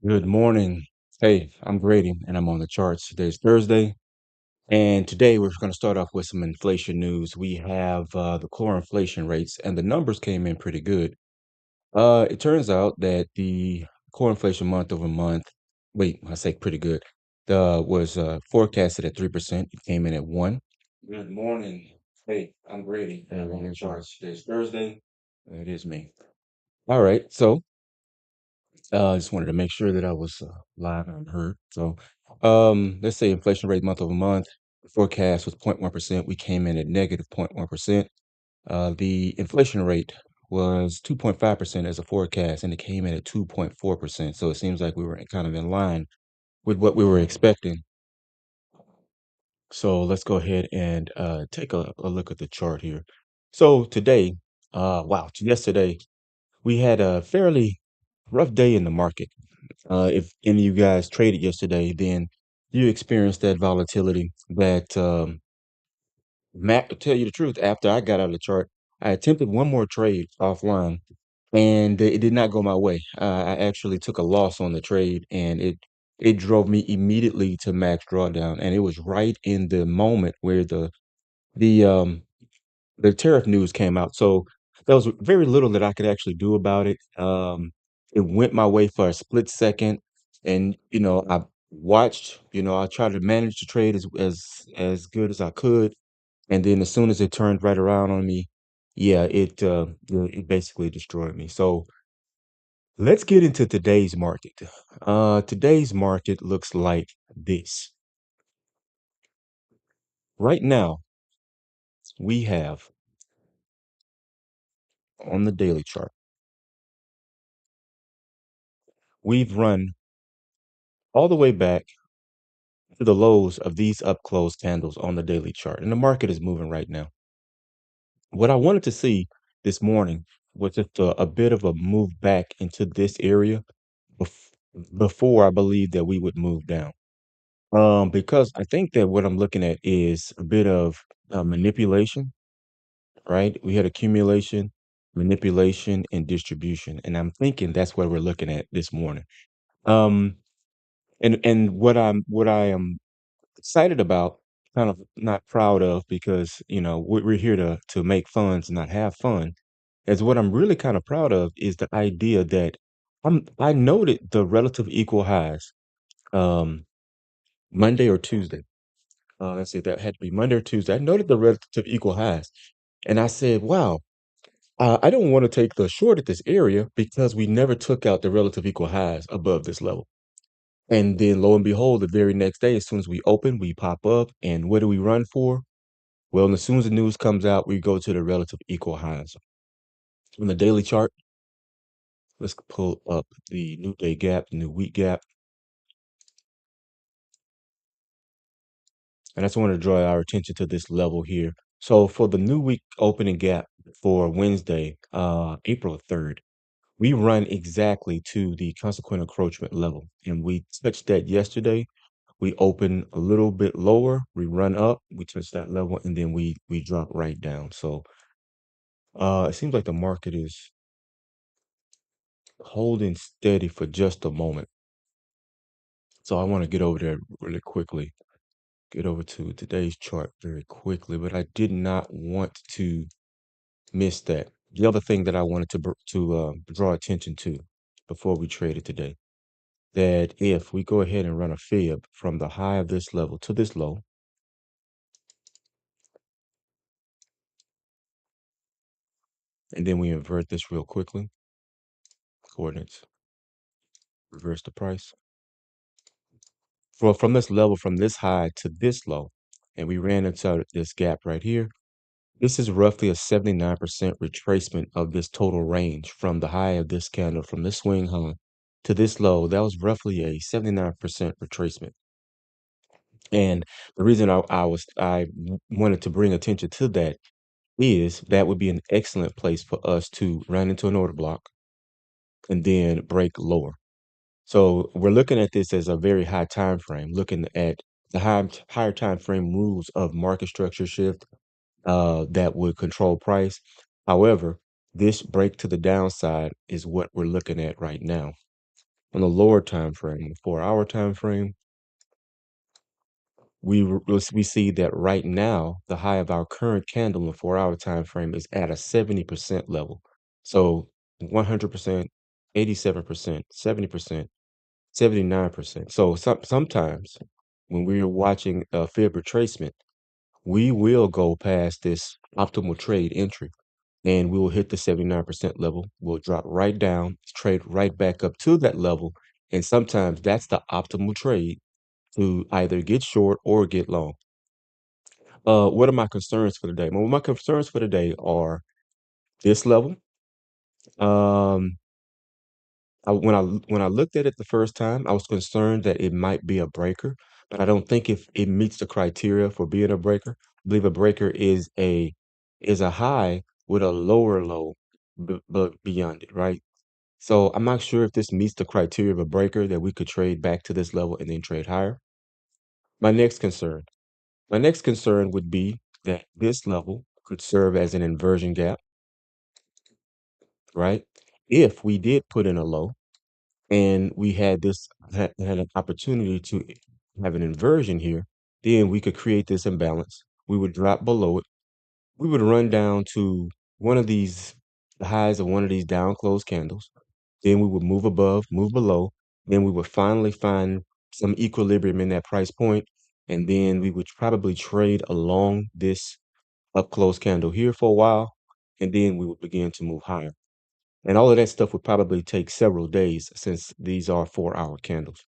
Good morning. Hey, I'm Grady and I'm on the charts. Today's Thursday, and today we're going to start off with some inflation news. We have the core inflation rates, and the numbers came in pretty good. It turns out that the core inflation month over month, wait, I say pretty good, was forecasted at 3%. It came in at 1. Good morning. Hey, I'm Grady and I'm on the charts. Today's Thursday. It is me. All right, so I just wanted to make sure that I was live and heard. So, let's say inflation rate month over month. The forecast was 0.1%. We came in at negative 0.1%. The inflation rate was 2.5% as a forecast, and it came in at 2.4%. So it seems like we were kind of in line with what we were expecting. So let's go ahead and take a look at the chart here. So today, yesterday we had a fairly rough day in the market. If any of you guys traded yesterday, then you experienced that volatility that to tell you the truth, after I got out of the chart, I attempted one more trade offline and it did not go my way. I actually took a loss on the trade and it drove me immediately to max drawdown. And it was right in the moment where the um the tariff news came out. So there was very little that I could actually do about it. It went my way for a split second, and I watched. I tried to manage the trade as good as I could, and then as soon as it turned right around on me, yeah, it basically destroyed me. So let's get into today's market. Today's market looks like this. Right now, we have on the daily chart, we've run all the way back to the lows of these up close candles on the daily chart. And the market is moving right now. What I wanted to see this morning was just a bit of a move back into this area bef- before I believe that we would move down. Because I think that what I'm looking at is a bit of manipulation, right? We had accumulation, manipulation, and distribution. And I'm thinking that's what we're looking at this morning. Um, and what I am excited about, kind of not proud of because, we're here to make funds, not have fun. Is what I'm really kind of proud of is the idea that I noted the relative equal highs um Monday or Tuesday. Let's see, that had to be Monday or Tuesday. I noted the relative equal highs. And I said, wow, I don't want to take the short at this area because we never took out the relative equal highs above this level. And then lo and behold, the very next day, as soon as we open, we pop up. And what do we run for? Well, as soon as the news comes out, we go to the relative equal highs. On the daily chart, let's pull up the new day gap, the new week gap. And I just want to draw our attention to this level here. So for the new week opening gap for Wednesday, April 3rd, we run exactly to the consequent encroachment level. And we touched that yesterday. We open a little bit lower, we run up, we touch that level, and then we drop right down. So it seems like the market is holding steady for just a moment. So I want to get over there really quickly, get over to today's chart very quickly, but I did not want to miss that. The other thing that I wanted to draw attention to before we traded today, that if we go ahead and run a fib from the high of this level to this low, and then we invert this real quickly, coordinates, reverse the price. From this level, from this high to this low, and we ran into this gap right here. This is roughly a 79% retracement of this total range from the high of this candle, from this swing high to this low. That was roughly a 79% retracement. And the reason I wanted to bring attention to that is that would be an excellent place for us to run into an order block and then break lower. So we're looking at this as a very high time frame, looking at the higher time frame rules of market structure shift that would control price. However, this break to the downside is what we're looking at right now. On the lower time frame, the 4-hour time frame, we see that right now, the high of our current candle in the 4-hour time frame is at a 70% level. So 100%, 87%, 70%, 79%. So sometimes when we're watching a fib retracement, we will go past this optimal trade entry and we will hit the 79% level. We'll drop right down, trade right back up to that level. And sometimes that's the optimal trade to either get short or get long. What are my concerns for today? Well, my concerns for today are this level. Um, when I looked at it the first time, I was concerned that it might be a breaker, but I don't think if it meets the criteria for being a breaker. I believe a breaker is a high with a lower low beyond it, right? So I'm not sure if this meets the criteria of a breaker that we could trade back to this level and then trade higher. My next concern. My next concern would be that this level could serve as an inversion gap, right? If we did put in a low and we had an opportunity to have an inversion here, then we could create this imbalance. We would drop below it. We would run down to one of these the highs of one of these down closed candles. Then we would move above, move below. Then we would finally find some equilibrium in that price point, and then we would probably trade along this up close candle here for a while, and then we would begin to move higher. And all of that stuff would probably take several days since these are 4-hour candles.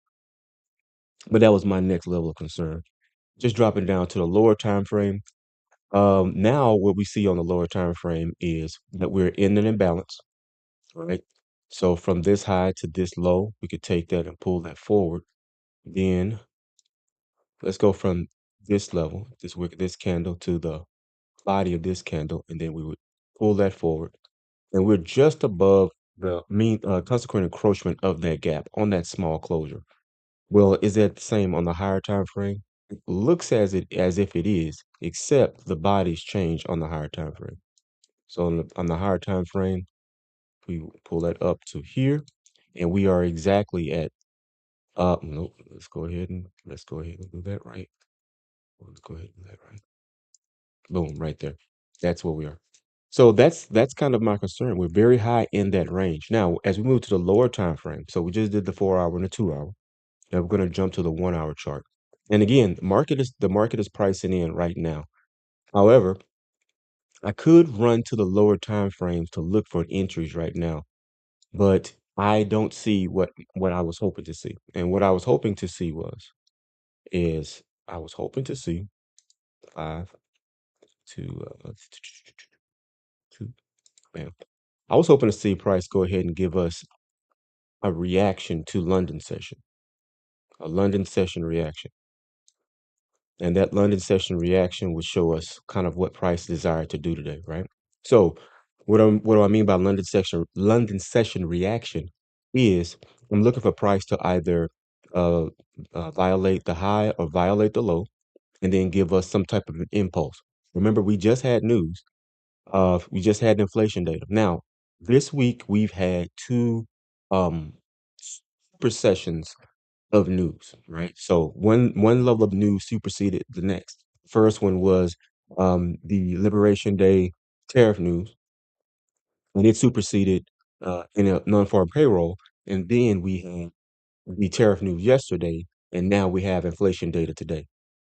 But that was my next level of concern. Just dropping down to the lower time frame. Now what we see on the lower time frame is that we're in an imbalance, right? So from this high to this low, we could take that and pull that forward. Then let's go from this level, this candle to the body of this candle, and then we would pull that forward. And we're just above the mean consequent encroachment of that gap on that small closure. Well, is that the same on the higher time frame? It looks as if it is, except the bodies change on the higher time frame. So on the higher time frame, we pull that up to here, and we are exactly at nope, let's go ahead and do that right. Let's go ahead and do that right. Boom, right there. That's where we are. So that's kind of my concern. We're very high in that range. Now, as we move to the lower time frame, so we just did the 4-hour and the 2-hour. Now we're going to jump to the 1-hour chart. And again, the market is pricing in right now. However, I could run to the lower time frames to look for entries right now, but I don't see what I was hoping to see. And what I was hoping to see is I was hoping to see 5 to 2, bam. I was hoping to see price go ahead and give us a reaction to London session, a London session reaction. And that London session reaction would show us kind of what price desired to do today, right? So what do I mean by London session reaction is I'm looking for price to either uh, violate the high or violate the low and then give us some type of an impulse. Remember, we just had news. We just had inflation data. Now, this week we've had two um, super sessions of news, right? So one level of news superseded the next. First one was the Liberation Day tariff news, and it superseded in a non-farm payroll. And then we had the tariff news yesterday, and now we have inflation data today.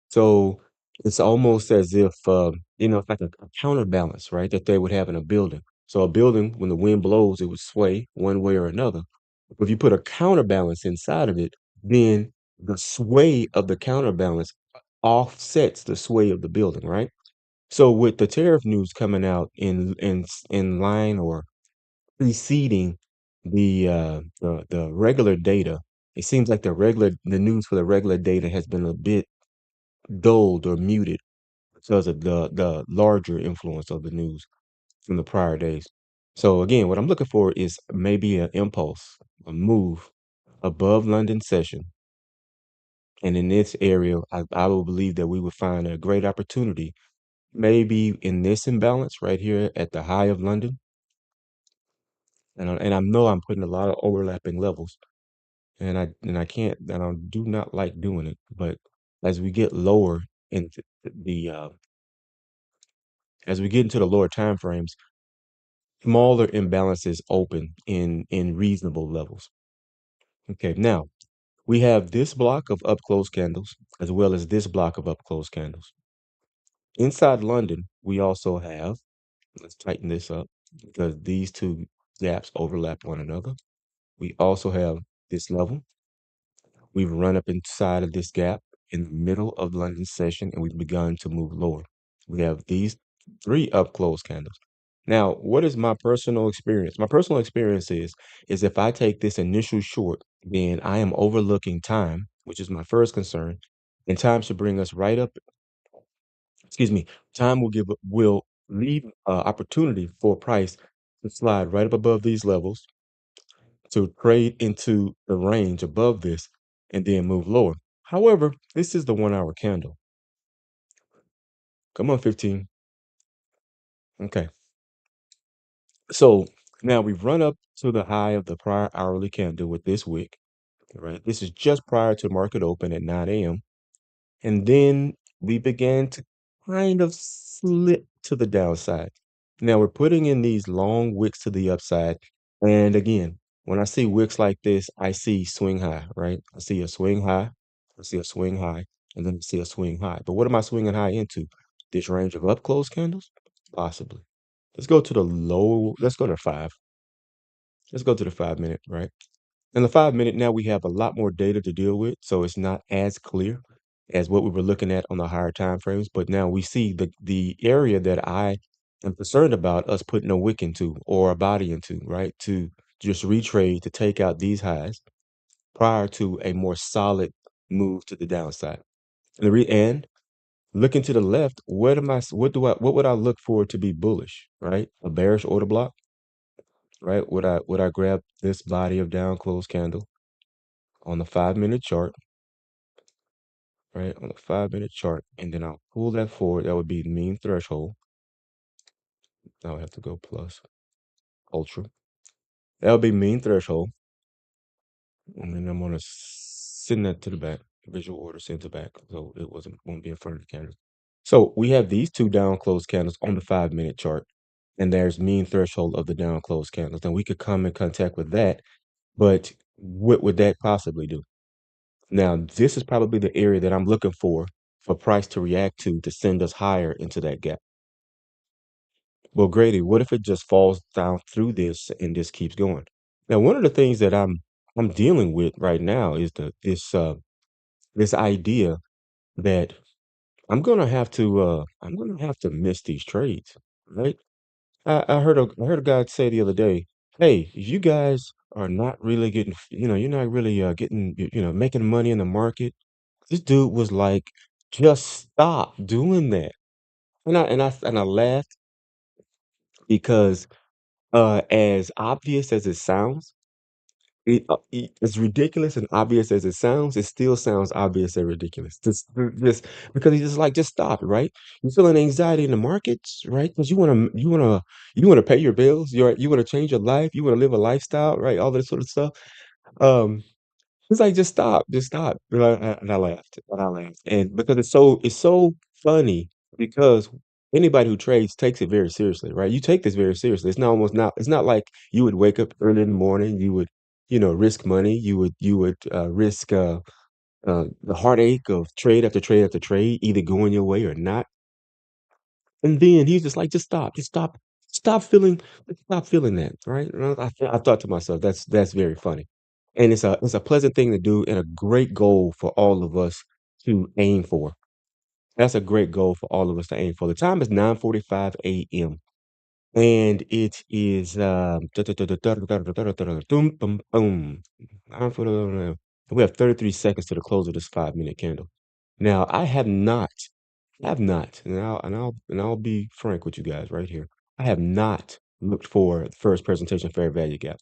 So it's almost as if it's like a counterbalance, right? That they would have in a building. So a building, when the wind blows, it would sway one way or another. But if you put a counterbalance inside of it, then the sway of the counterbalance offsets the sway of the building, right? So with the tariff news coming out in line or preceding the regular data, it seems like the news for the regular data has been a bit dulled or muted because of the larger influence of the news from the prior days. So again, what I'm looking for is maybe an impulse, a move above London session. And in this area, I will believe that we would find a great opportunity, maybe in this imbalance right here at the high of London. And I know I'm putting a lot of overlapping levels, and I can't and I do not like doing it. But as we get lower into the as we get into the lower time frames, smaller imbalances open in reasonable levels. Okay, now we have this block of up close candles as well as this block of up close candles. Inside London, we also have, let's tighten this up because these two gaps overlap one another. We also have this level. We've run up inside of this gap in the middle of London's session and we've begun to move lower. We have these three up close candles. Now, what is my personal experience? My personal experience is if I take this initial short, then I am overlooking time, which is my first concern, and time should bring us right up. Excuse me. Time will leave opportunity for price to slide right up above these levels to trade into the range above this and then move lower. However, this is the 1 hour candle. Come on, 15. Okay. So now we've run up to the high of the prior hourly candle with this wick, right? This is just prior to market open at 9 a.m. And then we began to kind of slip to the downside. Now we're putting in these long wicks to the upside. And again, when I see wicks like this, I see swing high, right? I see a swing high, I see a swing high, and then I see a swing high. But what am I swinging high into? This range of up close candles? Possibly. Let's go to the low. Let's go to five. Let's go to the 5 minute, right? In the 5 minute, now we have a lot more data to deal with, so it's not as clear as what we were looking at on the higher time frames. But now we see the area that I am concerned about us putting a wick into or a body into, right? To just retrade to take out these highs prior to a more solid move to the downside. And looking to the left, what would I look for to be bullish, right? A bearish order block, right? Would I grab this body of down close candle on the 5 minute chart, right? On the 5 minute chart, and then I'll pull that forward. That would be the mean threshold. Now I have to go plus ultra. That would be mean threshold. And then I'm gonna send that to the back. Visual order send to back. So it won't be in front of the candle. So we have these two down close candles on the 5 minute chart. And there's mean threshold of the down close candles. And we could come in contact with that, but what would that possibly do? Now, this is probably the area that I'm looking for price to react to send us higher into that gap. Well, Grady, what if it just falls down through this and just keeps going? Now, one of the things that I'm dealing with right now is this idea that I'm gonna have to miss these trades, right? I heard a guy say the other day, "Hey, if you guys are not really getting, you're not really getting, making money in the market." This dude was like, "Just stop doing that." And I laughed because, as obvious as it sounds, as ridiculous and obvious as it sounds, it still sounds obvious and ridiculous. Just because he's just like, "Just stop it," right? You're feeling anxiety in the markets, right? Because you wanna pay your bills, you wanna change your life, you wanna live a lifestyle, right? All this sort of stuff. Um He's like, just stop." And I laughed, and I laughed, and because it's so funny because anybody who trades takes it very seriously, right? You take this very seriously. It's not like you would wake up early in the morning, you would, risk money, you would risk the heartache of trade after trade after trade, either going your way or not. And then he's just like, stop feeling, stop feeling that, right?" And I thought to myself, that's very funny, and it's a pleasant thing to do, and a great goal for all of us to aim for. That's a great goal for all of us to aim for. The time is 9:45 a.m. and it is boom, boom, boom. 9:40. We have 33 seconds to the close of this 5 minute candle. Now, I have not, and I'll be frank with you guys right here. I have not looked for the first presentation fair value gap.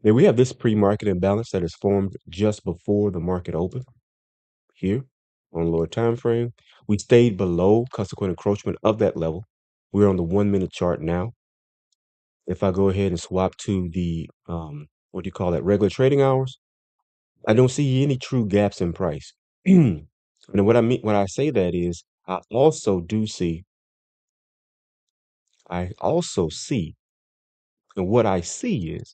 Now we have this pre-market imbalance that is formed just before the market open here on lower time frame. We stayed below consequent encroachment of that level. We're on the 1 minute chart now. If I go ahead and swap to the what do you call that, regular trading hours, I don't see any true gaps in price. And what I mean when I say that is I also see, and what I see is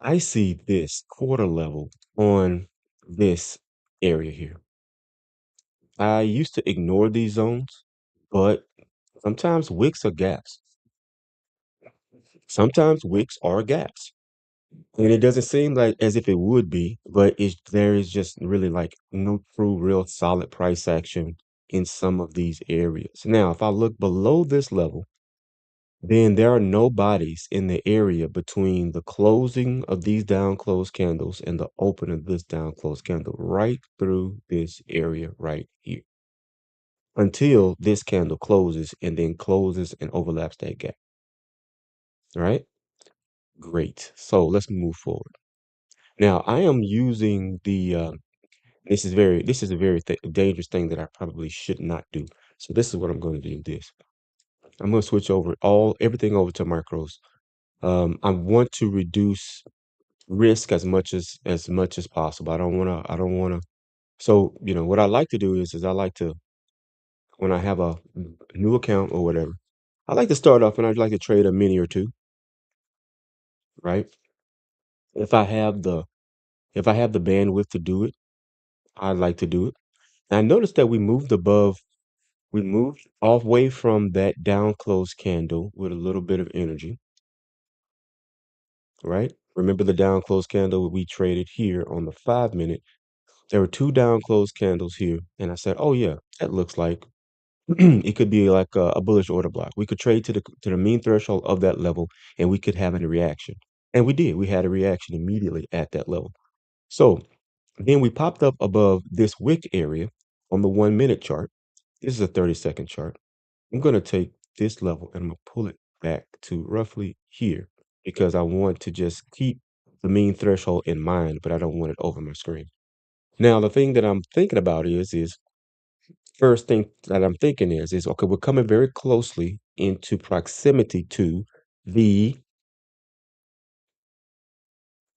I see this quarter level on this area here. I used to ignore these zones, but sometimes wicks are gaps. Sometimes wicks are gaps. And it doesn't seem like as if it would be, but there is just really like no true, real solid price action in some of these areas. Now, if I look below this level, then there are no bodies in the area between the closing of these down closed candles and the open of this down closed candle right through this area right here until this candle closes and then closes and overlaps that gap. All right, great. So let's move forward. Now I am using this is a very dangerous thing that I probably should not do. So this is what I'm going to do. I'm going to switch over everything over to micros. I want to reduce risk as much as possible. I don't wanna. So, what I like to do is I like to when I have a new account or whatever, I like to start off and I'd like to trade a mini or two, right? If I have the if I have the bandwidth to do it, I like to do it. And I noticed that we moved away from that down close candle with a little bit of energy, right? Remember the down close candle we traded here on the 5 minute. There were two down close candles here, and I said, "Oh yeah, that looks like it could be like a bullish order block. We could trade to the mean threshold of that level, and we could have a reaction." And we did. We had a reaction immediately at that level. So then we popped up above this wick area on the 1 minute chart. This is a 30-second chart. I'm going to take this level and I'm going to pull it back to roughly here because I want to just keep the mean threshold in mind, but I don't want it over my screen. Now, the thing that I'm thinking about is first thing that I'm thinking is okay, we're coming very closely into proximity to the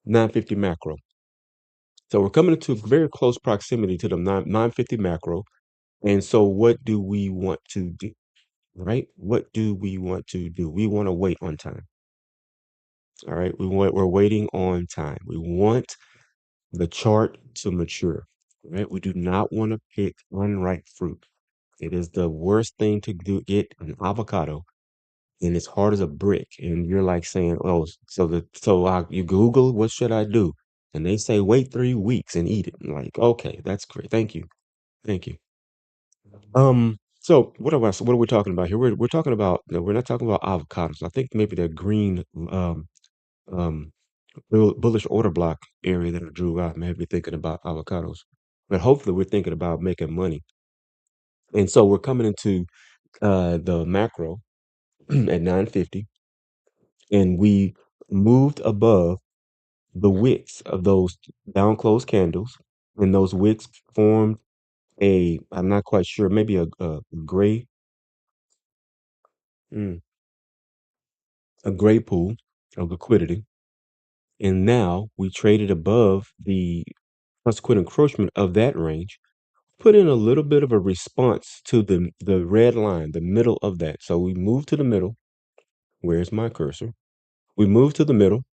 950 macro. So we're coming into very close proximity to the 950 macro. And so what do we want to do? Right? What do we want to do? We want to wait on time. All right. We're waiting on time. We want the chart to mature. Right? We do not want to pick unripe fruit. It is the worst thing to do. Get an avocado and it's hard as a brick. And you're like saying, "Oh, you Google what should I do?" And they say wait 3 weeks and eat it. I'm like, okay, that's great. Thank you. So what are we talking about here? We're talking about no, we're not talking about avocados. I think maybe the green um bullish order block area that I drew out may be thinking about avocados. But hopefully we're thinking about making money. And so we're coming into the macro at 950 and we moved above the wicks of those down closed candles, and those wicks formed I'm not quite sure, maybe a gray, mm, a gray pool of liquidity. And now we traded above the subsequent encroachment of that range, put in a little bit of a response to the red line, the middle of that. So we moved to the middle. Where's my cursor? We moved to the middle.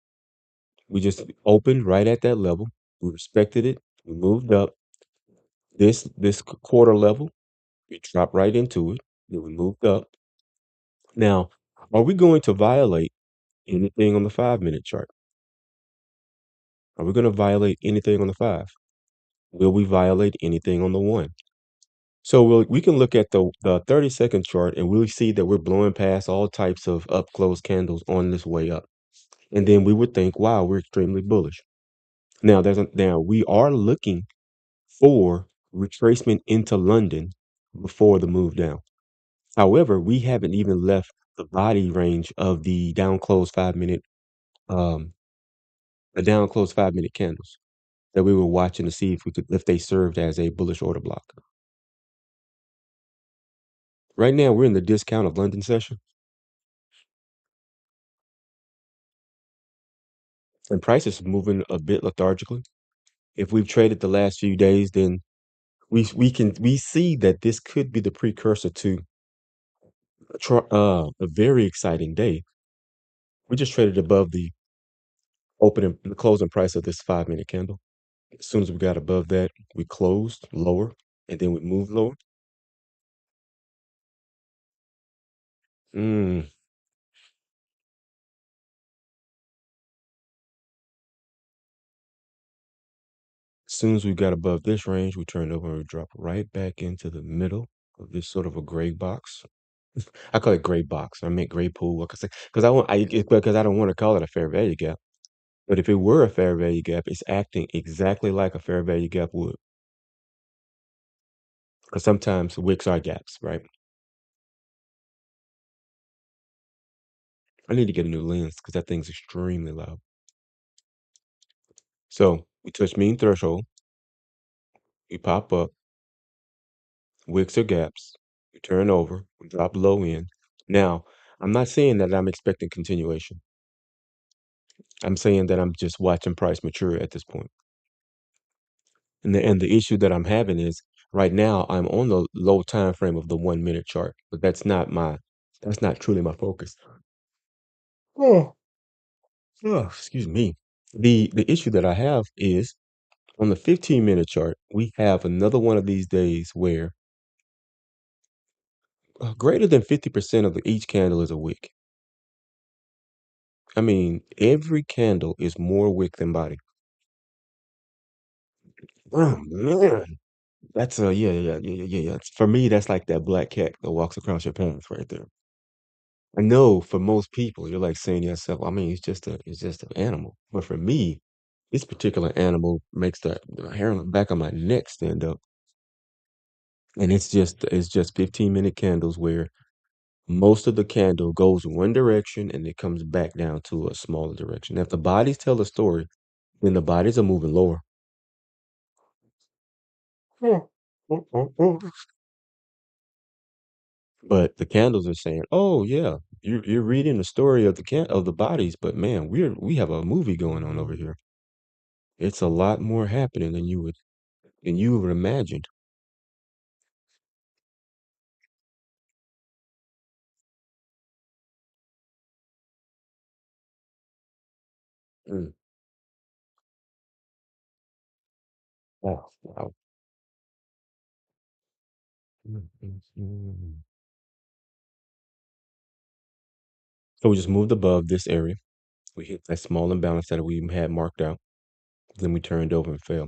We just opened right at that level. We respected it. We moved up this quarter level. We dropped right into it. Then we moved up. Now, are we going to violate anything on the 5 minute chart? Are we going to violate anything on the five? Will we violate anything on the one? So we can look at the 30-second chart and we'll see that we're blowing past all types of up close candles on this way up. And then we would think, wow, we're extremely bullish. Now we are looking for retracement into London before the move down. However, we haven't even left the body range of um, the down close 5 minute candles that we were watching to see if they served as a bullish order block. Right now, we're in the discount of London session. and prices are moving a bit lethargically. If we've traded the last few days, then we see that this could be the precursor to a very exciting day. We just traded above the closing price of this 5-minute candle. As soon as we got above that, we closed lower, and then we moved lower. Mm. As soon as we got above this range, we turned over and we dropped right back into the middle of this sort of a gray box. I call it gray box. I meant gray pool. Like I say, because because I don't want to call it a fair value gap. But if it were a fair value gap, it's acting exactly like a fair value gap would. Because sometimes wicks are gaps, right? I need to get a new lens because that thing's extremely loud. So we touch mean threshold, we pop up, wicks or gaps, we turn over, we drop low in. Now, I'm not saying that I'm expecting continuation. I'm saying that I'm just watching price mature at this point. And the issue that I'm having is right now I'm on the low time frame of the 1 minute chart, but that's not truly my focus. Oh, excuse me. The issue that I have is on the 15-minute chart, we have another one of these days where greater than 50% of each candle is a wick. I mean, every candle is more wick than body. Oh man, that's yeah. For me, that's like that black cat that walks across your pants right there. I know for most people, you're like saying to yourself, I mean, it's just an animal. But for me, this particular animal makes the hair on the back of my neck stand up. And it's just 15-minute candles where most of the candle goes one direction and it comes back down to a smaller direction. If the bodies tell a story, then the bodies are moving lower. Hmm. But the candles are saying, "Oh yeah, you're reading the story of the bodies, but man, we have a movie going on over here. It's a lot more happening than you would imagined." Mm. Wow, wow. Mm. So we just moved above this area. We hit that small imbalance that we had marked out. Then we turned over and fell.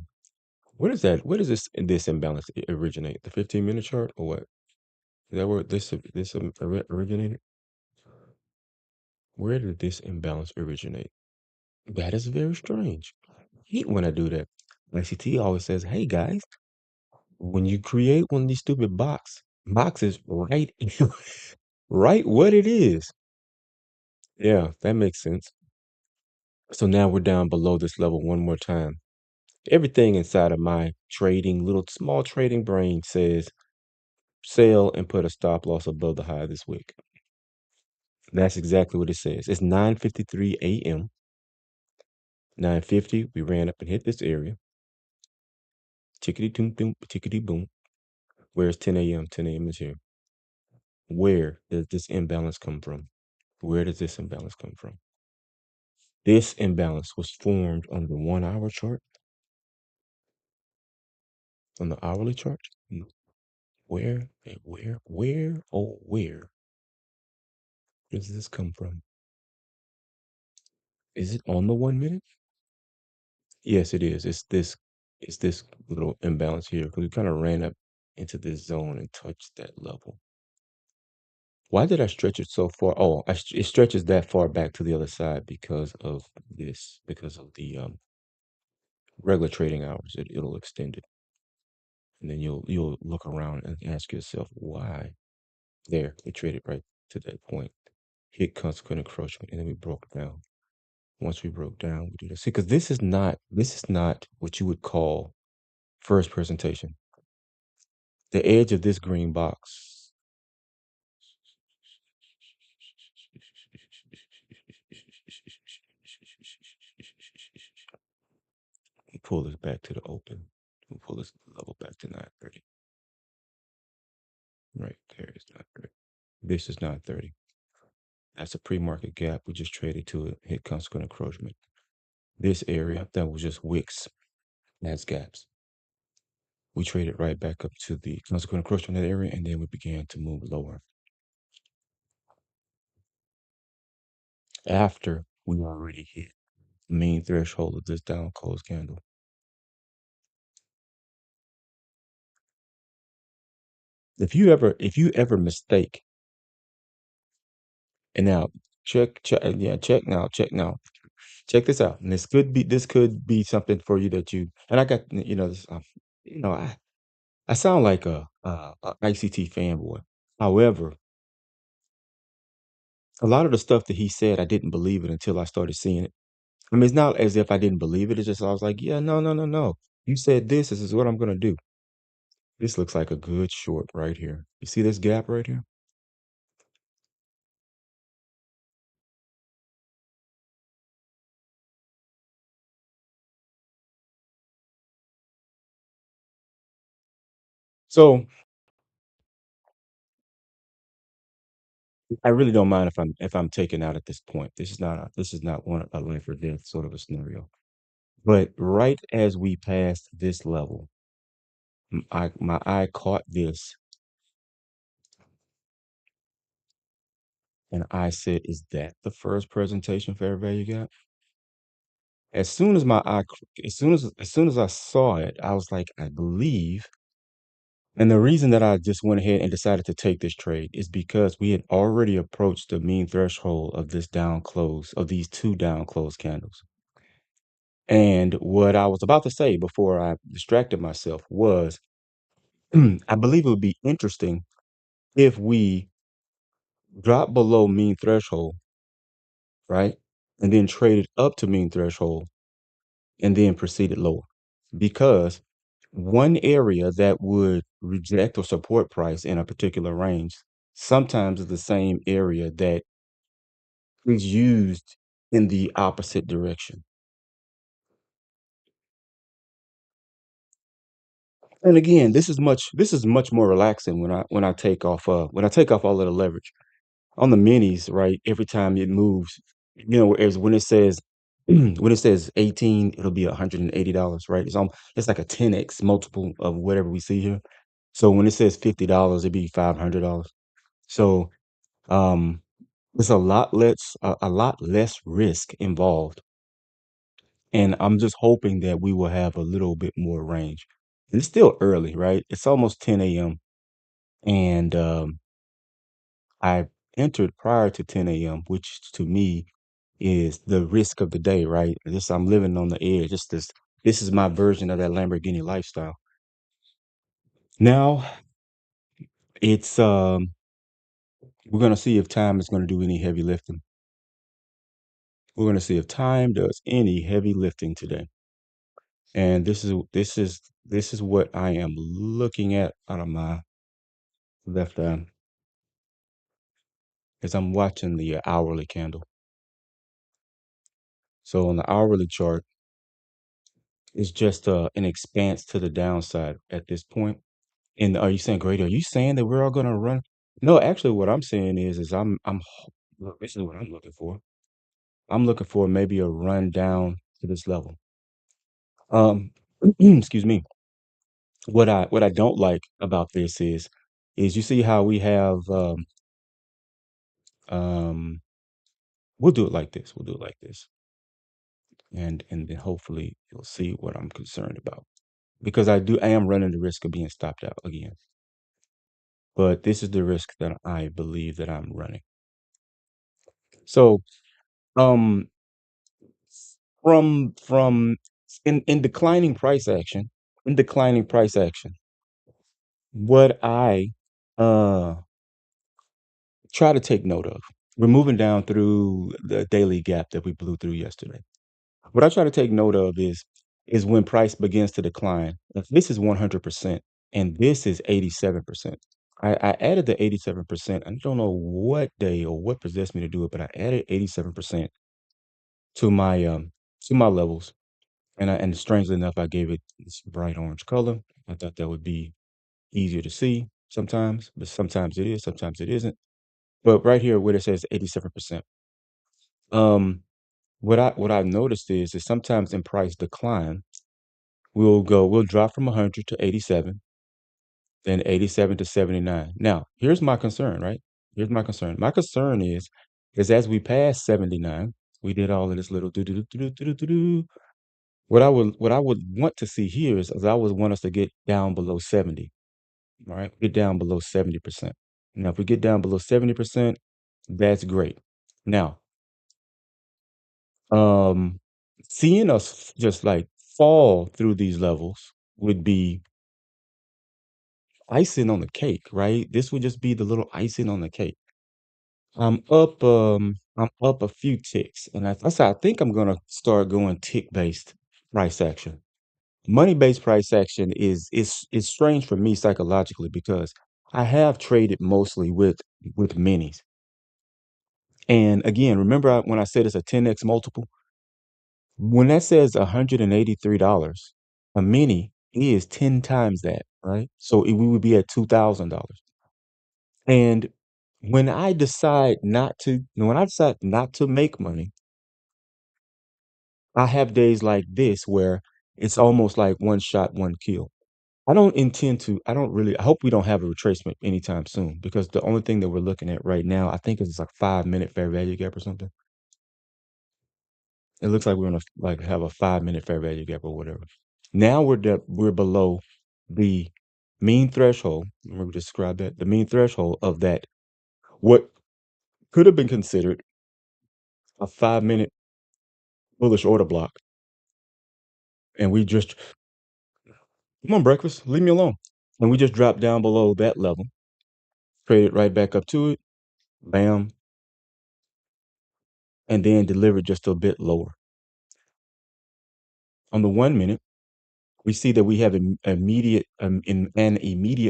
Where does this imbalance originate? The 15-minute chart or what? Is that where originated? Where did this imbalance originate? That is very strange. I hate when I do that. ICT always says, "Hey guys, when you create one of these stupid boxes, write write what it is." Yeah, that makes sense. So now we're down below this level one more time. Everything inside of my little small trading brain says sell and put a stop loss above the high of this wick. That's exactly what it says. It's 9:53 a.m. 9:50, we ran up and hit this area. Tickety boom boom, tickety boom. Where's 10 a.m.? 10 a.m. is here. Where does this imbalance come from? Where does this imbalance come from? This imbalance was formed on the 1 hour chart, on the hourly chart. Where does this come from? Is it on the 1 minute? Yes, it is. It's this little imbalance here because we kind of ran up into this zone and touched that level. Why did I stretch it so far? Oh, it stretches that far back to the other side because of the regular trading hours. It'll extend it, and then you'll look around and ask yourself why. There, it traded right to that point, hit consequent encroachment, and then we broke down. Once we broke down, we do this. See, because this is not what you would call first presentation. The edge of this green box. pull this back to the open. We'll pull this level back to 930. Right there is 930. This is 930. That's a pre-market gap. We just traded to it, hit consequent encroachment. This area that was just wicks as gaps. We traded right back up to the consequent encroachment in that area, and then we began to move lower. After we already hit the main threshold of this down close candle. If you ever mistake, and now check now. Check this out. And this could be something for you that you and I got this I sound like a ICT fanboy. However, a lot of the stuff that he said, I didn't believe it until I started seeing it. I mean, it's not as if I didn't believe it. It's just I was like, yeah, no, no, no, no. You said this. This is what I'm gonna do. This looks like a good short right here. You see this gap right here? So I really don't mind if I'm taken out at this point. This is not a life or death sort of a scenario. But right as we passed this level, my eye caught this, and I said, "Is that the first presentation fair value gap?" As soon as as soon as I saw it, I was like, "I believe." And the reason that I just went ahead and decided to take this trade is because we had already approached the mean threshold of this down close, of these two down close candles. And what I was about to say before I distracted myself was, I believe it would be interesting if we drop below mean threshold, right? And then traded up to mean threshold and then proceeded lower. Because one area that would reject or support price in a particular range sometimes is the same area that is used in the opposite direction. And again, this is much more relaxing when I take off all of the leverage. On the minis, right, every time it moves, as when it says when it says 18, it'll be $180, right? It's like a 10x multiple of whatever we see here. So when it says $50, it'd be $500. So um it's a lot less risk involved. And I'm just hoping that we will have a little bit more range. And it's still early, right? It's almost 10 a.m. And I entered prior to 10 a.m., which to me is the risk of the day, right? I'm living on the edge. This is my version of that Lamborghini lifestyle. Now it's we're gonna see if time is gonna do any heavy lifting. We're gonna see if time does any heavy lifting today. And this is what I am looking at out of my left eye as I'm watching the hourly candle. So on the hourly chart, it's just an expanse to the downside at this point. And are you saying, Grady, are you saying that we're all gonna run? No, actually, what I'm saying is look, this is what I'm looking for. I'm looking for maybe a run down to this level. Um, excuse me. What I don't like about this is you see how we have um we'll do it like this. We'll do it like this. And then hopefully you'll see what I'm concerned about. Because I am running the risk of being stopped out again. But this is the risk that I believe that I'm running. So um from in declining price action, what I uh try to take note of. We're moving down through the daily gap that we blew through yesterday. What I try to take note of is when price begins to decline. If this is 100% and this is 87%. I added the 87%. I don't know what day or what possessed me to do it, but I added 87% to my levels. And strangely enough, I gave it this bright orange color. I thought that would be easier to see sometimes, but sometimes it is, sometimes it isn't. But right here where it says 87%, um, what I've noticed is sometimes in price decline, we'll drop from 100 to 87, then 87 to 79. Now, here's my concern, right? Here's my concern. My concern is as we pass 79, we did all of this little do do do do do do do do. What I would want to see here is I would want us to get down below 70. All right, get down below 70%. Now, if we get down below 70%, that's great. Now, um, seeing us just like fall through these levels would be icing on the cake, right? This would just be the little icing on the cake. I'm up a few ticks, and I think I'm gonna start going tick-based price action. Money-based price action is strange for me psychologically because I have traded mostly with minis. And again, remember when I said it's a 10x multiple? When that says $183, a mini is 10 times that, right? So we would be at $2,000. And when I decide not to make money, I have days like this where it's almost like one shot, one kill. I don't really, I hope we don't have a retracement anytime soon because the only thing that we're looking at right now, I think is like 5 minute fair value gap or something. It looks like we're gonna like have a 5 minute fair value gap or whatever. Now we're below the mean threshold. Remember we described that the mean threshold of that what could have been considered a 5 minute bullish order block, and we just come on breakfast, leave me alone, and we just dropped down below that level, traded right back up to it, bam, and then delivered just a bit lower. On the 1 minute, we see that we have an immediate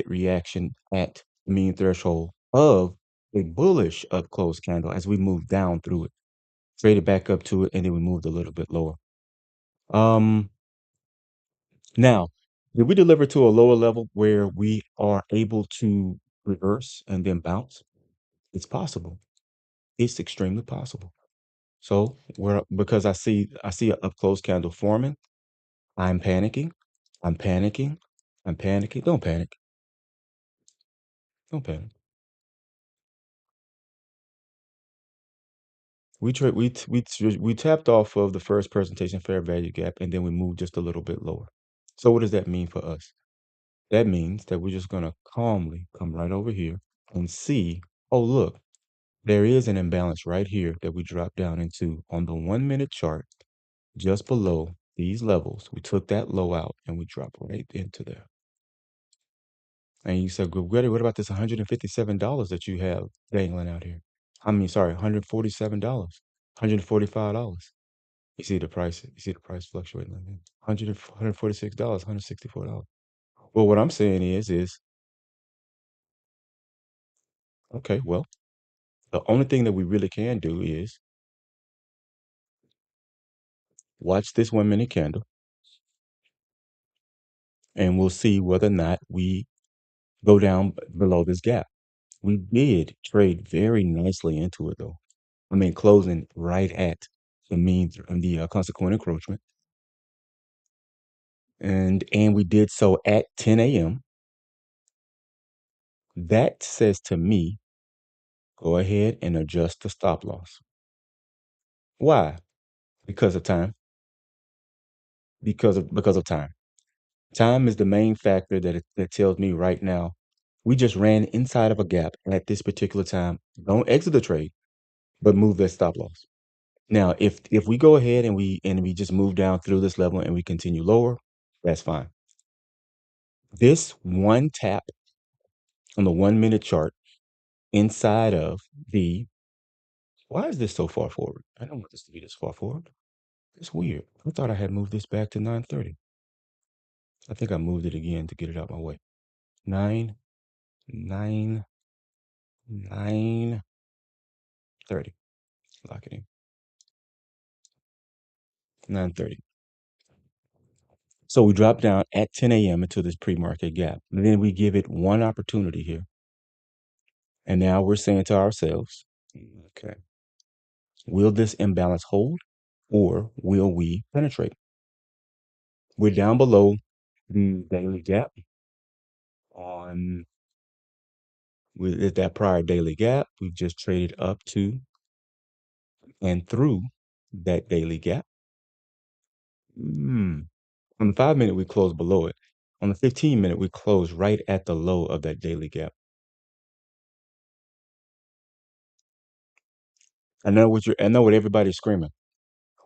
reaction at the mean threshold of a bullish up close candle as we move down through it, traded back up to it, and then we moved a little bit lower. Um, Now, did we deliver to a lower level where we are able to reverse and then bounce? It's possible. It's extremely possible. So where because I see a up close candle forming, I'm panicking. I'm panicking. I'm panicking. Don't panic. Don't panic. We tapped off of the first presentation fair value gap and then we moved just a little bit lower. So what does that mean for us? That means that we're just gonna calmly come right over here and see, oh look, there is an imbalance right here that we dropped down into on the 1 minute chart, just below these levels. We took that low out and we dropped right into there. And you said, Greg, what about this $157 that you have dangling out here? I mean, sorry, $147, $145. You see the price fluctuating like that. $146, $164. Well, what I'm saying is, okay, well, the only thing that we really can do is watch this 1 minute candle and we'll see whether or not we go down below this gap. We did trade very nicely into it though. I mean, closing right at the consequent encroachment, and we did so at 10 a.m. That says to me, go ahead and adjust the stop loss. Why? Because of time. Because of time. Time is the main factor that tells me right now. We just ran inside of a gap at this particular time. Don't exit the trade, but move that stop loss. Now, if we go ahead and we just move down through this level and we continue lower, that's fine. This one tap on the 1 minute chart inside of the why is this so far forward? I don't want this to be this far forward. It's weird. I thought I had moved this back to 9:30. I think I moved it again to get it out my way. 9, 9, 9:30. Lock it in. 9:30. So we drop down at 10 a.m. into this pre-market gap. And then we give it one opportunity here. And now we're saying to ourselves, okay, will this imbalance hold or will we penetrate? We're down below the daily gap on with that prior daily gap. We've just traded up to and through that daily gap. On the 5 minute, we close below it. On the 15 minute, we close right at the low of that daily gap. I know what everybody's screaming.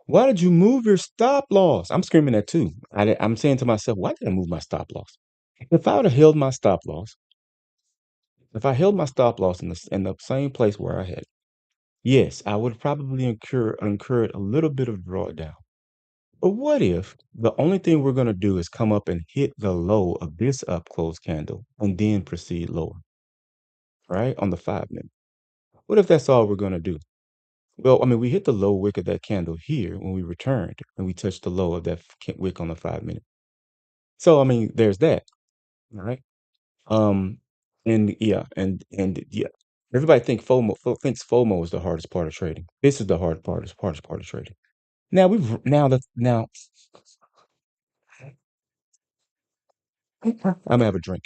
Why did you move your stop loss? I'm screaming that too. I'm saying to myself, why did I move my stop loss? If I would have held my stop loss, if I held my stop loss in the same place where I had, yes, I would probably incurred a little bit of drawdown. But what if the only thing we're going to do is come up and hit the low of this up close candle and then proceed lower, right? On the 5 minute. What if that's all we're going to do? Well, I mean, we hit the low wick of that candle here when we returned and we touched the low of that wick on the 5 minute. So, I mean, there's that, right? Um, and yeah, and yeah, everybody thinks FOMO is the hardest part of trading. This is the hardest part of trading. Now we've now I'm gonna have a drink.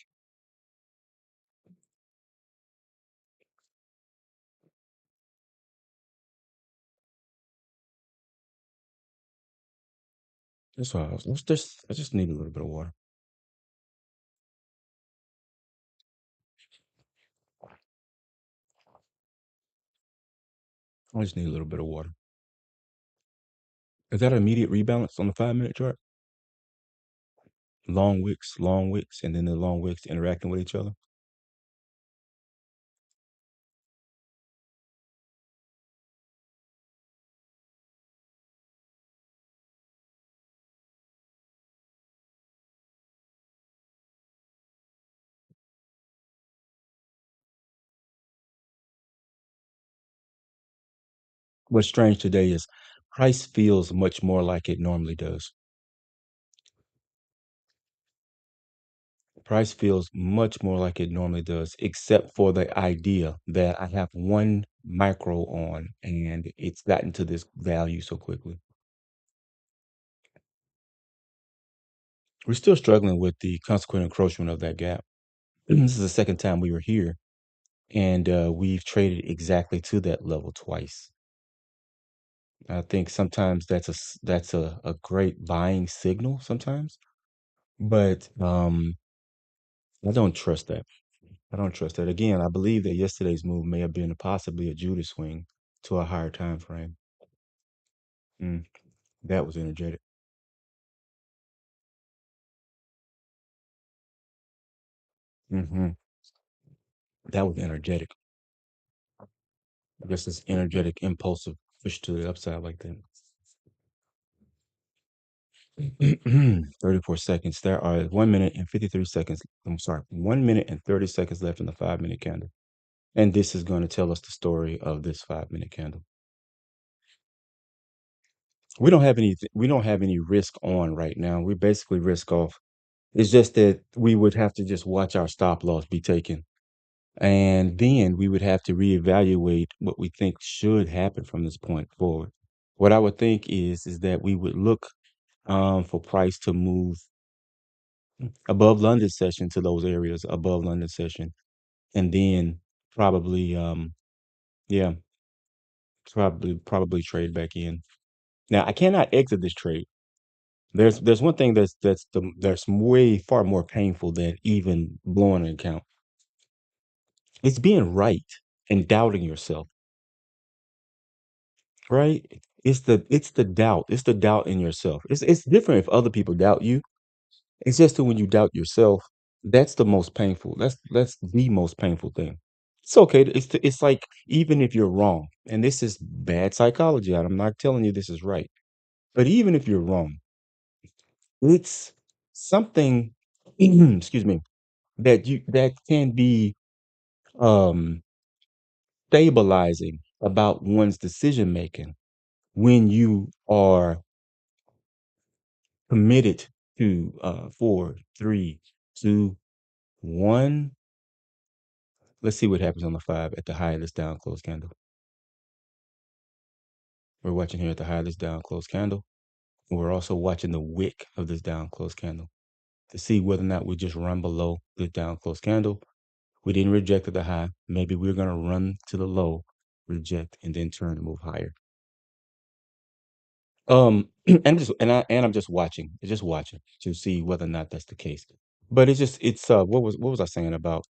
That's all. I just need a little bit of water. I just need a little bit of water. Is that an immediate rebalance on the 5 minute chart? Long wicks, and then the long wicks interacting with each other. What's strange today is price feels much more like it normally does. Price feels much more like it normally does, except for the idea that I have one micro on and it's gotten to this value so quickly. We're still struggling with the consequent encroachment of that gap. This is the second time we were here, and we've traded exactly to that level twice. I think sometimes that's a great buying signal sometimes, but I don't trust that. I don't trust that. Again, I believe that yesterday's move may have been possibly a Judas swing to a higher time frame. Mm, that was energetic. Hmm. That was energetic. I guess it's energetic, impulsive push to the upside like that. 34 seconds. There are 1 minute and 53 seconds. I'm sorry, 1 minute and 30 seconds left in the 5 minute candle. And this is going to tell us the story of this 5 minute candle. We don't have any risk on right now. We basically risk off. It's just that we would have to just watch our stop loss be taken. And then we would have to reevaluate what we think should happen from this point forward. What I would think is that we would look for price to move above London session to those areas above London session, and then probably yeah, probably trade back in. Now I cannot exit this trade. There's one thing that's way far more painful than even blowing an account. It's being right and doubting yourself, right? It's the doubt. It's the doubt in yourself. It's different if other people doubt you. It's just that when you doubt yourself, that's the most painful. That's the most painful thing. It's okay. It's like even if you're wrong, and this is bad psychology. I'm not telling you this is right, but even if you're wrong, it's something. Excuse me. That can be um stabilizing about one's decision making when you are committed two, 4, 3, 2, 1. Let's see what happens on the 5 at the high of this down close candle. We're watching here at the high of this down close candle. And we're also watching the wick of this down close candle to see whether or not we just run below the down close candle. We didn't reject at the high. Maybe we're going to run to the low, reject, and then turn and move higher. I'm just watching, just watching to see whether or not that's the case. But what was I saying about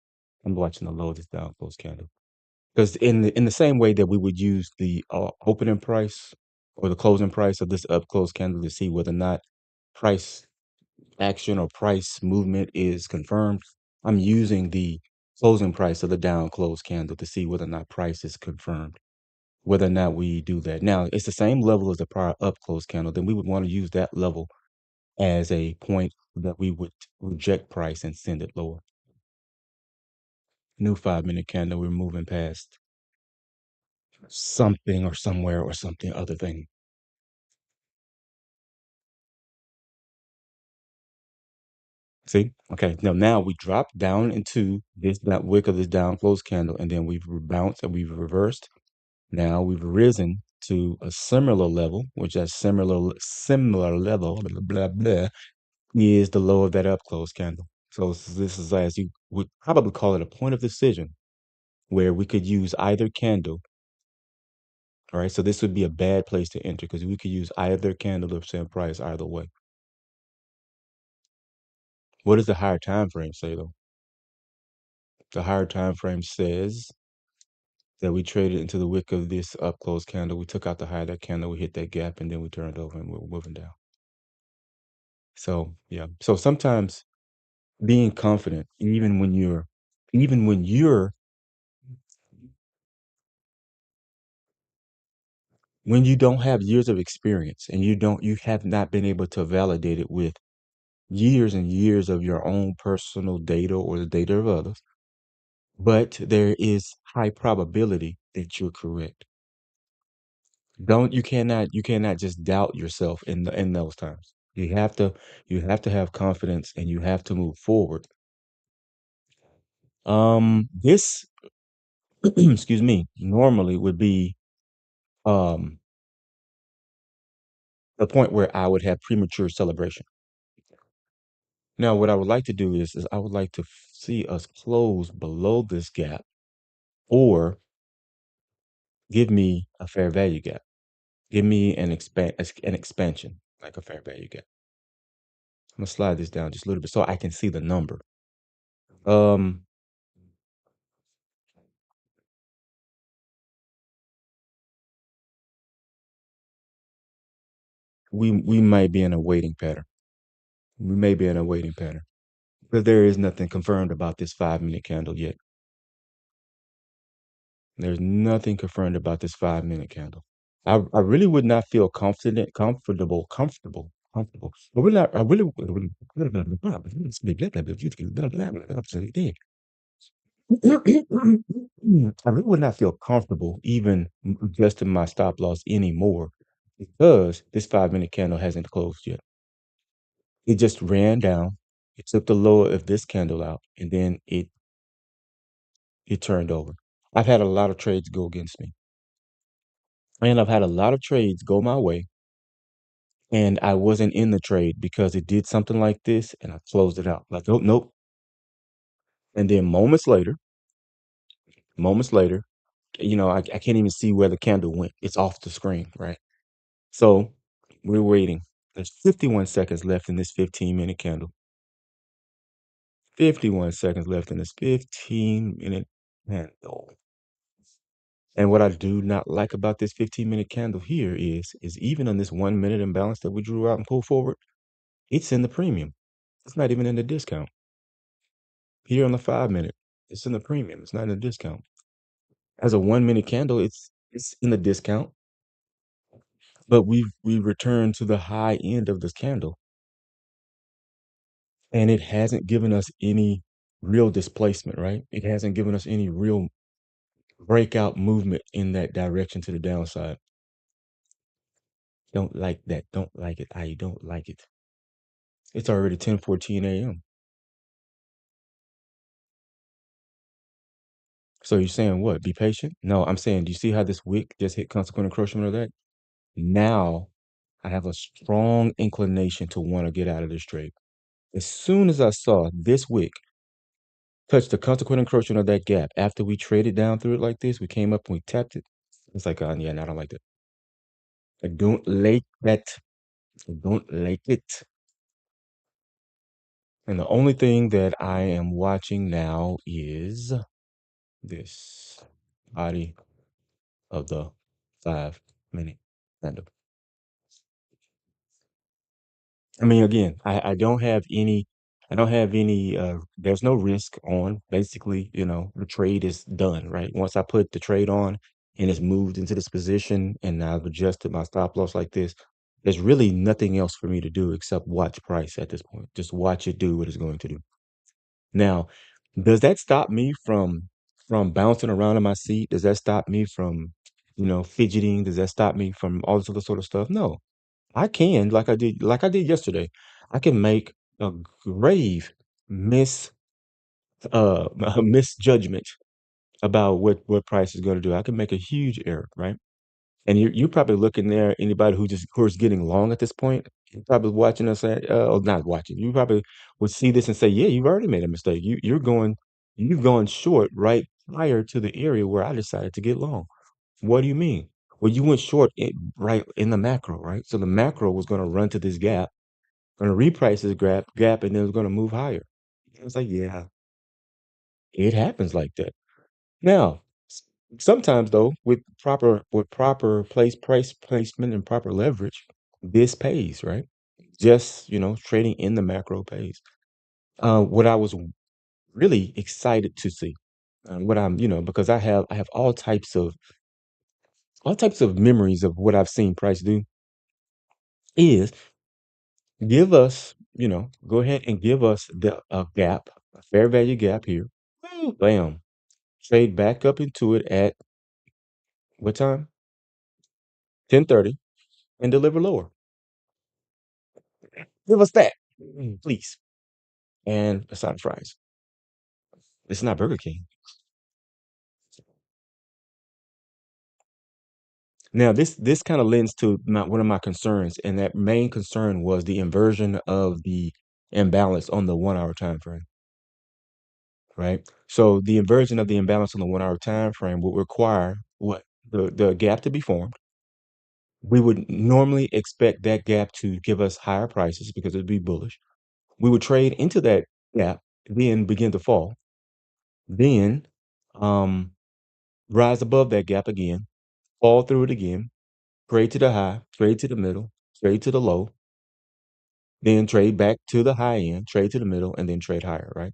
I'm watching the low of this down close candle? Because in the same way that we would use the opening price or the closing price of this up close candle to see whether or not price action or price movement is confirmed, I'm using the closing price of the down close candle to see whether or not price is confirmed, whether or not we do that. Now, it's the same level as the prior up close candle, then we would want to use that level as a point that we would reject price and send it lower. New 5 minute candle, we're moving past something or somewhere or something other thing. See? Okay. Now we drop down into that wick of this down close candle, and then we've bounced and we've reversed. Now we've risen to a similar level, which that similar level, blah, blah, blah, is the low of that up close candle. So this is, as you would probably call it, a point of decision where we could use either candle. All right. So this would be a bad place to enter because we could use either candle to send price either way. What does the higher time frame say though? The higher time frame says that we traded into the wick of this up close candle. We took out the high of that candle, we hit that gap, and then we turned over and we're moving down. So yeah. So sometimes being confident, even when you're when you don't have years of experience and you have not been able to validate it with years and years of your own personal data or the data of others, but there is high probability that you're correct. Don't you cannot just doubt yourself in those times. You have to have confidence and you have to move forward. This excuse me, normally would be um the point where I would have premature celebration. Now, what I would like to do is I would like to see us close below this gap or give me a fair value gap. Give me an expansion, like a fair value gap. I'm gonna slide this down just a little bit so I can see the number. Um, we might be in a waiting pattern. We may be in a waiting pattern, but there is nothing confirmed about this 5 minute candle yet. There's nothing confirmed about this 5 minute candle. I really would not feel comfortable. But we're not, I really, I really would not feel comfortable even adjusting my stop loss anymore because this 5 minute candle hasn't closed yet. It just ran down. It took the low of this candle out and then it turned over. I've had a lot of trades go against me. And I've had a lot of trades go my way and I wasn't in the trade because it did something like this and I closed it out. Like, oh, nope. And then moments later, I can't even see where the candle went. It's off the screen, right? So we're waiting. There's 51 seconds left in this 15-minute candle. 51 seconds left in this 15-minute candle. And what I do not like about this 15-minute candle here is even on this 1 minute imbalance that we drew out and pulled forward, it's in the premium. It's not even in the discount. Here on the 5 minute, it's in the premium. It's not in the discount. As a 1 minute candle, it's in the discount, but we returned to the high end of this candle, and it hasn't given us any real displacement, right? It hasn't given us any real breakout movement in that direction to the downside. Don't like that. Don't like it. I don't like it. It's already 10:14 a.m. So you're saying what? Be patient? No, I'm saying, do you see how this wick just hit consequent encroachment of that? Now I have a strong inclination to want to get out of this trade. As soon as I saw this wick touch the consequent encroachment of that gap, after we traded down through it like this, we came up and we tapped it. It's like, yeah, no, I don't like that. I don't like that. I don't like it. And the only thing that I am watching now is this body of the 5 minute candle. I mean, again, I don't have any, there's no risk on. Basically, the trade is done, right? Once I put the trade on and it's moved into this position and I've adjusted my stop loss like this, there's really nothing else for me to do except watch price at this point. Just watch it do what it's going to do. Now, does that stop me from bouncing around in my seat? Does that stop me from, fidgeting? Does that stop me from all this other sort of stuff? No. I can, like I did yesterday. I can make a grave mis a misjudgment about what price is going to do. I can make a huge error, right? And you probably looking there, anybody who is getting long at this point, you're probably watching us or not watching. You probably would see this and say, yeah, you've already made a mistake. You've gone short right prior to the area where I decided to get long. What do you mean? Well, you went short right in the macro, right? So the macro was going to run to this gap, going to reprice this gap, and then it was going to move higher. I was like, yeah, it happens like that. Now, sometimes though, with proper price placement and proper leverage, this pays, right? Just trading in the macro pays. What I was really excited to see, what I'm because I have all types of memories of what I've seen price do is give us, go ahead and give us a gap, a fair value gap here. Woo, bam. Trade back up into it at what time? 10:30 and deliver lower. Give us that, please. And a side of fries. It's not Burger King. Now, this kind of lends to one of my concerns, and that main concern was the inversion of the imbalance on the 1 hour time frame, right? So the inversion of the imbalance on the 1 hour time frame would require what? The gap to be formed. We would normally expect that gap to give us higher prices because it'd be bullish. We would trade into that gap, then begin to fall, then um, rise above that gap again, fall through it again, trade to the high, trade to the middle, trade to the low, then trade back to the high end, trade to the middle, and then trade higher, right?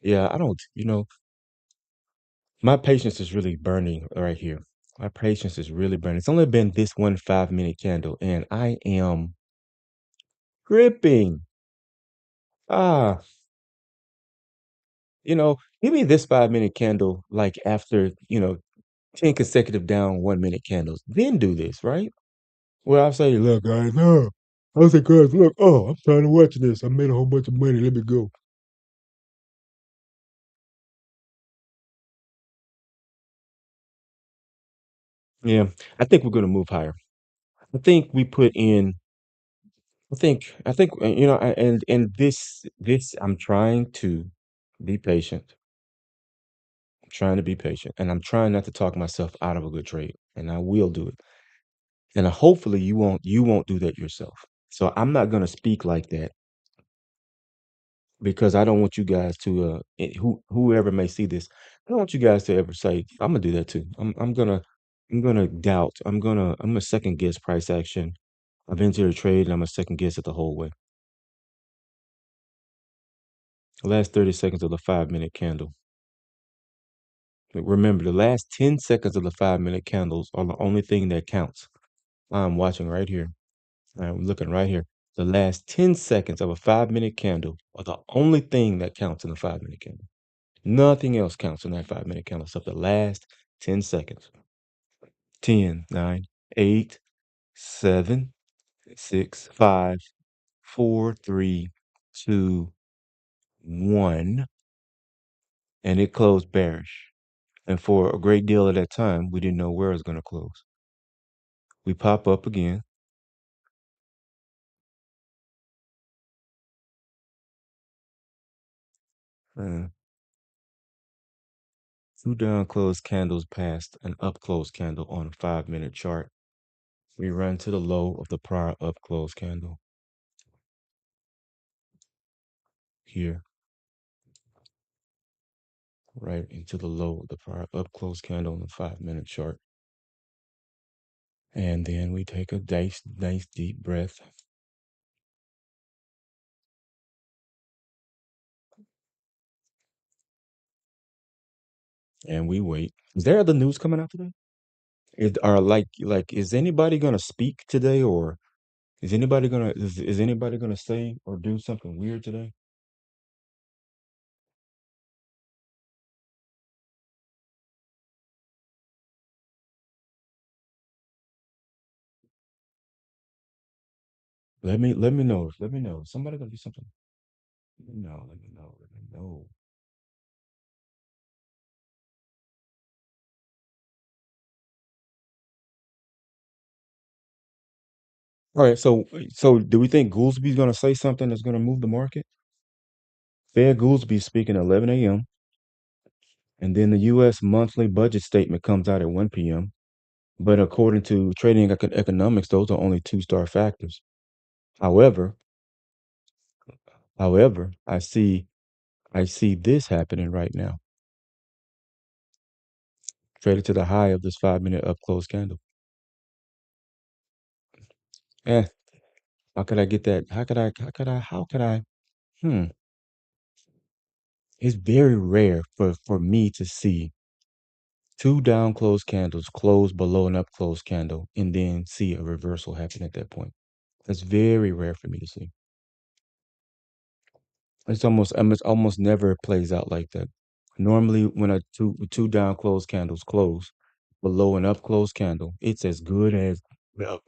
Yeah, I don't, my patience is really burning right here. My patience is really burning. It's only been this one 5 minute candle, and I am gripping. Ah, give me this 5 minute candle like after, 10 consecutive down 1 minute candles. Then do this, right? Well, I say, look, guys, no. I say, guys, look, oh, I'm trying to watch this. I made a whole bunch of money. Let me go. Yeah, I think we're gonna move higher. I think we put in. I think and this I'm trying to be patient. I'm trying to be patient, and I'm trying not to talk myself out of a good trade, and I will do it. And hopefully you won't do that yourself. So I'm not gonna speak like that because I don't want you guys to whoever may see this, I don't want you guys to ever say, I'm gonna do that too. I'm gonna doubt. I'm gonna second guess price action. I've entered a trade and I'm gonna second guess it the whole way. The last 30 seconds of the 5 minute candle. Remember, the last 10 seconds of the 5 minute candles are the only thing that counts. I'm watching right here. I'm looking right here. The last 10 seconds of a 5 minute candle are the only thing that counts in the 5 minute candle. Nothing else counts in that 5 minute candle except the last 10 seconds. 10, 9, 8, 7, 6, 5, 4, 3, 2, 1, and it closed bearish. And for a great deal of that time, we didn't know where it was going to close. We pop up again. Uh, Two down closed candles past an up closed candle on a 5-minute chart. We run to the low of the prior up closed candle here, right into the low of the prior up closed candle on the 5-minute chart. And then we take a nice deep breath. And we wait. Is there other news coming out today? Is anybody gonna speak today, or is anybody gonna say or do something weird today? Let me know. Let me know. Somebody gonna do something. Let me know. Let me know. Let me know. All right. So do we think Goolsby's gonna say something that's gonna move the market? Fed Goolsby speaking at 11 a.m. and then the U.S. monthly budget statement comes out at 1 p.m. But according to trading economics, those are only two-star factors. However, however, I see this happening right now. Traded to the high of this 5-minute up close candle. Eh, how could I get that? How could I? Hmm. It's very rare for me to see two down close candles close below an up close candle and then see a reversal happen at that point. That's very rare for me to see. It's almost never plays out like that. Normally, when a two down closed candles close below an up closed candle, it's as good as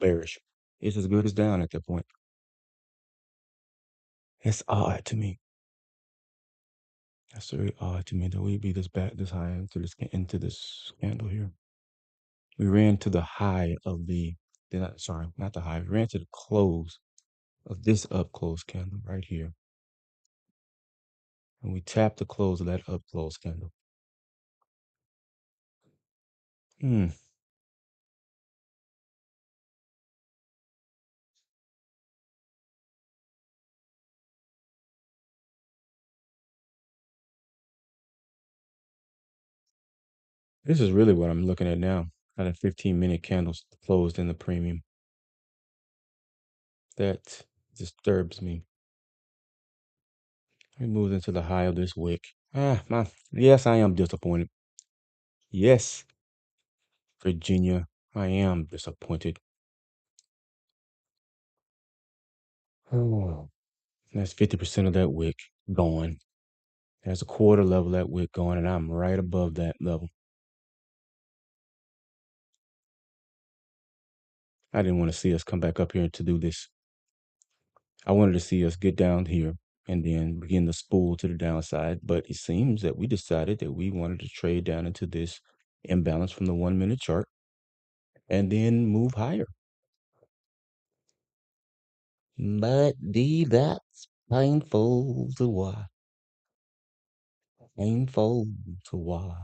bearish. It's as good as down at that point. It's odd to me. That's very odd to me that we be this high into this candle here. We ran to the high of sorry, not the high. We ran to the close of this up close candle right here, and we tapped the close of that up close candle. Hmm. This is really what I'm looking at now. At a 15-minute candles closed in the premium. That disturbs me. We moved into the high of this wick. Yes, I am disappointed. Yes, Virginia, I am disappointed. Oh, that's 50% of that wick gone. There's a quarter level of that wick gone, and I'm right above that level. I didn't want to see us come back up here to do this. I wanted to see us get down here and then begin to spool to the downside. But it seems that we decided that we wanted to trade down into this imbalance from the 1-minute chart and then move higher. But that's painful to watch. Painful to watch.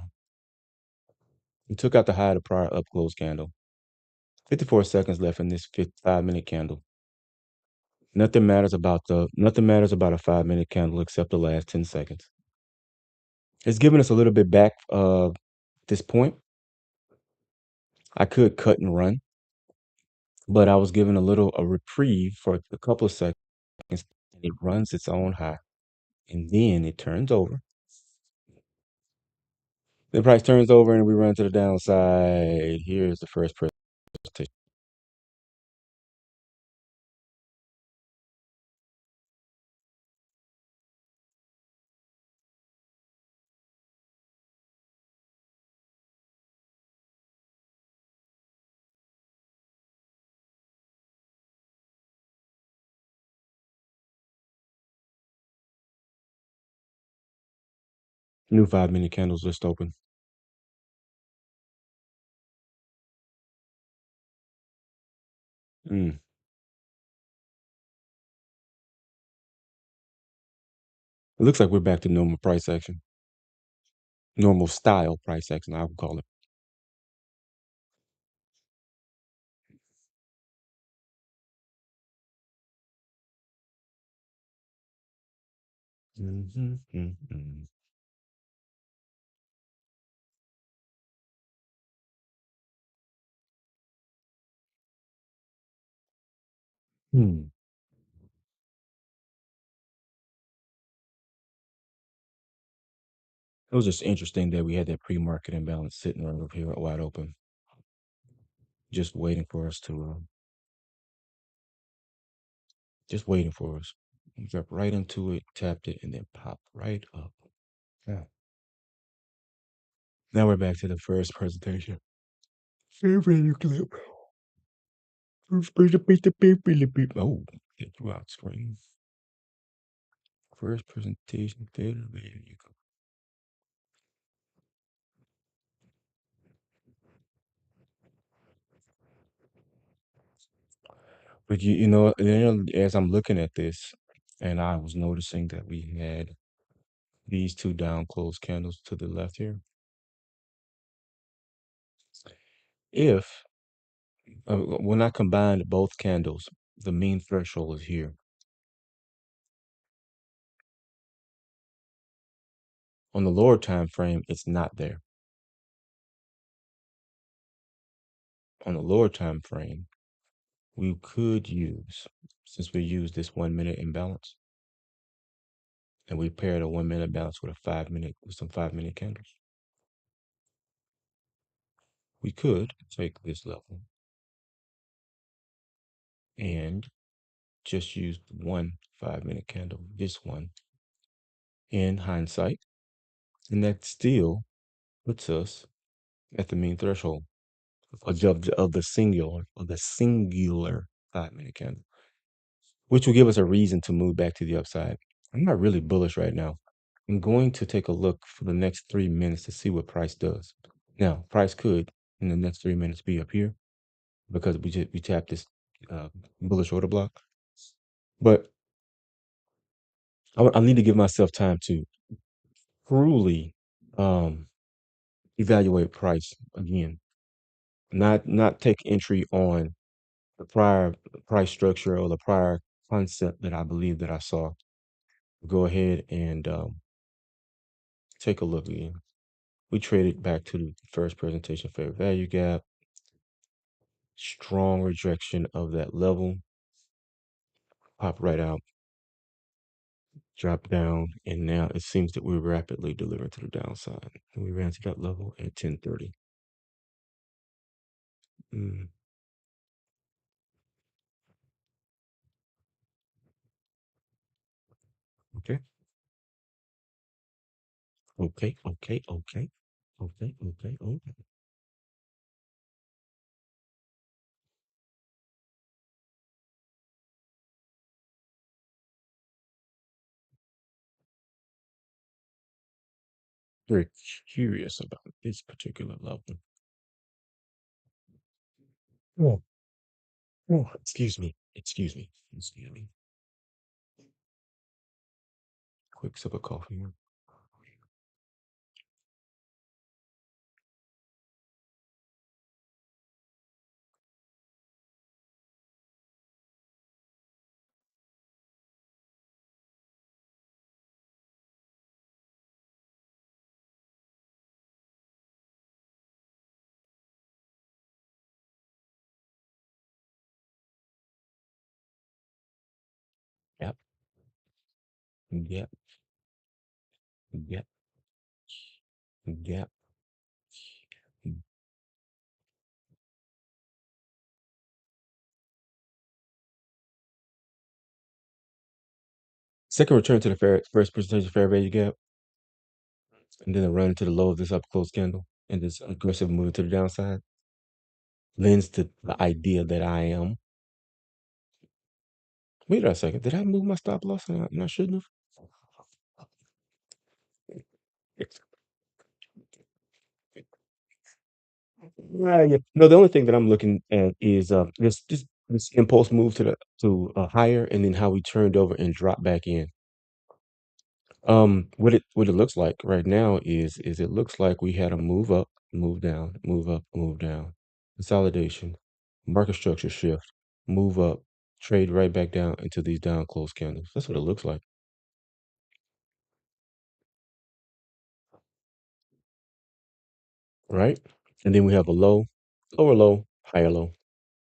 We took out the high of the prior up close candle. 54 seconds left in this 5-minute candle. Nothing matters about a 5-minute candle except the last 10 seconds. It's giving us a little bit back this point. I could cut and run, but I was given a reprieve for a couple of seconds, and it runs its own high. And then it turns over. The price turns over and we run to the downside. Here's the first presentation. New 5 minute candles just open. Mm. It looks like we're back to normal price action, normal style price action, I would call it. Mhm, mhm. Hmm. It was just interesting that we had that pre-market imbalance sitting right over here wide open, just waiting for us to, just waiting for us. We got right into it, tapped it, and then popped right up. Yeah. Now we're back to the first presentation. Fair value clip. Oh, get you out screen. First presentation, fair value. But as I'm looking at this, and I was noticing that we had these two down closed candles to the left here. If when I combined both candles, the mean threshold is here. On the lower time frame, it's not there. On the lower time frame, we could use, since we use this 1 minute imbalance, and we paired a 1 minute balance with a 5 minute with some 5 minute candles. We could take this level and just use one 5 minute candle, this one, in hindsight, and that still puts us at the mean threshold of the singular 5 minute candle, which will give us a reason to move back to the upside. I'm not really bullish right now. I'm going to take a look for the next 3 minutes to see what price does. Now, price could in the next 3 minutes be up here because we tapped this bullish order block, but I need to give myself time to truly um, evaluate price again, not take entry on the prior price structure or the prior concept that I believe that I saw. Go ahead and take a look again. We traded back to the first presentation fair value gap. Strong rejection of that level. Pop right out, drop down, and now it seems that we're rapidly delivering to the downside. And we ran to that level at 10:30. Mm, okay, okay, okay, okay, okay, okay, okay. Very curious about this particular level. Oh, oh, excuse me, excuse me, excuse me. Quick sip of coffee here. Yep, yep, yep, yep. Second return to the first presentation fair value gap, and then a run to the low of this up close candle, and this aggressive move to the downside lends to the idea that I am. Wait a second, did I move my stop loss and I shouldn't have? Yeah. No, the only thing that I'm looking at is this impulse move to higher, and then how we turned over and dropped back in. What it looks like right now is it looks like we had a move up, move down, move up, move down, consolidation, market structure shift, move up, trade right back down into these down close candles. That's what it looks like, right? And then we have a low, lower low, higher low.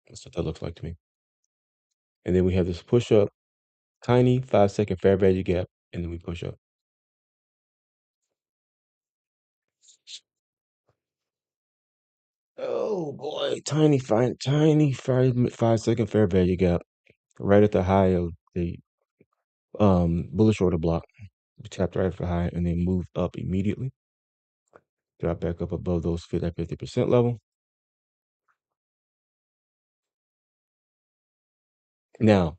That's what that looks like to me. And then we have this push up, tiny 5 second fair value gap, and then we push up. Oh boy, tiny 5 second fair value gap right at the high of the bullish order block. We tapped right at the high and then moved up immediately. Drop back up above those that 50% level. Now,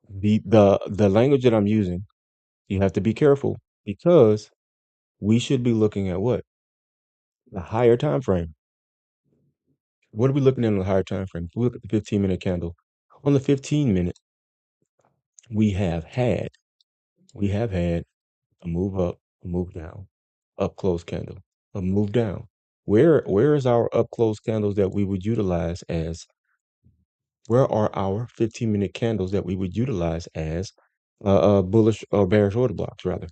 the language that I'm using, you have to be careful because we should be looking at what? The higher time frame. What are we looking at on the higher time frame? We look at the 15-minute candle. On the 15 minute, we have had we have had a move up, a move down, up close candle, a move down. Where is our up close candles that we would utilize as where are our 15-minute candles that we would utilize as bullish or bearish order blocks rather?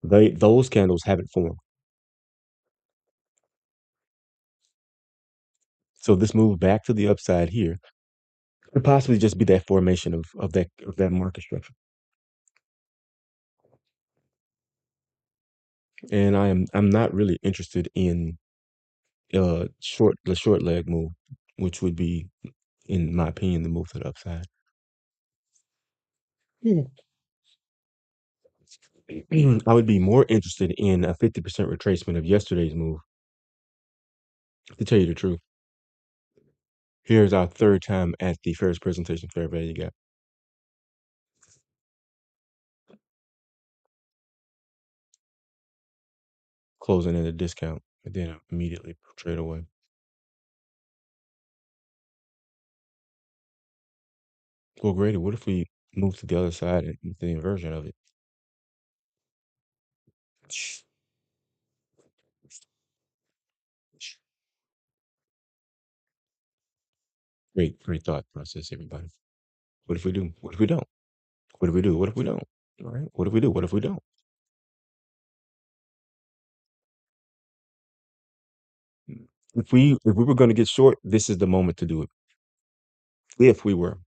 Those candles haven't formed. So this move back to the upside here could possibly just be that formation of that market structure. And I'm not really interested in the short leg move, which would be, in my opinion, the move to the upside. Yeah. I would be more interested in a 50% retracement of yesterday's move, to tell you the truth. Here's our third time at the first presentation fair value gap, closing at a discount, and then immediately trade away. Well, Grady, what if we move to the other side and the inversion of it? Great thought process, everybody. What if we do? What if we don't? What if we do? What if we don't? All right. What if we do? What if we don't? If we were going to get short, this is the moment to do it. If we were,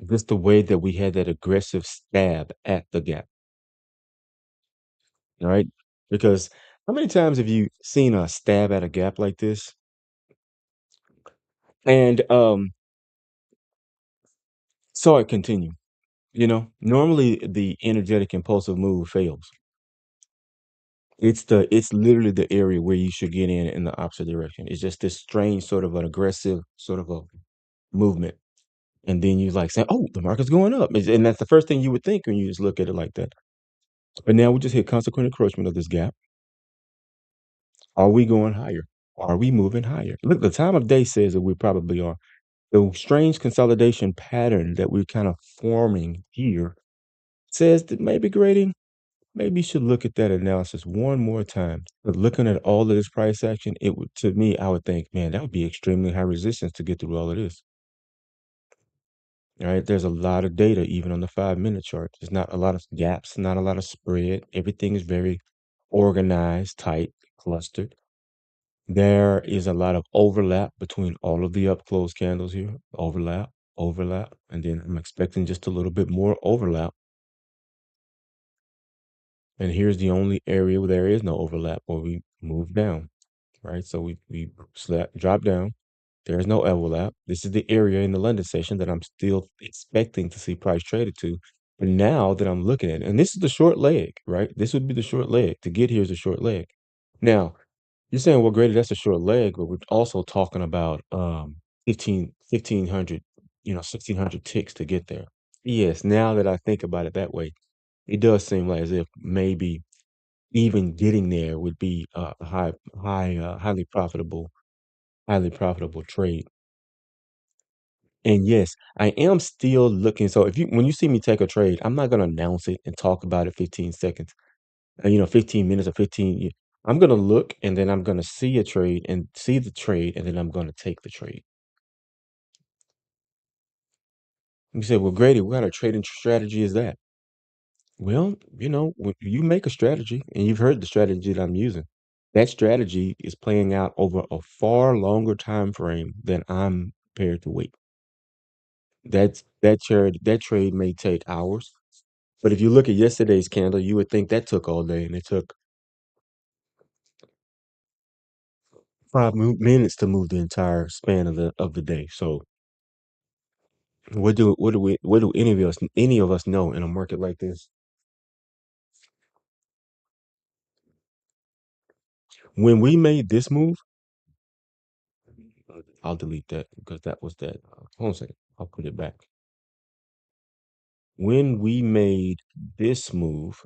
just the way that we had that aggressive stab at the gap, all right? Because how many times have you seen a stab at a gap like this and saw it continue? Normally the energetic impulsive move fails. It's literally the area where you should get in the opposite direction. It's just this strange sort of an aggressive sort of a movement. And then you like say, oh, the market's going up. And that's the first thing you would think when you just look at it like that. But now we just hit consequent encroachment of this gap. Are we going higher? Are we moving higher? Look, the time of day says that we probably are. The strange consolidation pattern that we're kind of forming here says that maybe grading, maybe you should look at that analysis one more time. But looking at all of this price action, it would, to me, I would think, man, that would be extremely high resistance to get through all of this. All right, there's a lot of data even on the 5 minute chart. There's not a lot of gaps, not a lot of spread. Everything is very organized, tight, clustered. There is a lot of overlap between all of the up close candles here. Overlap, overlap, and then I'm expecting just a little bit more overlap. And here's the only area where there is no overlap where we move down, right? So we drop down. There's no overlap. This is the area in the London session that I'm still expecting to see price traded to. But now that I'm looking at it, and this is the short leg, right? This would be the short leg. To get here is a short leg. Now, you're saying, well, Grady, that's a short leg, but we're also talking about 1,500, 1,600 ticks to get there. Yes, now that I think about it that way, it does seem like as if maybe even getting there would be a highly profitable trade. And yes, I am still looking. So if you when you see me take a trade, I'm not gonna announce it and talk about it 15 seconds, 15 minutes or 15. I'm gonna look and then I'm gonna see a trade and see the trade and then I'm gonna take the trade. You say, well, Grady, what kind of trading strategy is that? Well, when you make a strategy, and you've heard the strategy that I'm using, that strategy is playing out over a far longer time frame than I'm prepared to wait. That trade may take hours, but if you look at yesterday's candle, you would think that took all day, and it took 5 minutes to move the entire span of the day. So, what do any of us know in a market like this? When we made this move, I'll delete that because that was that. Hold on a second. I'll put it back. When we made this move,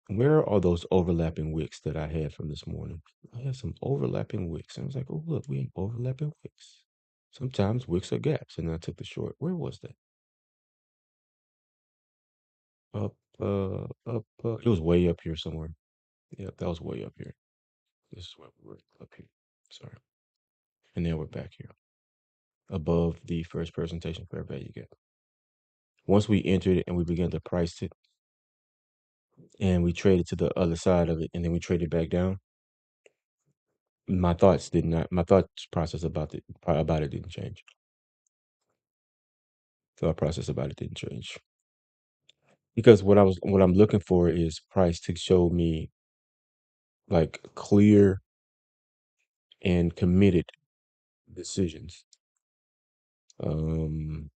where are those overlapping wicks that I had from this morning? I had some overlapping wicks. And I was like, oh, look, we have overlapping wicks. Sometimes wicks are gaps. And I took the short. Where was that? It was way up here somewhere. Yeah, that was way up here. This is where we were up here. Sorry. And now we're back here above the first presentation fair value gap. Once we entered it and we began to price it and we traded to the other side of it and then we traded back down, my thoughts process about it didn't change. Thought process about it didn't change. Because what I'm looking for is price to show me like clear and committed decisions. And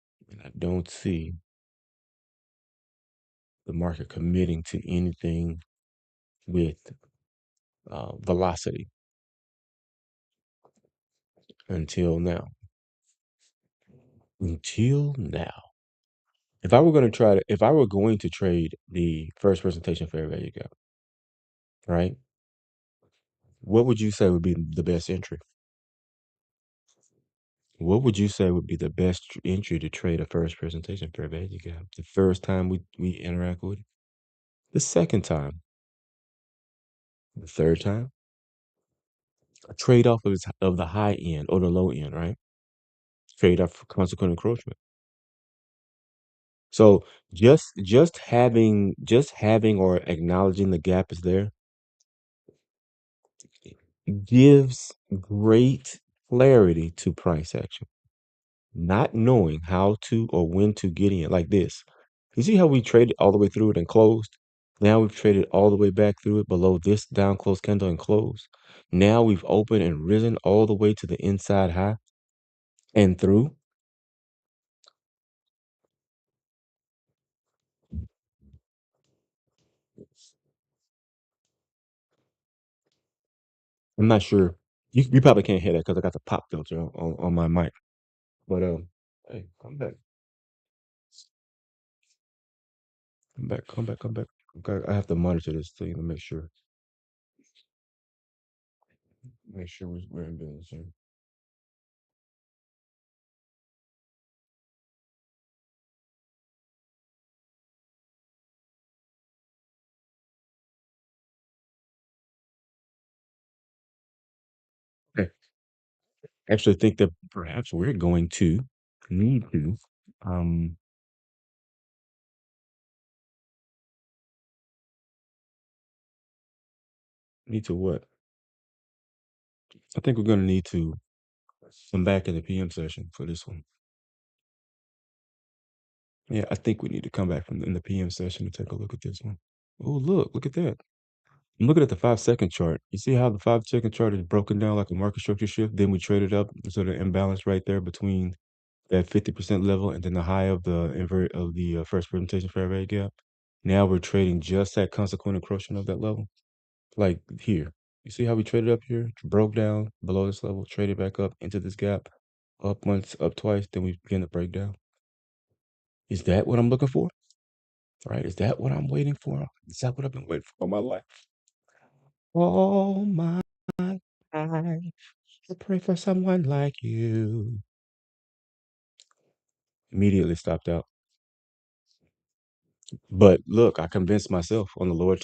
I don't see the market committing to anything with velocity until now. Until now. If I were going to trade the first presentation fair value gap, right? What would you say would be the best entry? What would you say would be the best entry to trade a first presentation fair value gap? The first time we interact with it, the second time, the third time, a trade off of the high end or the low end, right? Trade off for consequent encroachment. So just having or acknowledging the gap is there gives great clarity to price action. Not knowing how to or when to get in like this. You see how we traded all the way through it and closed? Now we've traded all the way back through it below this down close candle and closed. Now we've opened and risen all the way to the inside high and through. I'm not sure. You probably can't hear that because I got the pop filter on my mic. But hey, come back. Come back, come back, come back. Okay, I have to monitor this thing to make sure we're in business here. Okay. I actually think that perhaps we're going to need to um need to what? I think we're gonna need to come back in the PM session for this one. Yeah, I think we need to come back in the PM session to take a look at this one. Oh, look at that. I'm looking at the 5 second chart. You see how the 5 second chart is broken down like a market structure shift? Then we traded up, sort of imbalance right there between that 50% level and then the high of the first presentation fair value gap. Now we're trading just that consequent encroachment of that level. Like here. You see how we traded up here? Broke down below this level, traded back up into this gap, up once, up twice, then we begin to break down. Is that what I'm looking for? Right? Is that what I'm waiting for? Is that what I've been waiting for all my life? All my life, I pray for someone like you. Immediately stopped out. But look, I convinced myself on the Lord.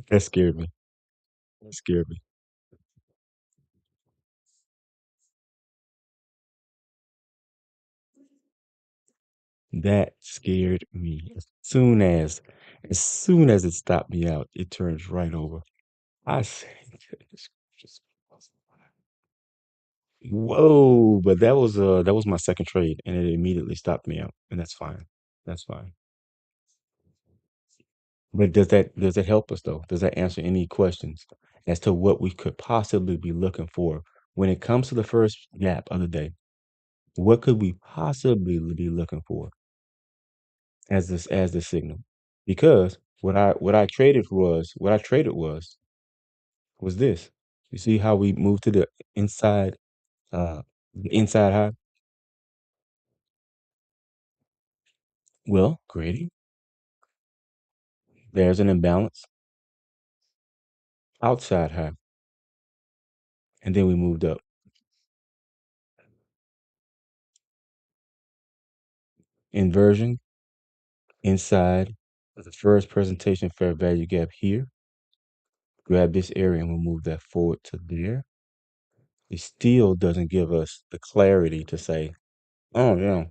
That scared me. That scared me. That scared me. As soon as it stopped me out, it turns right over. I said, "Goodness gracious." Whoa, but that was my second trade and it immediately stopped me out. And that's fine. That's fine. But does that help us though? Does that answer any questions as to what we could possibly be looking for when it comes to the first gap of the day? What could we possibly be looking for as the signal? Because what I traded was this. You see how we moved to inside the inside high? Well, Grady, there's an imbalance outside high, and then we moved up. Inversion inside of the first presentation fair value gap here. Grab this area and we'll move that forward to there. It still doesn't give us the clarity to say, oh yeah,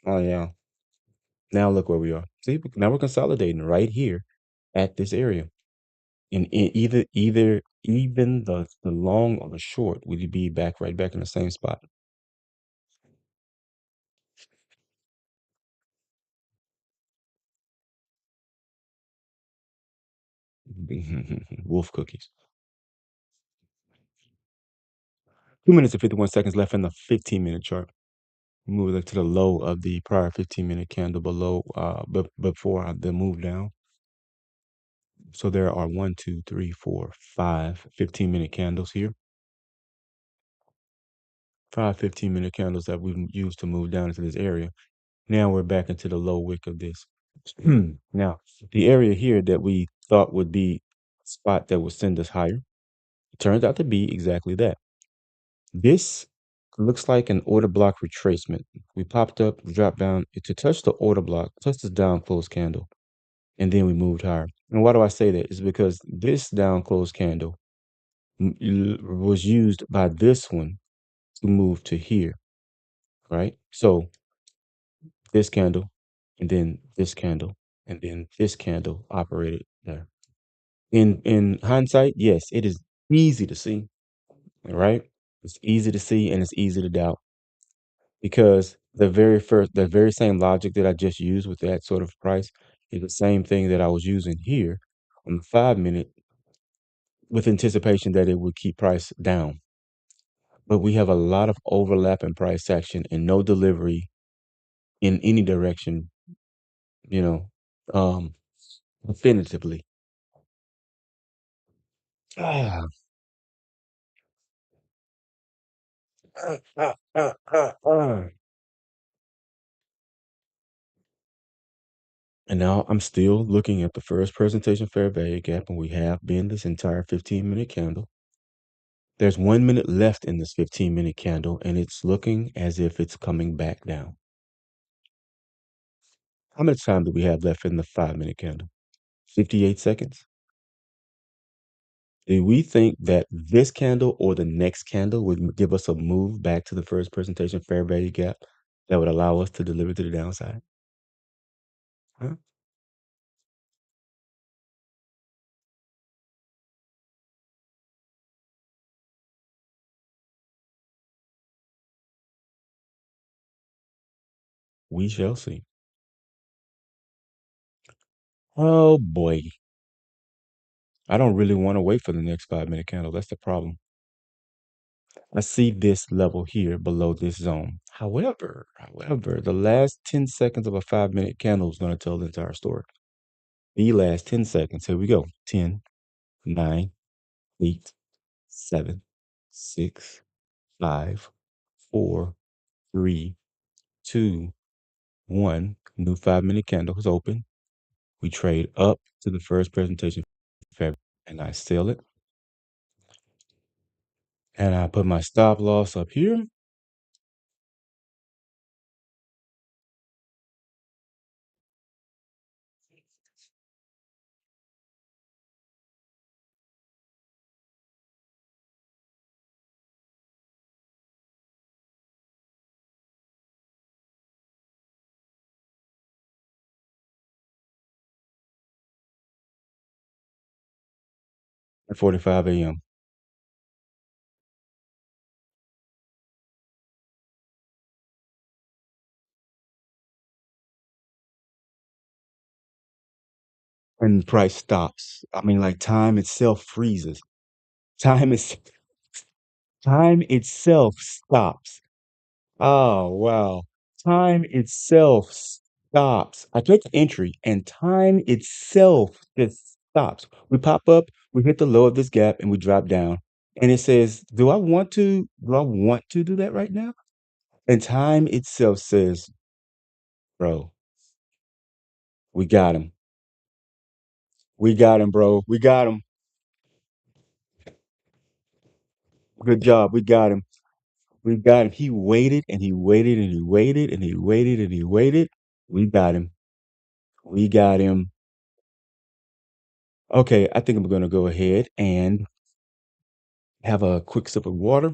oh yeah. Now look where we are. See, now we're consolidating right here at this area. In either even the long or the short would be back right back in the same spot. Wolf cookies. 2 minutes and 51 seconds left in the 15-minute chart. Move it to the low of the prior 15-minute candle below, but before the move down. So there are 1, 2, 3, 4, 5 15-minute candles here. 5 15-minute candles that we've used to move down into this area. Now we're back into the low wick of this. Now, the area here that we thought would be a spot that would send us higher, it turns out to be exactly that. This looks like an order block retracement. We popped up, dropped down to touch the order block, touch this down close candle, and then we moved higher. And why do I say that? It's because this down close candle was used by this one to move to here, right? So this candle, and then this candle, and then this candle operated there. In hindsight, yes, it is easy to see, right? It's easy to see and it's easy to doubt because the very same logic that I just used with that sort of price is the same thing that I was using here on the 5 minute with anticipation that it would keep price down. But we have a lot of overlap in price action and no delivery in any direction, you know, um, definitively. Ah, ah. And now I'm still looking at the first presentation fair value gap, and we have been this entire 15-minute candle. There's 1 minute left in this 15-minute candle, and it's looking as if it's coming back down. How much time do we have left in the 5 minute candle? 58 seconds. Do we think that this candle or the next candle would give us a move back to the first presentation fair value gap that would allow us to deliver to the downside? Huh? We shall see. Oh boy. I don't really want to wait for the next 5 minute candle. That's the problem. I see this level here below this zone. However, the last 10 seconds of a 5 minute candle is going to tell the entire story. The last 10 seconds. Here we go. 10, 9, 8, 7, 6, 5, 4, 3, 2, 1. New 5 minute candle is open. We trade up to the first presentation February, and I sell it. And I put my stop loss up here. At 45 a.m. And the price stops. I mean, like time itself freezes. Time is time itself stops. Oh wow. Time itself stops. I click entry and time itself just stops. We pop up, we hit the low of this gap and we drop down. And it says, do I want to do that right now? And time itself says, bro, we got him. We got him, bro. We got him. Good job. We got him. We got him. He waited and he waited and he waited and he waited and he waited. We got him. We got him. Okay, I think I'm going to go ahead and have a quick sip of water.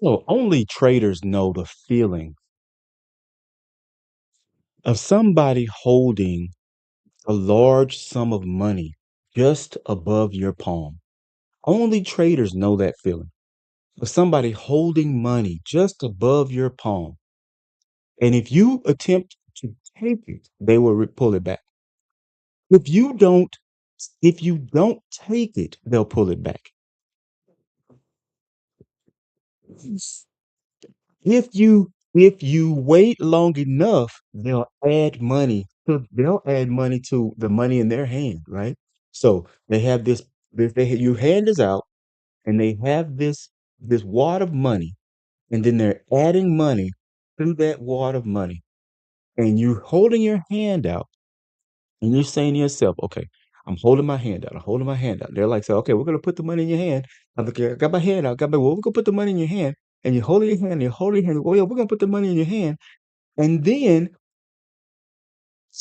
So only traders know the feeling of somebody holding a large sum of money just above your palm. Only traders know that feeling of somebody holding money just above your palm. And if you attempt to take it, they will pull it back. If you don't, if you don't take it, they'll pull it back. If you wait long enough, they'll add money to the money in their hand, right? So they have your hand is out and they have this wad of money, and then they're adding money to that wad of money, and you're holding your hand out and you're saying to yourself, okay, I'm holding my hand out. I'm holding my hand out. They're like, say, okay, we're gonna put the money in your hand. I'm like, I got my hand out. Well, we're gonna put the money in your hand, and you're holding your hand. And you're holding your hand. Oh yeah, we're gonna put the money in your hand, and then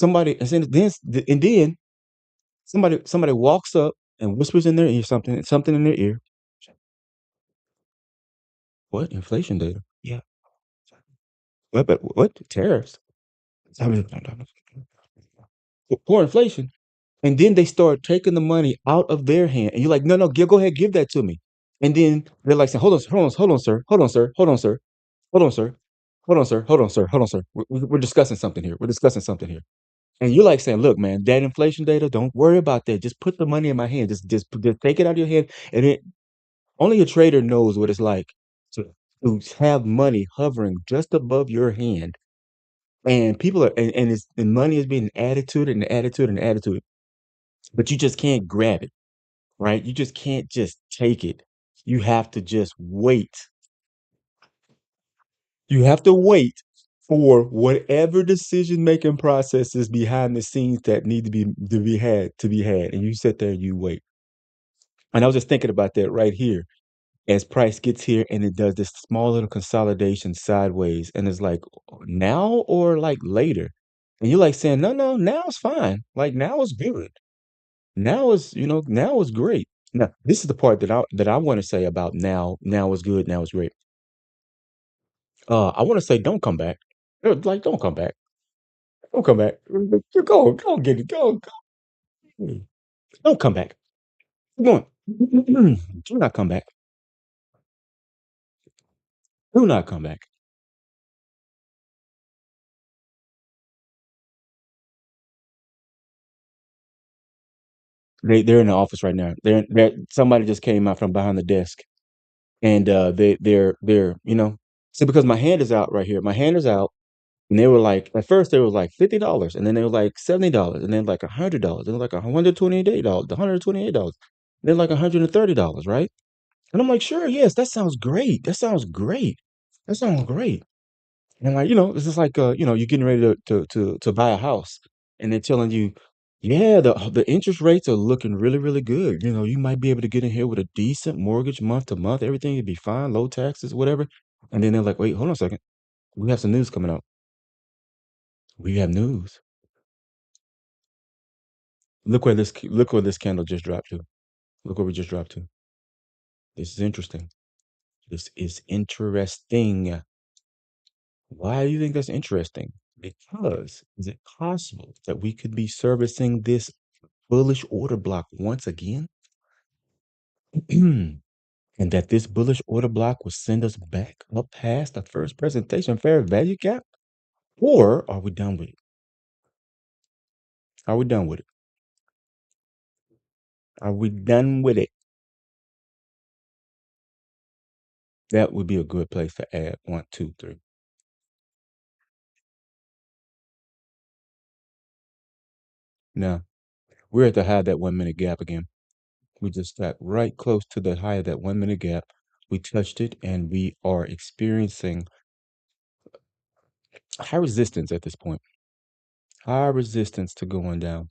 and then somebody walks up and whispers in their ear something in their ear. What inflation data? Yeah. What tariffs? For inflation. And then they start taking the money out of their hand, and you're like, no, no, go ahead, give that to me. And then they're like saying, hold on, sir, hold on, sir, hold on, sir, hold on, sir, hold on, sir, hold on, sir, hold on, sir. We're discussing something here. We're discussing something here. And you're like saying, look, man, that inflation data, don't worry about that. Just put the money in my hand. Just take it out of your hand. And it only a trader knows what it's like to to have money hovering just above your hand. And people are and money is being added to it and added to it and added to it. But you just can't grab it, right? You just can't just take it. You have to just wait. You have to wait for whatever decision making processes behind the scenes that need to be had, and you sit there and you wait. And I was just thinking about that right here. as price gets here and it does this small little consolidation sideways, and it's like, now or like later? And you're like saying, no, no, now it's fine. Like now is good. Now is, now is great. Now, this is the part that I want to say about now. Now is good. Now is great. I want to say, don't come back. Like, don't come back. Don't come back. You go get it. Go. Don't come back. Come on. Do not come back. Do not come back. They're in the office right now. Somebody just came out from behind the desk, and they're see, because my hand is out right here. My hand is out, and they were like, at first they were like $50, and then they were like $70, and then like $100, and like $128, $128, then like $130, right? And I'm like, sure, yes, that sounds great. That sounds great. That sounds great. And like, it's just like you're getting ready to buy a house, and they're telling you, yeah, the interest rates are looking really, really good. You might be able to get in here with a decent mortgage month to month. Everything would be fine, low taxes, whatever. And then they're like, wait, hold on a second. We have some news coming out. We have news. Look where this candle just dropped to. Look where we just dropped to. This is interesting. This is interesting. Why do you think that's interesting? Because is it possible that we could be servicing this bullish order block once again? And that this bullish order block will send us back up past the first presentation fair value gap? Or are we done with it? Are we done with it? Are we done with it? That would be a good place to add one, two, three. Now, we're at the high of that 1 minute gap again. We just got right close to the high of that 1 minute gap. We touched it, and we are experiencing high resistance at this point. High resistance to going down.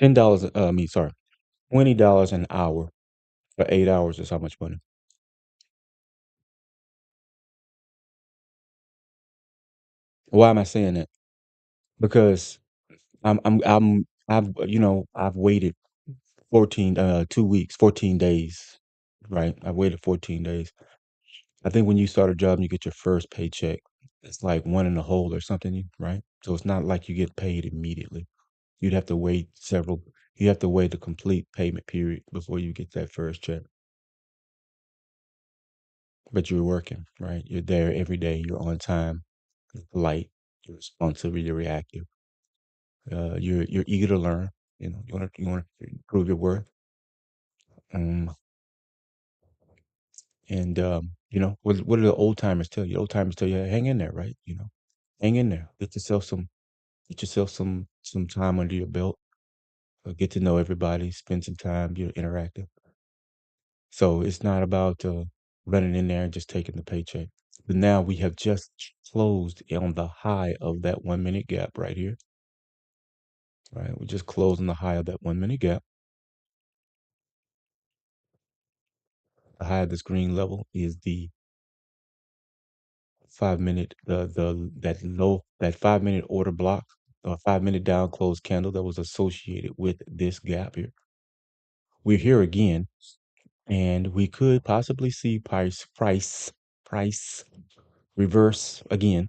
$10, sorry, $20 an hour for 8 hours is how much money? Why am I saying that? Because I've waited 2 weeks, 14 days, right? I waited 14 days. I think when you start a job and you get your first paycheck, it's like one in the hole or something, right? So it's not like you get paid immediately. You'd have to wait you have to wait the complete payment period before you get that first check. But you're working, right? You're there every day. You're on time. You're polite. You're responsive. You're reactive. You're eager to learn. You want to prove your worth. Um, and what do the old timers tell you? Old timers tell you, hang in there, right? Hang in there. Get yourself some time under your belt. Get to know everybody. Spend some time. You're interactive. So it's not about running in there and just taking the paycheck. But now we have just closed on the high of that 1 minute gap right here. Right, we just closed on the high of that 1 minute gap. The high of this green level is the 5 minute, that 5 minute order block, or 5 minute down close candle that was associated with this gap here. We're here again, and we could possibly see price reverse again.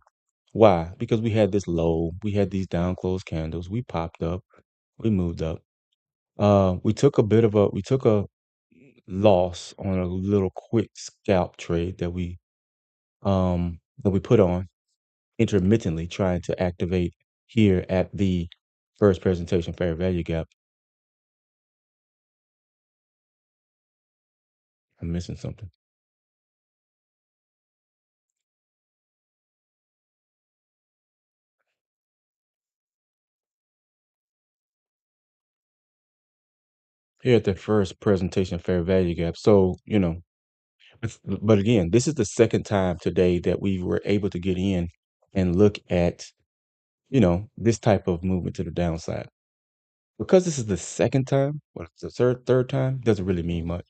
Why? Because we had this low, we had these down close candles, we popped up, we moved up. We took a loss on a little quick scalp trade that we put on intermittently, trying to activate here at the first presentation fair value gap. I'm missing something. Here at the first presentation fair value gap. So, but again, this is the second time today that we were able to get in and look at this type of movement to the downside. Because this is the second time, or the third time, doesn't really mean much.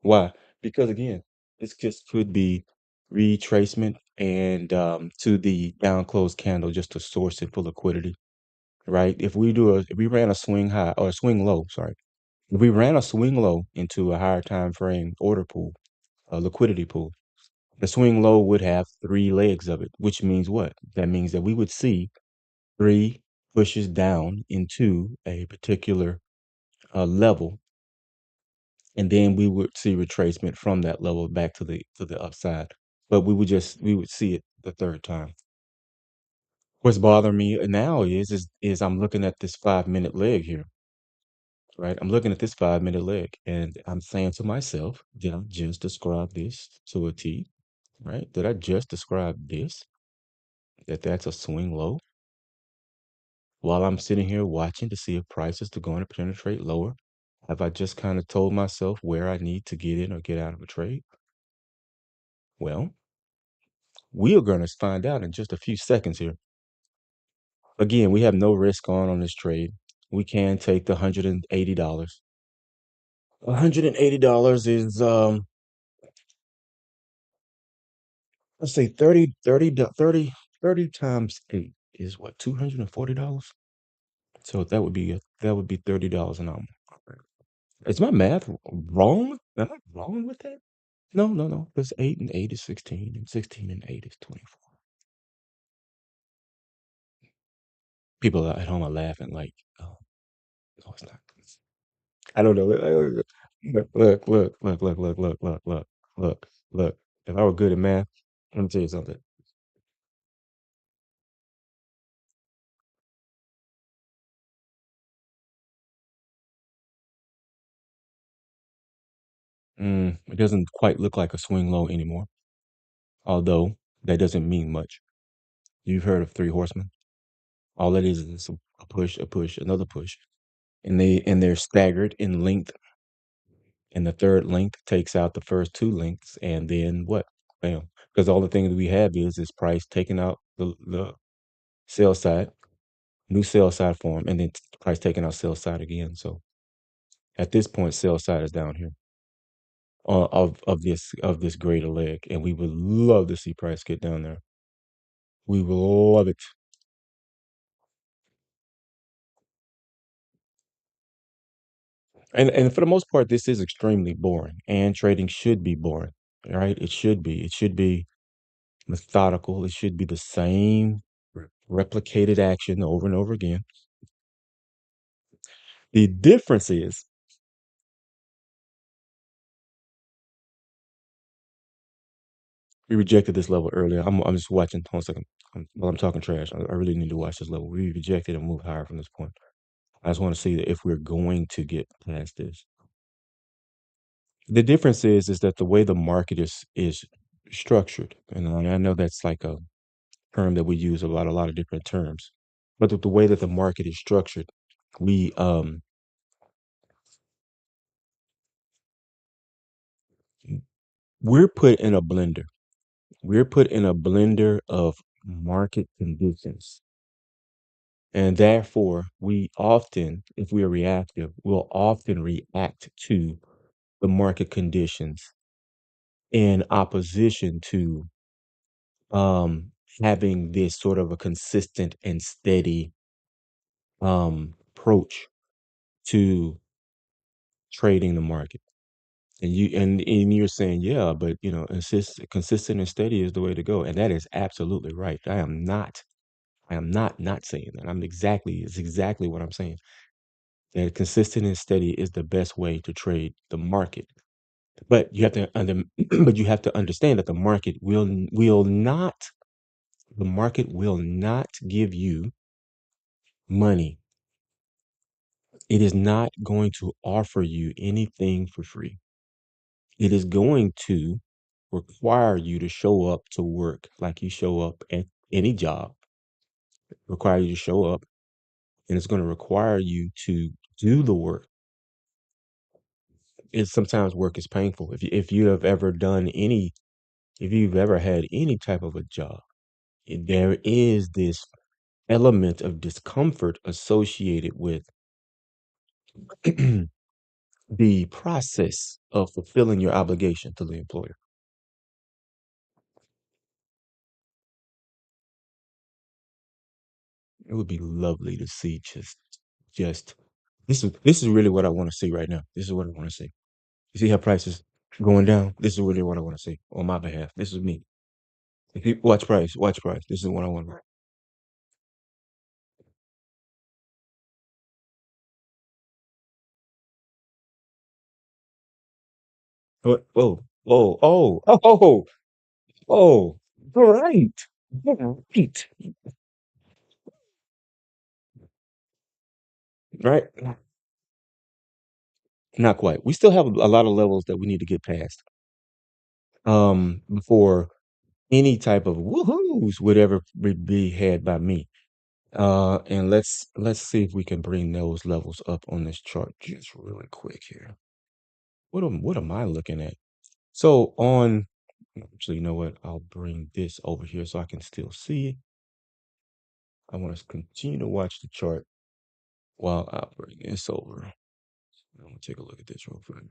Why? Because again, this just could be retracement and to the down closed candle just to source it for liquidity, right? If we ran a swing high or a swing low, sorry, if we ran a swing low into a higher time frame order pool, a liquidity pool, the swing low would have three legs of it, which means what? That means that we would see three pushes down into a particular level, and then we would see retracement from that level back to the upside. But we would see it the third time. What's bothering me now is I'm looking at this 5 minute leg here, right? I'm looking at this 5 minute leg, and I'm saying to myself, did I just describe this to a T? Right? Did I just describe this? That's a swing low? While I'm sitting here watching to see if prices are going to penetrate lower, have I just kind of told myself where I need to get in or get out of a trade? Well, we are going to find out in just a few seconds here. Again, we have no risk on this trade. We can take the $180. $180 is let's say 30 times 8 is what, $240? So that would be $30 an hour. Is my math wrong? Am I wrong with that? No, no, no. Because 8 and 8 is 16, and 16 and 8 is 24. People at home are laughing like, oh, no, it's not. I don't know. Look. If I were good at math, let me tell you something. It doesn't quite look like a swing low anymore, although that doesn't mean much. You've heard of three horsemen. All that is a push, another push, and they're staggered in length, and the third length takes out the first two lengths, and then what? Bam. Because all the thing that we have is price taking out the sell side, new sell side form, and then price taking out sell side again. So at this point, sell side is down here of this greater leg, and we would love to see price get down there. We will love it. And for the most part, this is extremely boring, and trading should be boring, right? It should be. It should be methodical. It should be the same replicated action over and over again. The difference is we rejected this level earlier. I'm just watching. Hold on a second. While I'm talking trash, I really need to watch this level. We rejected and moved higher from this point. I just want to see that if we're going to get past this. The difference is that the way the market is structured, and I know that's like a term that we use about a lot of different terms, but the way that the market is structured, we we're put in a blender. We're put in a blender of market conditions. And therefore, we often, if we are reactive, will often react to the market conditions in opposition to having this sort of a consistent and steady approach to trading the market. And you're saying, yeah, but consistent and steady is the way to go. And that is absolutely right. I am not saying that. It's exactly what I'm saying. That consistent and steady is the best way to trade the market. But but you have to understand that the market will not give you money. It is not going to offer you anything for free. It is going to require you to show up to work like you show up at any job, require you to show up, and it's going to require you to do the work. It's sometimes work is painful. If you have ever done any, if you've ever had any type of a job, there is this element of discomfort associated with the process of fulfilling your obligation to the employer. It would be lovely to see just this is really what I want to see right now. This is what I want to see. You see how prices going down? This is really what I want to see on my behalf. This is me. If you watch price. This is what I want. Oh, oh, oh, oh, oh, oh, all right. All right. Right. Not quite. We still have a lot of levels that we need to get past. Before any type of woohoos would ever be had by me. And let's see if we can bring those levels up on this chart just really quick here. What am I looking at? So on, actually, you know what? I'll bring this over here so I can still see. I want to continue to watch the chart while I bring this over. I'm gonna take a look at this real quick.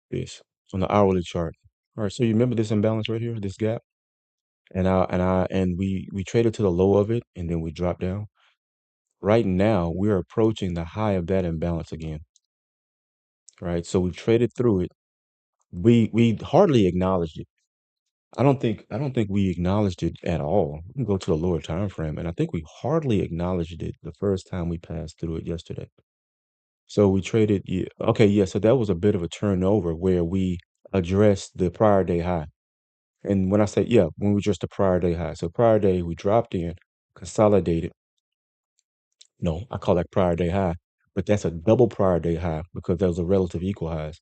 This on the hourly chart. All right, so you remember this imbalance right here, this gap, and we traded to the low of it, and then we dropped down. Right now, we're approaching the high of that imbalance again. Right, so we've traded through it. We hardly acknowledged it. I don't think we acknowledged it at all. We can go to the lower time frame, and I think we hardly acknowledged it the first time we passed through it yesterday. So we traded. Yeah, okay, yeah. So that was a bit of a turnover where we addressed the prior day high. And when I say yeah, when we addressed the prior day high, so prior day we dropped in, consolidated. No, I call that prior day high, but that's a double prior day high because that was a relative equal highs.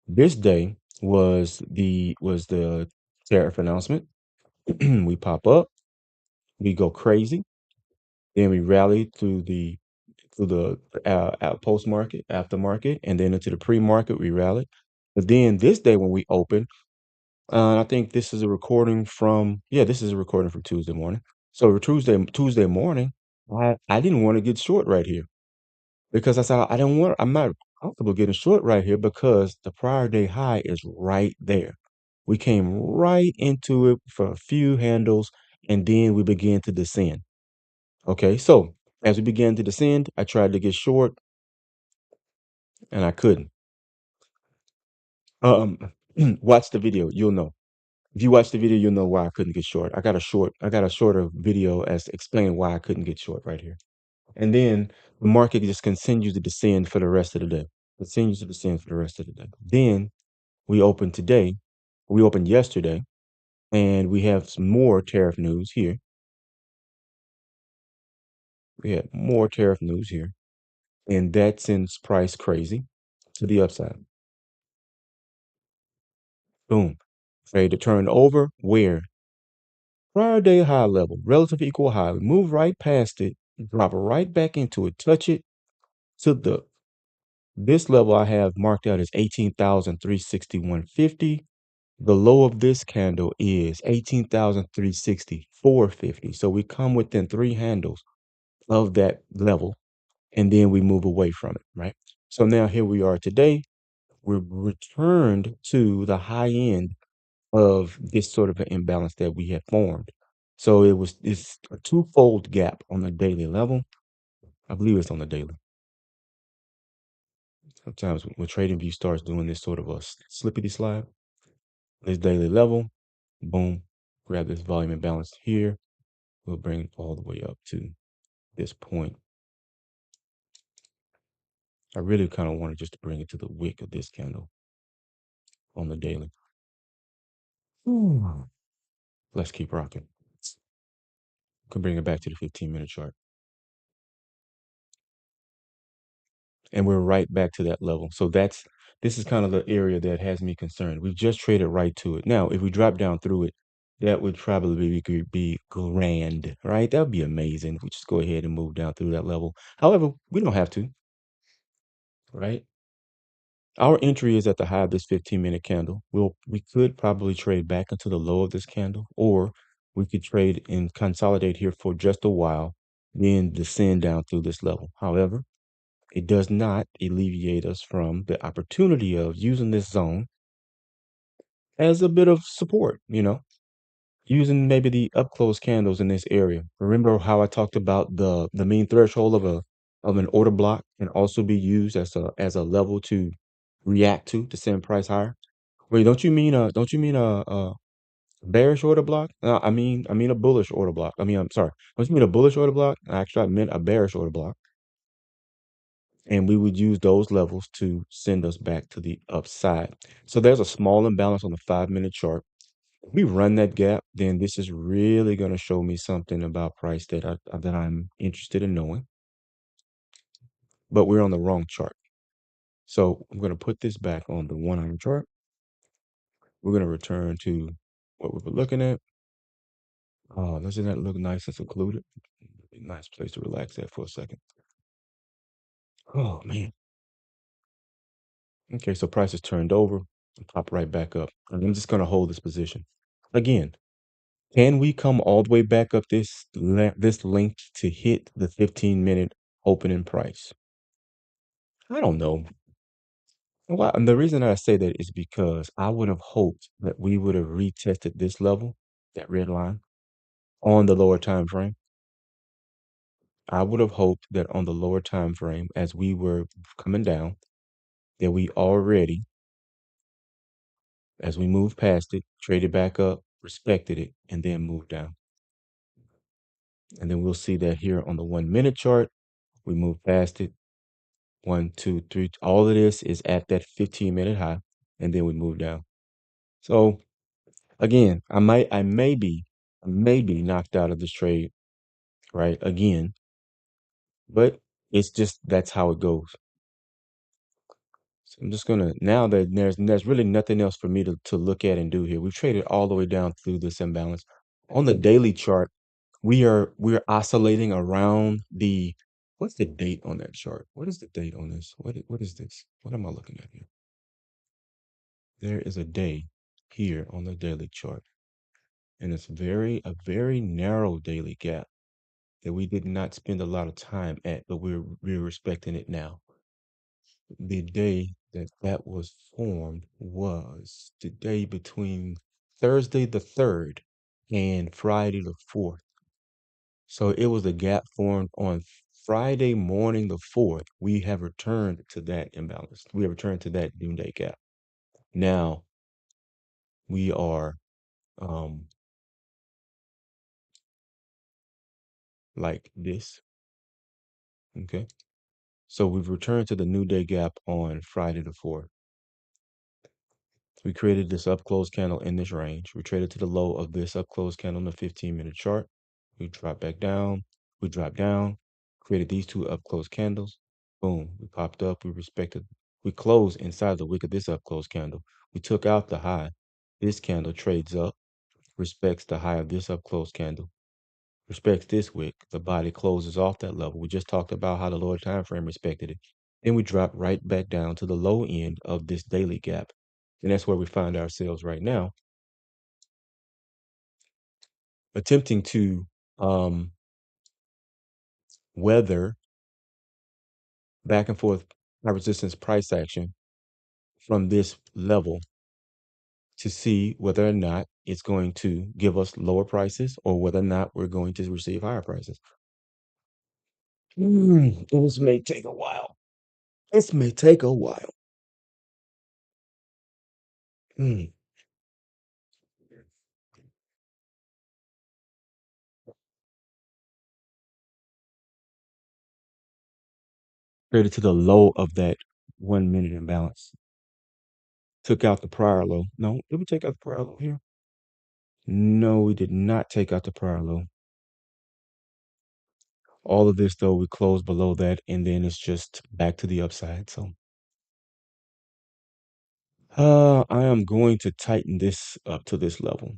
This day was the tariff announcement. We pop up, we go crazy, then we rally to the post market, aftermarket, and then into the pre market we rallied. But then this day when we open, I think this is a recording from yeah, this is a recording from Tuesday morning. So Tuesday morning, I didn't want to get short right here because I said I don't want I'm not comfortable getting short right here because the prior day high is right there. We came right into it for a few handles and then we began to descend. Okay, so as we began to descend, I tried to get short and I couldn't. Um, watch the video, you'll know. If you watch the video, you'll know why I couldn't get short. I got a shorter video as explaining why I couldn't get short right here. And then the market just continues to descend for the rest of the day. Continues to descend for the rest of the day. Then we opened today, we opened yesterday, and we have some more tariff news here. We had more tariff news here, and that sends price crazy to the upside. Boom. Ready to turn over where? Prior day high level, relative equal high. We move right past it, drop right back into it, touch it to the this level I have marked out as 18,361.50. The low of this candle is 18,364.50. So we come within three handles of that level and then we move away from it, right? So now here we are today. We're returned to the high end of this sort of an imbalance that we had formed. So it's a twofold gap on the daily level. I believe it's on the daily. Sometimes when TradingView starts doing this sort of a slippity slide, this daily level, boom, grab this volume imbalance here. We'll bring it all the way up to this point. I really kind of wanted just to bring it to the wick of this candle on the daily. Ooh. Let's keep rocking. Can bring it back to the 15-minute chart. And we're right back to that level. So this is kind of the area that has me concerned. We've just traded right to it. Now, if we drop down through it, that would probably be grand, right? That would be amazing if we just go ahead and move down through that level. However, we don't have to, right? Our entry is at the high of this 15-minute candle. We could probably trade back into the low of this candle, or we could trade and consolidate here for just a while, then descend down through this level. However, it does not alleviate us from the opportunity of using this zone as a bit of support, using maybe the up close candles in this area. Remember how I talked about the mean threshold of an order block can also be used as a level to react to send price higher? Wait, don't you mean a bearish order block? I mean a bullish order block. I'm sorry. Don't you mean a bullish order block? Actually, I meant a bearish order block. And we would use those levels to send us back to the upside. So there's a small imbalance on the 5-minute chart. If we run that gap, then this is really going to show me something about price that I'm interested in knowing. But we're on the wrong chart. So I'm going to put this back on the 1-hour chart. We're going to return to what we were looking at. Oh, doesn't that look nice and secluded? Nice place to relax at for a second. Oh, man. Okay, so price is turned over and pop right back up. And I'm just going to hold this position. Again, can we come all the way back up this length to hit the 15-minute opening price? I don't know. Well, and the reason that I say that is because I would have hoped that we would have retested this level, that red line, on the lower time frame. I would have hoped that on the lower time frame, as we were coming down, that we already, as we moved past it, traded back up, respected it, and then moved down. And then we'll see that here on the 1-minute chart, we move past it. 1, 2, 3. All of this is at that 15-minute high, and then we move down. So again, I may be knocked out of this trade, right? Again, but it's just that's how it goes. So I'm just gonna now that there's really nothing else for me to look at and do here. We've traded all the way down through this imbalance. On the daily chart, we're oscillating around the what's the date on that chart? What is the date on this? What is this? What am I looking at here? There is a day here on the daily chart, and it's a very narrow daily gap that we did not spend a lot of time at, but we're respecting it now. The day that was formed was the day between Thursday the 3rd and Friday the 4th. So it was a gap formed on Friday morning the 4th. We have returned to that imbalance. We have returned to that noonday gap. Now we are um like this. Okay. So we've returned to the new day gap on Friday the 4th. We created this up close candle in this range. We traded to the low of this up close candle on the 15-minute chart. We dropped back down. We dropped down, created these two up close candles. Boom. We popped up. We closed inside the wick of this up close candle. We took out the high. This candle trades up, respects the high of this up close candle, respects this wick. The body closes off that level. We just talked about how the lower time frame respected it. Then we drop right back down to the low end of this daily gap. And that's where we find ourselves right now, attempting to weather back and forth high resistance price action from this level to see whether or not it's going to give us lower prices or whether or not we're going to receive higher prices. This may take a while. This may take a while. Mm. Traded to the low of that 1-minute imbalance. Took out the prior low. No, did we take out the prior low here? No, we did not take out the prior low. All of this, though, we closed below that, and then it's just back to the upside. So I am going to tighten this up to this level.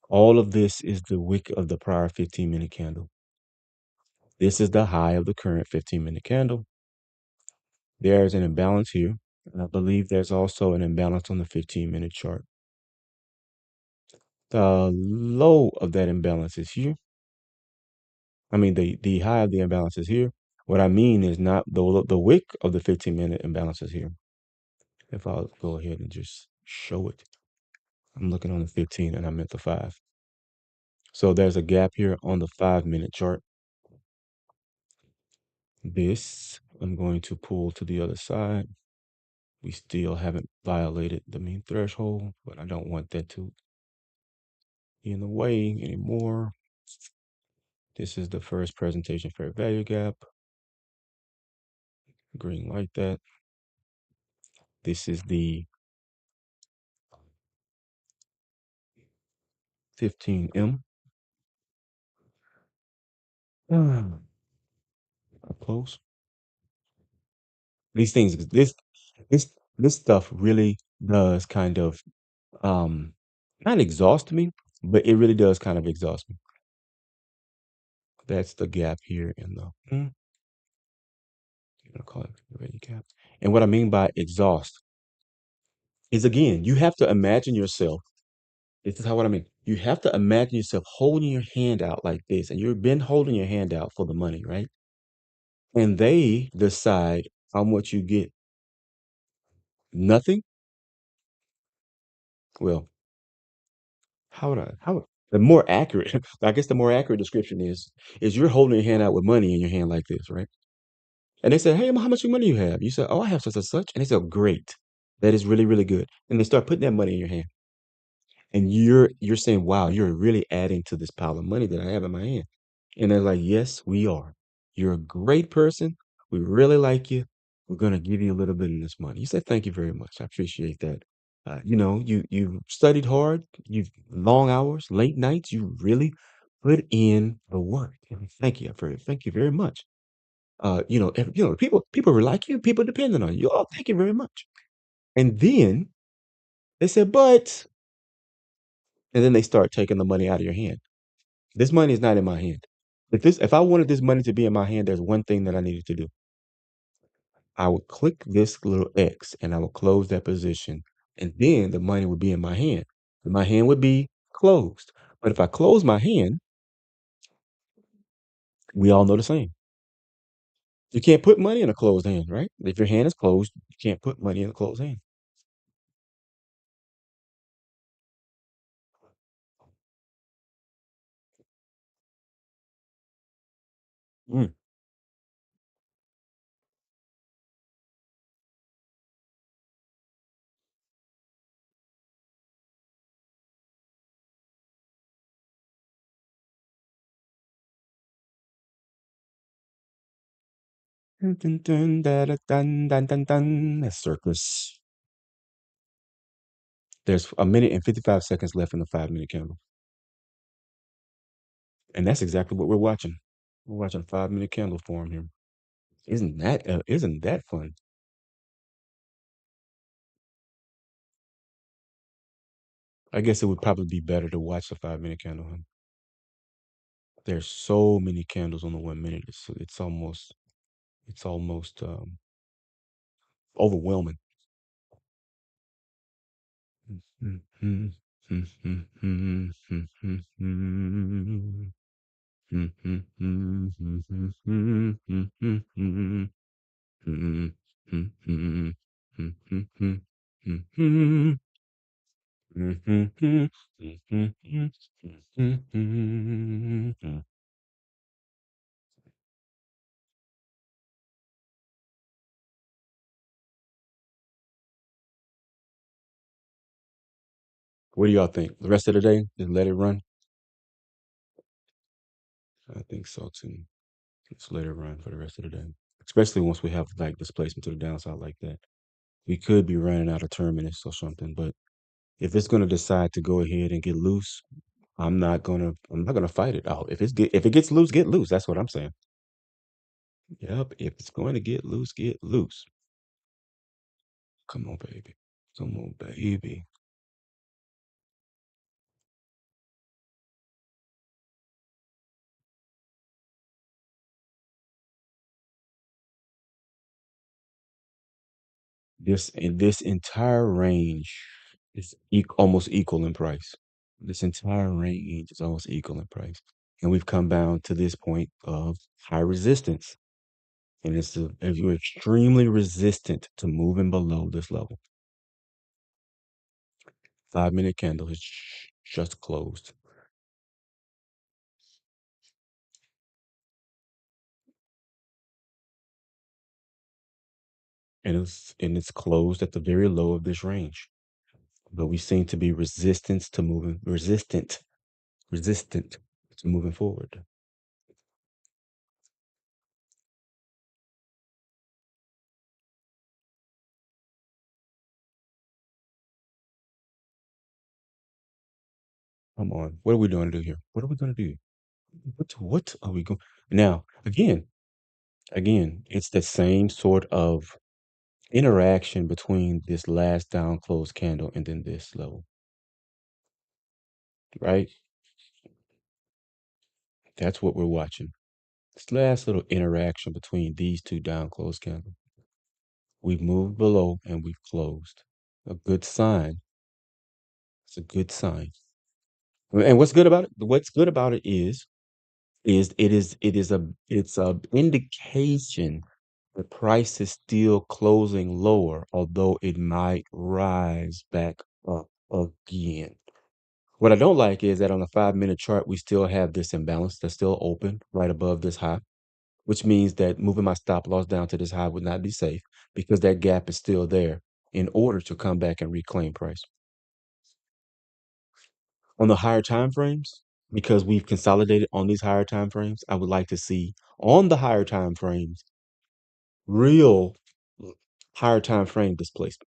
All of this is the wick of the prior 15-minute candle. This is the high of the current 15-minute candle. There's an imbalance here. And I believe there's also an imbalance on the 15-minute chart. The low of that imbalance is here. I mean, the high of the imbalance is here. What I mean is not the wick of the 15-minute imbalance is here. If I'll go ahead and just show it, I'm looking on the 15 and I meant the 5. So there's a gap here on the 5-minute chart. This I'm going to pull to the other side. We still haven't violated the mean threshold, but I don't want that to be in the way anymore. This is the first presentation fair value gap. Green like that. This is the 15M. Close. These things, this, this stuff really does kind of, um, not exhaust me, but it really does kind of exhaust me. That's the gap here in the, call it the ready gap. And what I mean by exhaust is, again, you have to imagine yourself. This is how what I mean. You have to imagine yourself holding your hand out like this, and you've been holding your hand out for the money, right? And they decide how much you get. Nothing. Well, the more accurate, I guess the more accurate description is you're holding your hand out with money in your hand like this, right? And they say, "Hey, how much money you have?" You say, "Oh, I have such and such," and they say, "Great, that is really really good." And they start putting that money in your hand, and you're saying, "Wow, you're really adding to this pile of money that I have in my hand." And they're like, "Yes, we are. You're a great person. We really like you. We're gonna give you a little bit of this money." You say, "Thank you very much. I appreciate that." You studied hard. You long hours, late nights. You really put in the work. And thank you very much. People were like you. People depending on you. Oh, thank you very much. And then they said, "But," and then they start taking the money out of your hand. This money is not in my hand. If I wanted this money to be in my hand, there's one thing that I needed to do. I would click this little X and I would close that position. And then the money would be in my hand. And my hand would be closed. But if I close my hand, we all know the same. You can't put money in a closed hand, right? If your hand is closed, you can't put money in a closed hand. Mm. Dun, dun, dun, da, da, dun, dun, dun, dun. That's circus. There's a minute and 55 seconds left in the 5-minute candle. And that's exactly what we're watching. We're watching a 5-minute candle form here. Isn't that fun? I guess it would probably be better to watch the 5-minute candle. Huh? There's so many candles on the 1 minute. It's almost overwhelming. What do y'all think? The rest of the day, just let it run? I think so too. Just let it run for the rest of the day. Especially once we have like displacement to the downside like that. We could be running out of terminus or something, but if it's gonna decide to go ahead and get loose, I'm not gonna fight it out. If it gets loose, get loose. That's what I'm saying. Yep. If it's going to get loose, get loose. Come on, baby. Come on, baby. This entire range is almost equal in price. This entire range is almost equal in price. And we've come down to this point of high resistance. And if you're extremely resistant to moving below this level. 5 minute candle has just closed. And it's closed at the very low of this range. But we seem to be resistant to moving forward. Come on. What are we going to do here? What are we going to do? What are we going now? Again, it's the same sort of interaction between this last down close candle and then this level, right? That's what we're watching. This last little interaction between these two down close candles. We've moved below and we've closed. A good sign. It's a good sign. And what's good about it is it's a indication the price is still closing lower, although it might rise back up again. What I don't like is that on the 5 minute chart, we still have this imbalance that's still open right above this high, which means that moving my stop loss down to this high would not be safe because that gap is still there in order to come back and reclaim price. On the higher time frames, because we've consolidated on these higher time frames, I would like to see on the higher time frames real higher time frame displacement,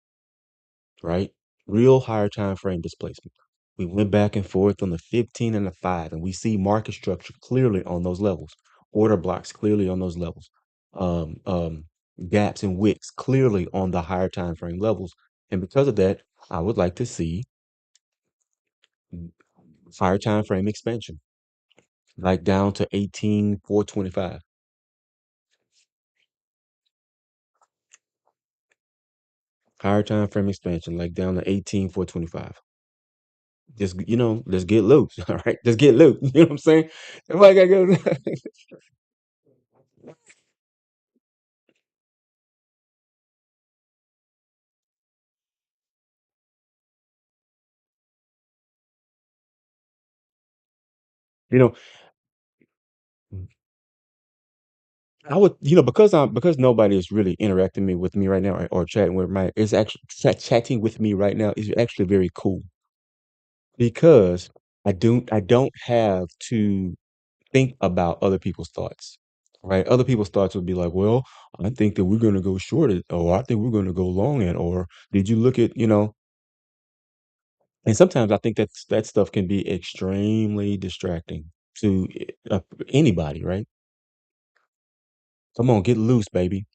right? Real higher time frame displacement. We went back and forth on the 15 and the 5, and we see market structure clearly on those levels, order blocks clearly on those levels, um, um, gaps and wicks clearly on the higher time frame levels. And because of that, I would like to see higher time frame expansion, like down to 18,425. Higher time frame expansion, like down to 18,425. Just let's get loose. All right, just get loose. You know what I'm saying? If I gotta go, you know, I would, because nobody is really interacting with me right now or chatting with my is actually chatting with me right now is actually very cool because I don't have to think about other people's thoughts. Right? Other people's thoughts would be like, well, I think that we're gonna go short it, or I think we're gonna go long it, or did you look at, and sometimes I think that stuff can be extremely distracting to anybody, right? Come on, get loose, baby.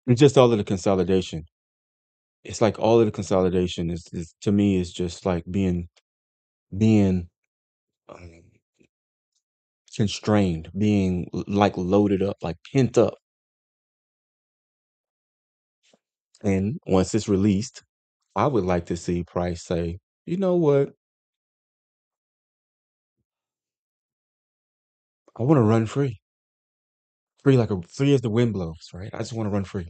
It's just all of the consolidation. It's like all of the consolidation is to me is just like being um, constrained, being like loaded up, like pent up. And once it's released, I would like to see price say, you know what? I want to run free, free as the wind blows, right? I just want to run free.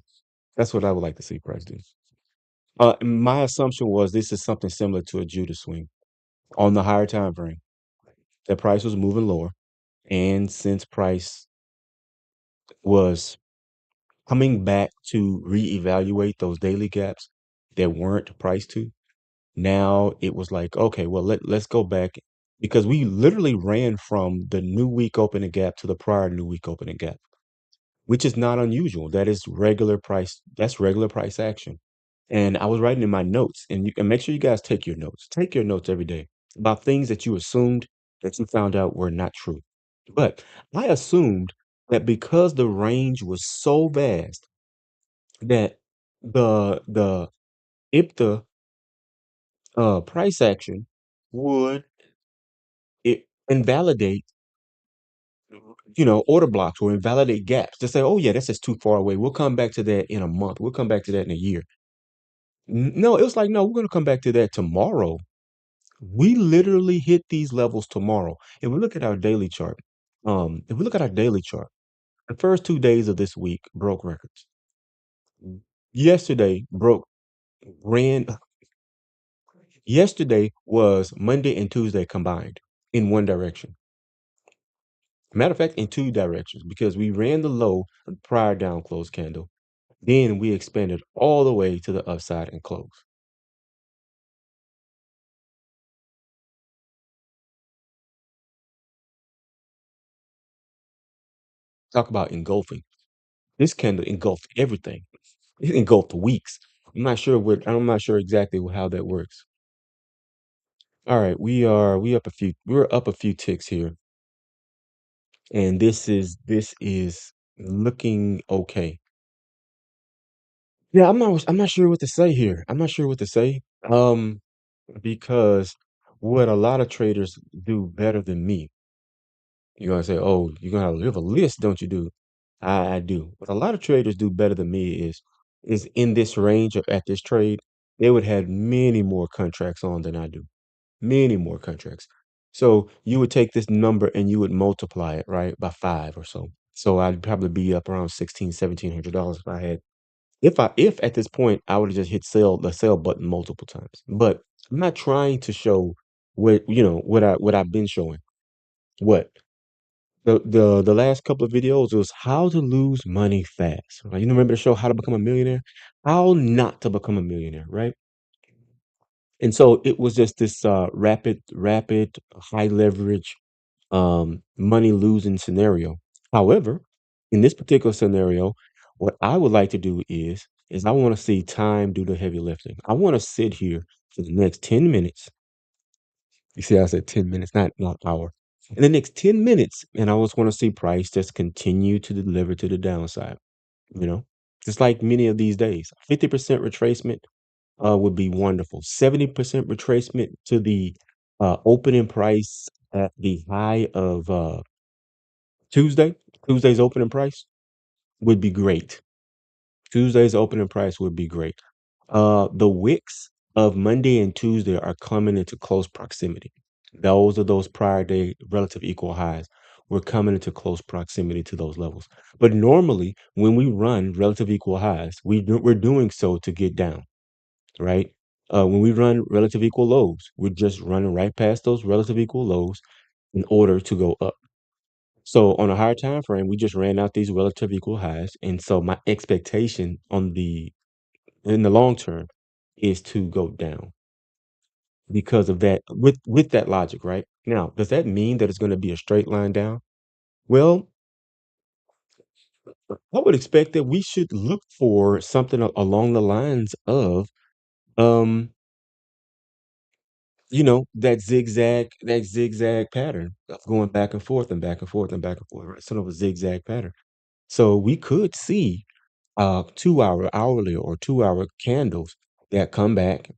That's what I would like to see price do. My assumption was this is something similar to a Judas swing on the higher time frame. That price was moving lower, and since price was coming back to reevaluate those daily gaps that weren't priced to, now it was like, okay, well let's go back because we literally ran from the new week opening gap to the prior new week opening gap, which is not unusual. That's regular price action. And I was writing in my notes, and you can make sure you guys take your notes. Take your notes every day about things that you assumed that you found out were not true. But I assumed that because the range was so vast that the IPTA price action would invalidate order blocks or invalidate gaps to say, oh yeah, that's just too far away. We'll come back to that in a month. We'll come back to that in a year. No, it was like, no, we're going to come back to that tomorrow. We literally hit these levels tomorrow. If we look at our daily chart, if we look at our daily chart, the first 2 days of this week broke records. Yesterday broke ran Yesterday was Monday and Tuesday combined in one direction. Matter of fact, in two directions, because we ran the low of the prior down close candle. Then we expanded all the way to the upside and close. Talk about engulfing. This candle engulfed everything. It engulfed weeks. I'm not sure exactly how that works. All right, we're up a few ticks here, and this is looking okay. Yeah, I'm not sure what to say here. I'm not sure what to say. Because what a lot of traders do better than me. You're gonna say, "Oh, you have a list, don't you?" Do I do? What a lot of traders do better than me is in this range of at this trade, they would have many more contracts on than I do. Many more contracts. So you would take this number and you would multiply it, right, by five or so. So I'd probably be up around 1,600, $1,700 if at this point I would have just hit the sell button multiple times. But I'm not trying to show what I've been showing. What the last couple of videos was how to lose money fast. Right? You remember the show How to Become a Millionaire? How not to become a millionaire, right? And so it was just this rapid, high leverage, money losing scenario. However, in this particular scenario, what I would like to do is I want to see time do the heavy lifting. I want to sit here for the next 10 minutes. You see, I said 10 minutes, not hour. In the next 10 minutes, and I just want to see price just continue to deliver to the downside, you know, just like many of these days. 50% retracement would be wonderful. 70% retracement to the opening price at the high of Tuesday. Tuesday's opening price would be great. Tuesday's opening price would be great. The wicks of Monday and Tuesday are coming into close proximity. Those are those prior day relative equal highs. We're coming into close proximity to those levels. But normally, when we run relative equal highs, we're doing so to get down, right? When we run relative equal lows, we're just running right past those relative equal lows in order to go up. So on a higher time frame, we just ran out these relative equal highs, and so my expectation in the long term is to go down because of that with that logic, right? Now, does that mean that it's going to be a straight line down? Well, I would expect that we should look for something along the lines of um that zigzag pattern of going back and forth and back and forth and back and forth, right? Sort of a zigzag pattern. So we could see 2 hour hourly or 2 hour candles that come back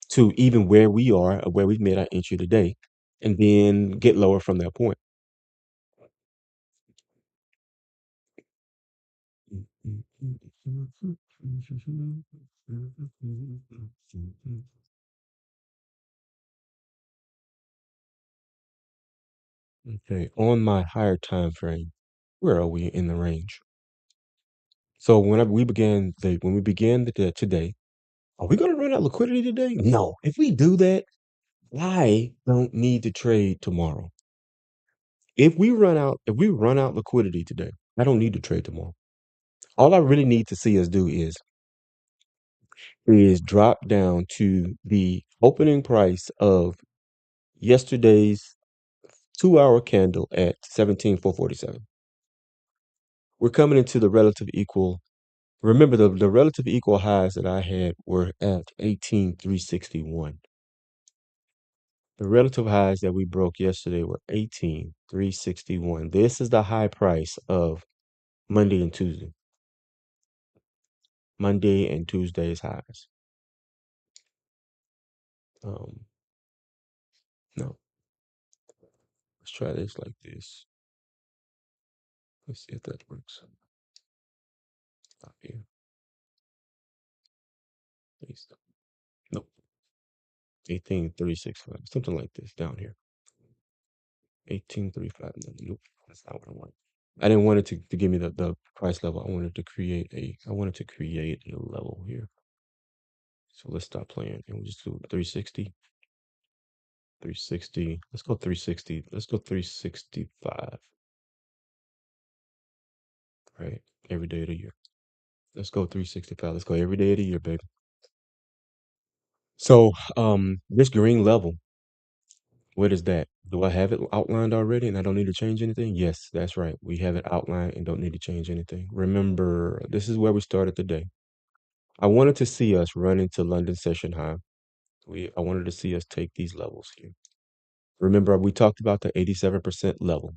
to even where we are or where we've made our entry today and then get lower from that point. Okay, on my higher time frame, where are we in the range? So when we began today, are we going to run out liquidity today? No. If we do that, I don't need to trade tomorrow. If we run out liquidity today, I don't need to trade tomorrow. All I really need to see us do is drop down to the opening price of yesterday's 2 hour candle at 17,447. We're coming into the relative equal. Remember the relative equal highs that I had were at 18,361. The relative highs that we broke yesterday were 18,361. This is the high price of Monday and Tuesday. Monday and Tuesday's highs. Um, no, let's try this like this. Let's see if that works. Stop here. Paste. Nope. 18,365. Something like this down here. 1835. Nope. That's not what I want. I didn't want it to give me the price level. I wanted to create a level here. So let's stop playing and we'll just do 360. 360. Let's go 360. Let's go 365. Right? Every day of the year. Let's go 365. Let's go every day of the year, baby. So this green level, what is that? Do I have it outlined already and I don't need to change anything? Yes, that's right. We have it outlined and don't need to change anything. Remember, this is where we started today. I wanted to see us run into London session high. I wanted to see us take these levels here. Remember, we talked about the 87% level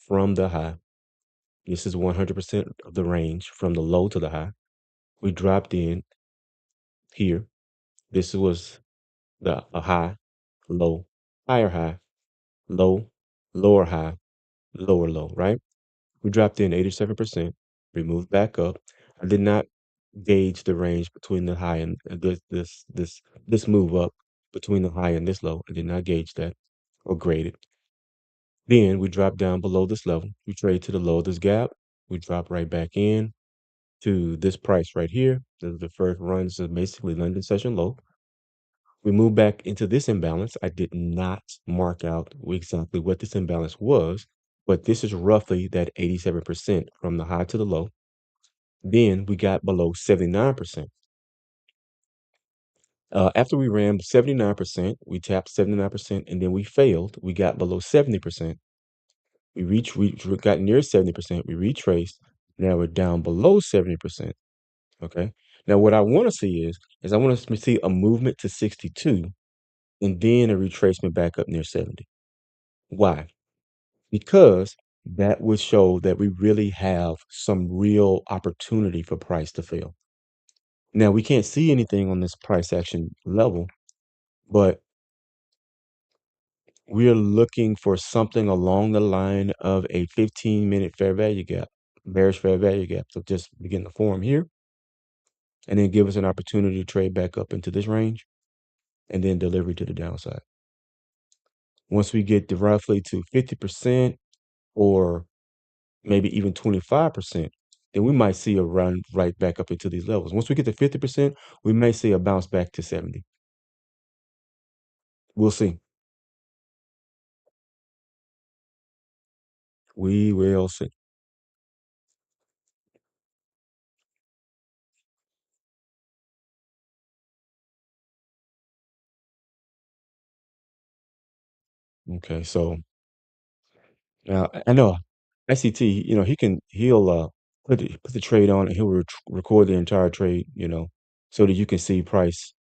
from the high. This is 100% of the range from the low to the high. We dropped in here. This was a high, low, higher high, low, lower high, lower low, right? We dropped in 87%. We moved back up. I did not gauge the range between the high and this move up between the high and this low. I did not gauge that or grade it. Then we drop down below this level. We trade to the low of this gap. We drop right back in to this price right here. The first run is basically London session low. We move back into this imbalance. I did not mark out exactly what this imbalance was, but this is roughly that 87% from the high to the low. Then we got below 79%. After we ran 79%, we tapped 79% and then we failed. We got below 70%. We got near 70%. We retraced. Now we're down below 70%. Okay. Now what I want to see is I want to see a movement to 62 and then a retracement back up near 70. Why? Because that would show that we really have some real opportunity for price to fail. Now we can't see anything on this price action level, but we're looking for something along the line of a 15-minute fair value gap, bearish fair value gap. So just begin to form here and then give us an opportunity to trade back up into this range and then delivery to the downside. Once we get to roughly to 50% or maybe even 25%, then we might see a run right back up into these levels. Once we get to 50%, we may see a bounce back to 70. We'll see. We will see. Okay, so now I know ICT, he'll put the trade on and he'll record the entire trade, so that you can see price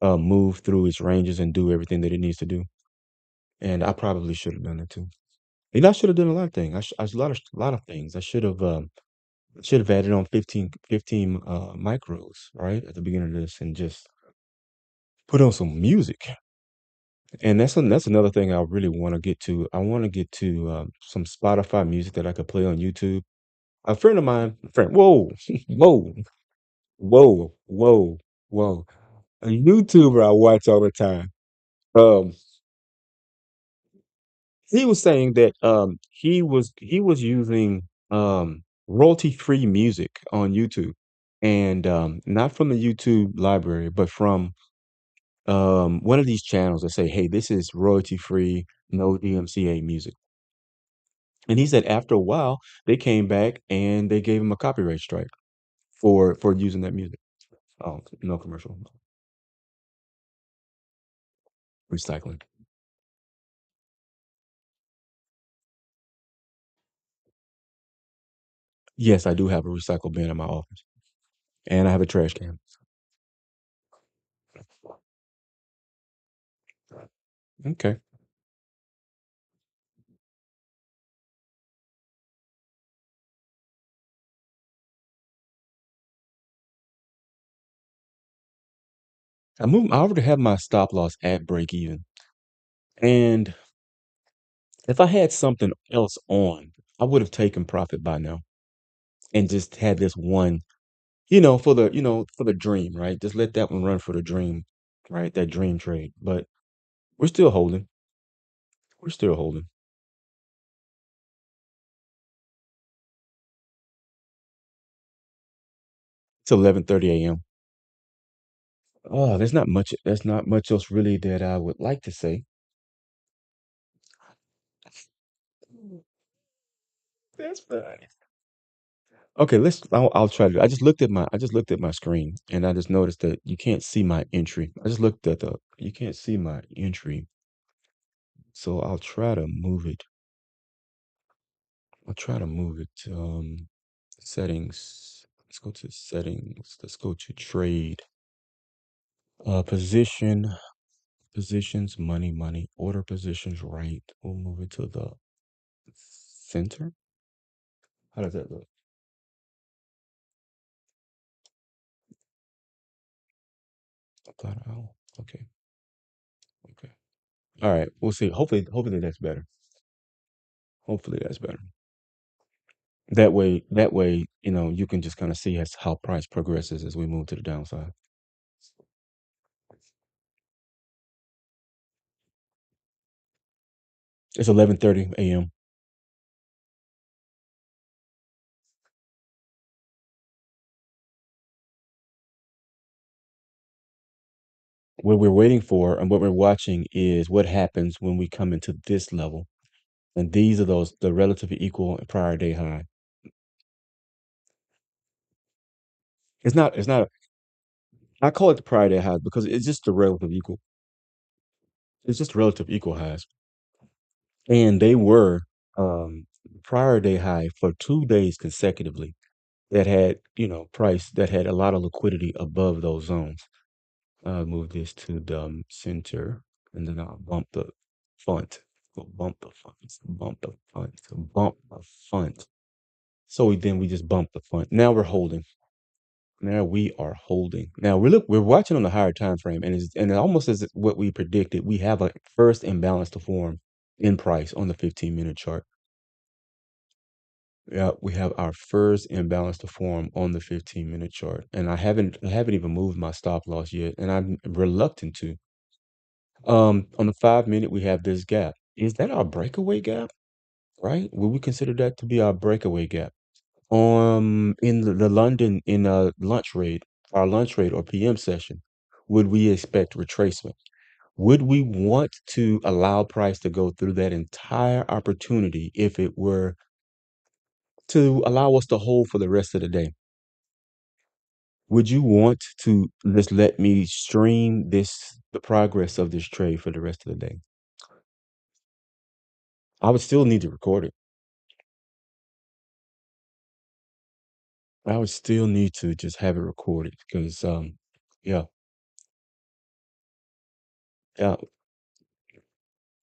move through its ranges and do everything that it needs to do. And I probably should have done it too. And I should have done a lot of things. A lot of things. I should have added on 15 micros, right, at the beginning of this and just put on some music. And that's another thing I really want to get to. I want to get to some Spotify music that I could play on YouTube. A friend of mine, whoa, whoa, whoa, whoa, whoa. A YouTuber I watch all the time. Um, he was saying that he was using royalty-free music on YouTube, and not from the YouTube library, but from one of these channels that say, "Hey, this is royalty-free, no DMCA music." And he said after a while, they came back and they gave him a copyright strike for using that music. Oh, no commercial, recycling. Yes, I do have a recycle bin in my office, and I have a trash can. Okay. I already have my stop loss at break even. And if I had something else on, I would have taken profit by now and just had this one, for the dream, right? Just let that one run for the dream, right? That dream trade. But we're still holding. We're still holding. It's 11:30 a.m. Oh, there's not much else really that I would like to say. That's fine. Okay, I'll try to. I just looked at my screen and I just noticed that you can't see my entry. You can't see my entry. So I'll try to move it to settings. Let's go to settings. Let's go to trade. Position, positions, money, order positions right. We'll move it to the center. How does that look? Oh, okay, okay. All right, we'll see. Hopefully that's better. Hopefully that's better. That way, you can just kind of see how price progresses as we move to the downside. It's 11:30 a.m. What we're waiting for and what we're watching is what happens when we come into this level. And these are the relatively equal prior day high. It's not, I call it the prior day high because it's just the relative equal. It's just relative equal highs. And they were prior day high for 2 days consecutively that had, price that had a lot of liquidity above those zones. I'll move this to the center and then I'll bump the font. We'll bump the font, bump the font, bump the font. So we just bump the font. Now we're holding. Now we are holding. Now we're watching on the higher time frame, and it almost as what we predicted. We have a first imbalance to form in price on the 15-minute chart. Yeah, we have our first imbalance to form on the 15-minute chart, and I haven't even moved my stop loss yet, and I'm reluctant to. On the 5-minute, we have this gap. Is that our breakaway gap? Right? Would we consider that to be our breakaway gap? In the London in our lunch rate or PM session, would we expect retracement? Would we want to allow price to go through that entire opportunity if it were to allow us to hold for the rest of the day? Would you want to just let me stream the progress of this trade for the rest of the day? I would still need to record it. I would still need to just have it recorded because yeah, yeah,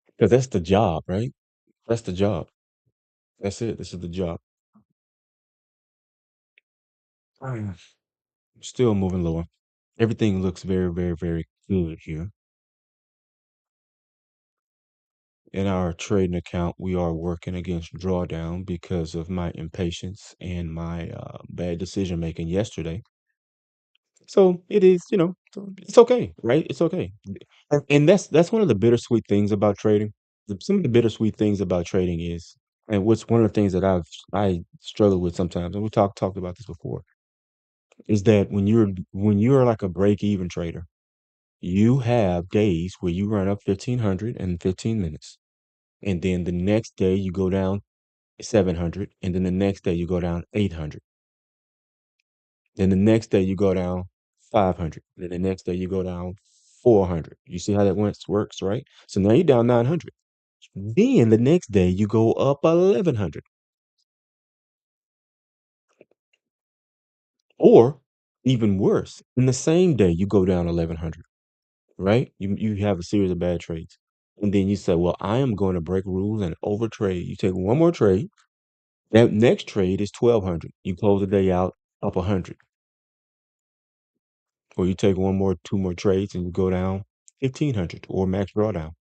because that's the job, right? That's the job. That's it. This is the job. Mm. Still moving lower. Everything looks very, very, very good here. In our trading account, we are working against drawdown because of my impatience and my bad decision making yesterday. So it is, so it's okay, right? It's okay. And that's one of the bittersweet things about trading. Some of the bittersweet things about trading is, and what's one of the things that I struggle with sometimes, and we talked about this before, is that when you're like a break even trader, you have days where you run up 1500 in 15 minutes, and then the next day you go down 700, and then the next day you go down 800, then the next day you go down 500, then the next day you go down 400. You see how that works, right? So now you're down 900. Then the next day you go up 1100, or even worse, in the same day you go down 1100. Right? You have a series of bad trades. And then you say, well, I am going to break rules and overtrade. You take one more trade. That next trade is 1200. You close the day out up 100. Or you take two more trades and you go down 1500 or max drawdown.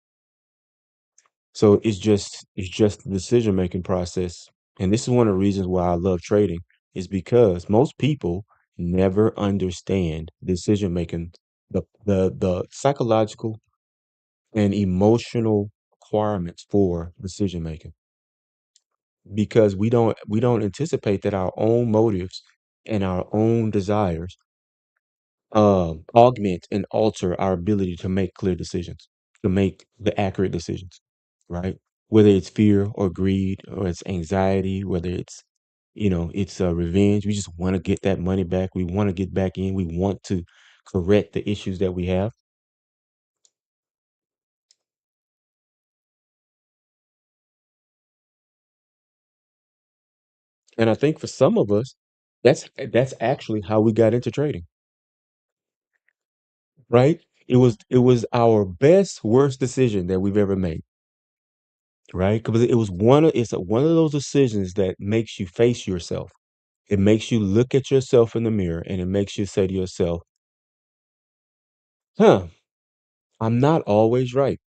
So it's just the decision making process. And this is one of the reasons why I love trading, is because most people never understand decision making, the psychological and emotional requirements for decision making, because we don't anticipate that our own motives and our own desires augment and alter our ability to make clear decisions, to make the accurate decisions, right? Whether it's fear or greed or it's anxiety, whether it's revenge. We just want to get that money back. We want to get back in. We want to correct the issues that we have. And I think for some of us, that's actually how we got into trading, right? It was our best worst decision that we've ever made, right? Because one of those decisions that makes you face yourself. It makes you look at yourself in the mirror and it makes you say to yourself, huh, I'm not always right.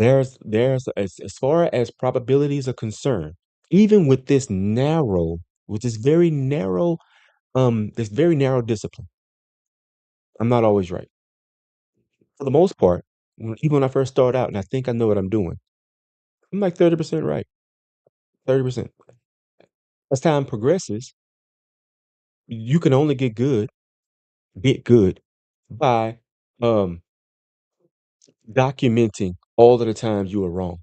As far as probabilities are concerned, even with this very narrow discipline, I'm not always right. For the most part, even when I first start out and I think I know what I'm doing, I'm like 30% right. 30%. As time progresses, you can only get good by um documenting all of the times you were wrong.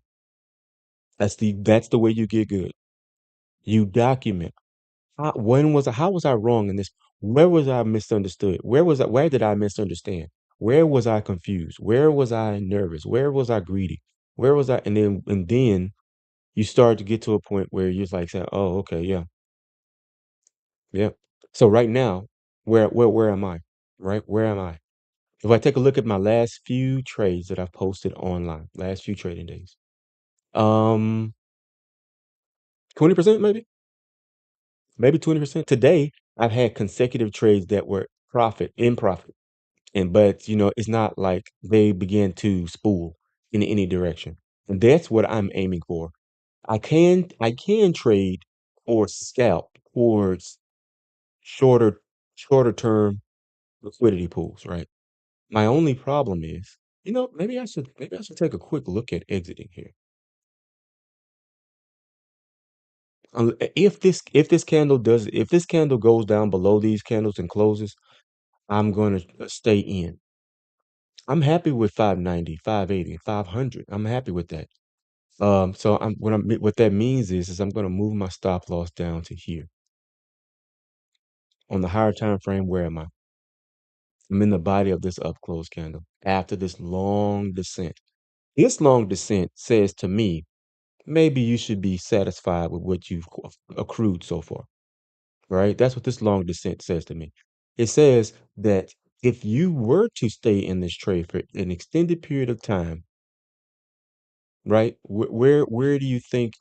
That's the way you get good. You document. How was I wrong in this? Where was I misunderstood? Where did I misunderstand? Where was I confused? Where was I nervous? Where was I greedy? Where was I? And then you start to get to a point where you're like saying, "Oh, okay, yeah, yeah." So right now, where am I? Right? Where am I? If I take a look at my last few trades that I've posted online, last few trading days, um, 20% maybe 20%. Today, I've had consecutive trades that were in profit. But it's not like they began to spool in any direction. And that's what I'm aiming for. I can trade or scalp towards shorter shorter term liquidity pools, right? My only problem is, maybe I should take a quick look at exiting here. If this candle goes down below these candles and closes, I'm going to stay in. I'm happy with 590, 580, 500. I'm happy with that. So what that means is I'm going to move my stop loss down to here on the higher time frame. Where am I? I'm in the body of this up close candle after this long descent. This long descent says to me, maybe you should be satisfied with what you've accrued so far, right? That's what this long descent says to me. It says that if you were to stay in this trade for an extended period of time, right? Where do you think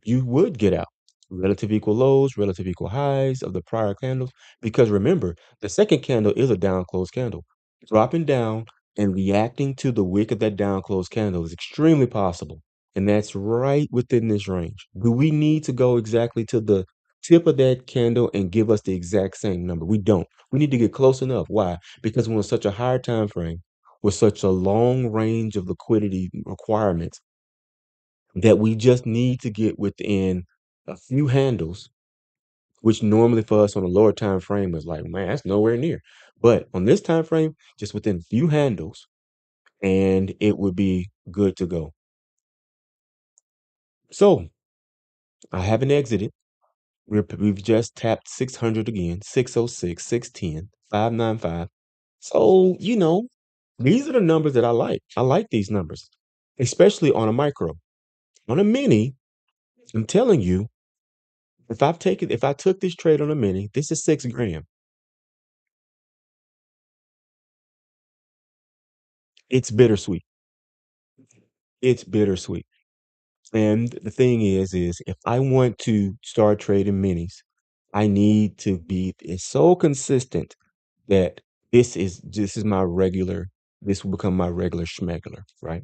you would get out? Relative equal lows, relative equal highs of the prior candles. Because remember, the second candle is a down close candle. Dropping down and reacting to the wick of that down close candle is extremely possible. And that's right within this range. Do we need to go exactly to the tip of that candle and give us the exact same number? We don't. We need to get close enough. Why? Because we're on such a higher time frame with such a long range of liquidity requirements that we just need to get within a few handles, which normally for us on a lower time frame is like, man, that's nowhere near. But on this time frame, just within a few handles, and it would be good to go. So I haven't exited. We've just tapped 600 again, 606, 610, 595. So, these are the numbers that I like. I like these numbers, especially on a micro. On a mini, I'm telling you, if I took this trade on a mini, this is 6 grand. It's bittersweet. It's bittersweet. And the thing is if I want to start trading minis, I need to be it's so consistent that this is my regular, this will become my regular schmegular, right?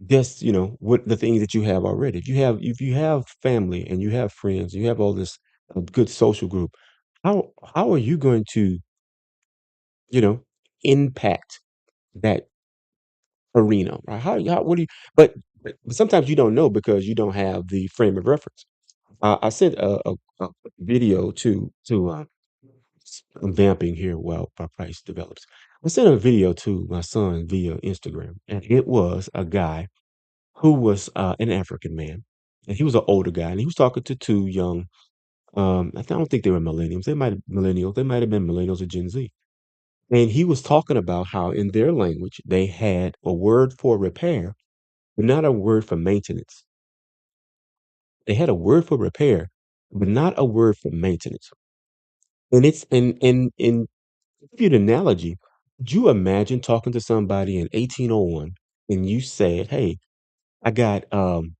just, what the things that you have already. If you have family and you have friends, you have all this good social group, how are you going to, you know, impact that arena, right? What do you, but sometimes you don't know because you don't have the frame of reference. I sent a video to I'm vamping here while my price develops. I sent a video to my son via Instagram, and it was a guy who was an African man, and he was an older guy, and he was talking to two young. don't think they were millennials. They might have millennials. They might have been millennials or Gen Z. And he was talking about how in their language they had a word for repair, but not a word for maintenance. They had a word for repair, but not a word for maintenance. And it's in give you an analogy. Could you imagine talking to somebody in 1801 and you said, "Hey, I got um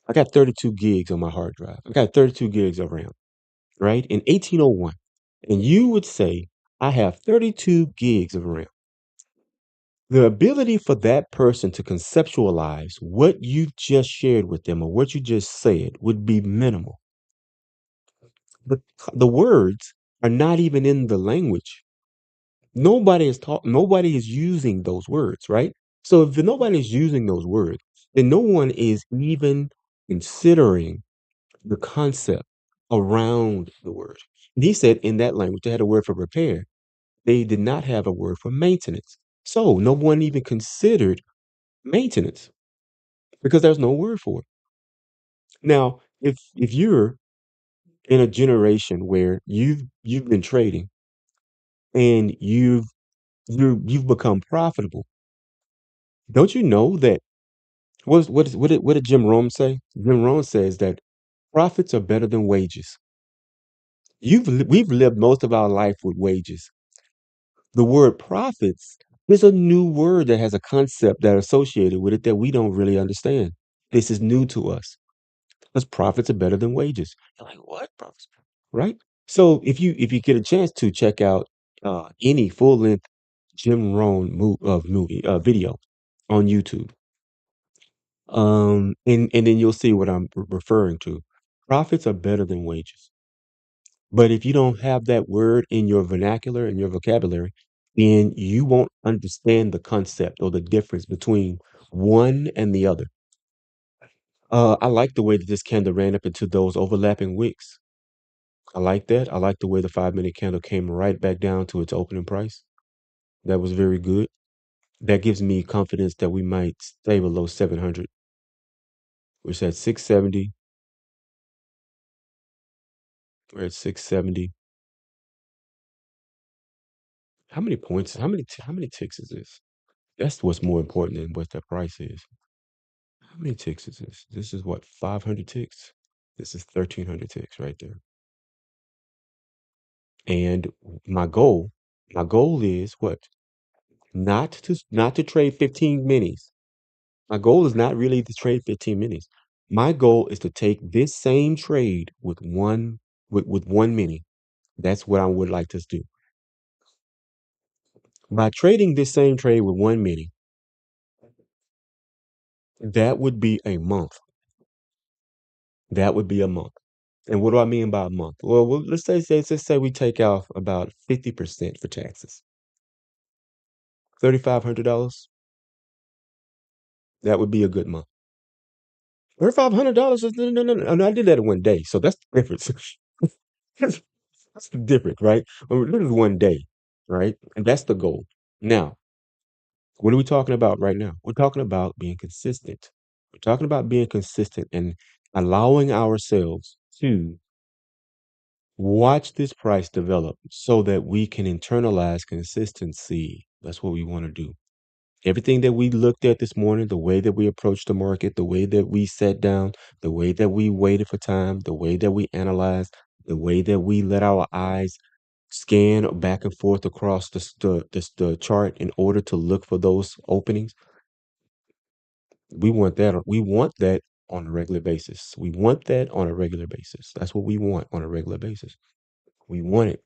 I got 32 gigs on my hard drive. I got 32 gigs of RAM," right? In 1801. And you would say, "I have 32 gigs of RAM." The ability for that person to conceptualize what you just shared with them or what you just said would be minimal. But the words are not even in the language. Nobody is using those words, right? So if nobody is using those words, then no one is even considering the concept around the word. And he said in that language they had a word for repair. They did not have a word for maintenance. So no one even considered maintenance because there's no word for it. Now, if you're in a generation where you've been trading and you've become profitable, don't you know that what did Jim Rohn say? Jim Rohn says that profits are better than wages. We've lived most of our life with wages. The word profits is a new word that has a concept that associated with it that we don't really understand. This is new to us. Because profits are better than wages. You're like, what? Profits? Right? So if you get a chance to check out any full length Jim Rohn movie video on YouTube, and then you'll see what I'm referring to. Profits are better than wages. But if you don't have that word in your vernacular and your vocabulary, then you won't understand the concept or the difference between one and the other. I like the way that this candle ran up into those overlapping wicks. I like that. I like the way the 5 minute candle came right back down to its opening price. That was very good. That gives me confidence that we might stay below 700. We're at 670. We're at 670. How many points? How many ticks is this? That's what's more important than what the price is. How many ticks is this? This is what, 500 ticks? This is 1,300 ticks right there. And my goal is what? Not to trade 15 minis. My goal is not really to trade 15 minis. My goal is to take this same trade with one mini. That's what I would like to do. By trading this same trade with one mini, that would be a month. That would be a month. And what do I mean by a month? Well, let's say we take out about 50% for taxes. $3,500. That would be a good month. $3,500 is no, I did that in one day, so that's the difference. that's, that's the difference, right? This is one day, right? And that's the goal. Now, what are we talking about right now? We're talking about being consistent. We're talking about being consistent and allowing ourselves to watch this price develop so that we can internalize consistency. That's what we want to do. Everything that we looked at this morning, the way that we approached the market, the way that we sat down, the way that we waited for time, the way that we analyzed, the way that we let our eyes scan back and forth across the chart in order to look for those openings. We want that on a regular basis. We want that on a regular basis. That's what we want on a regular basis. We want it.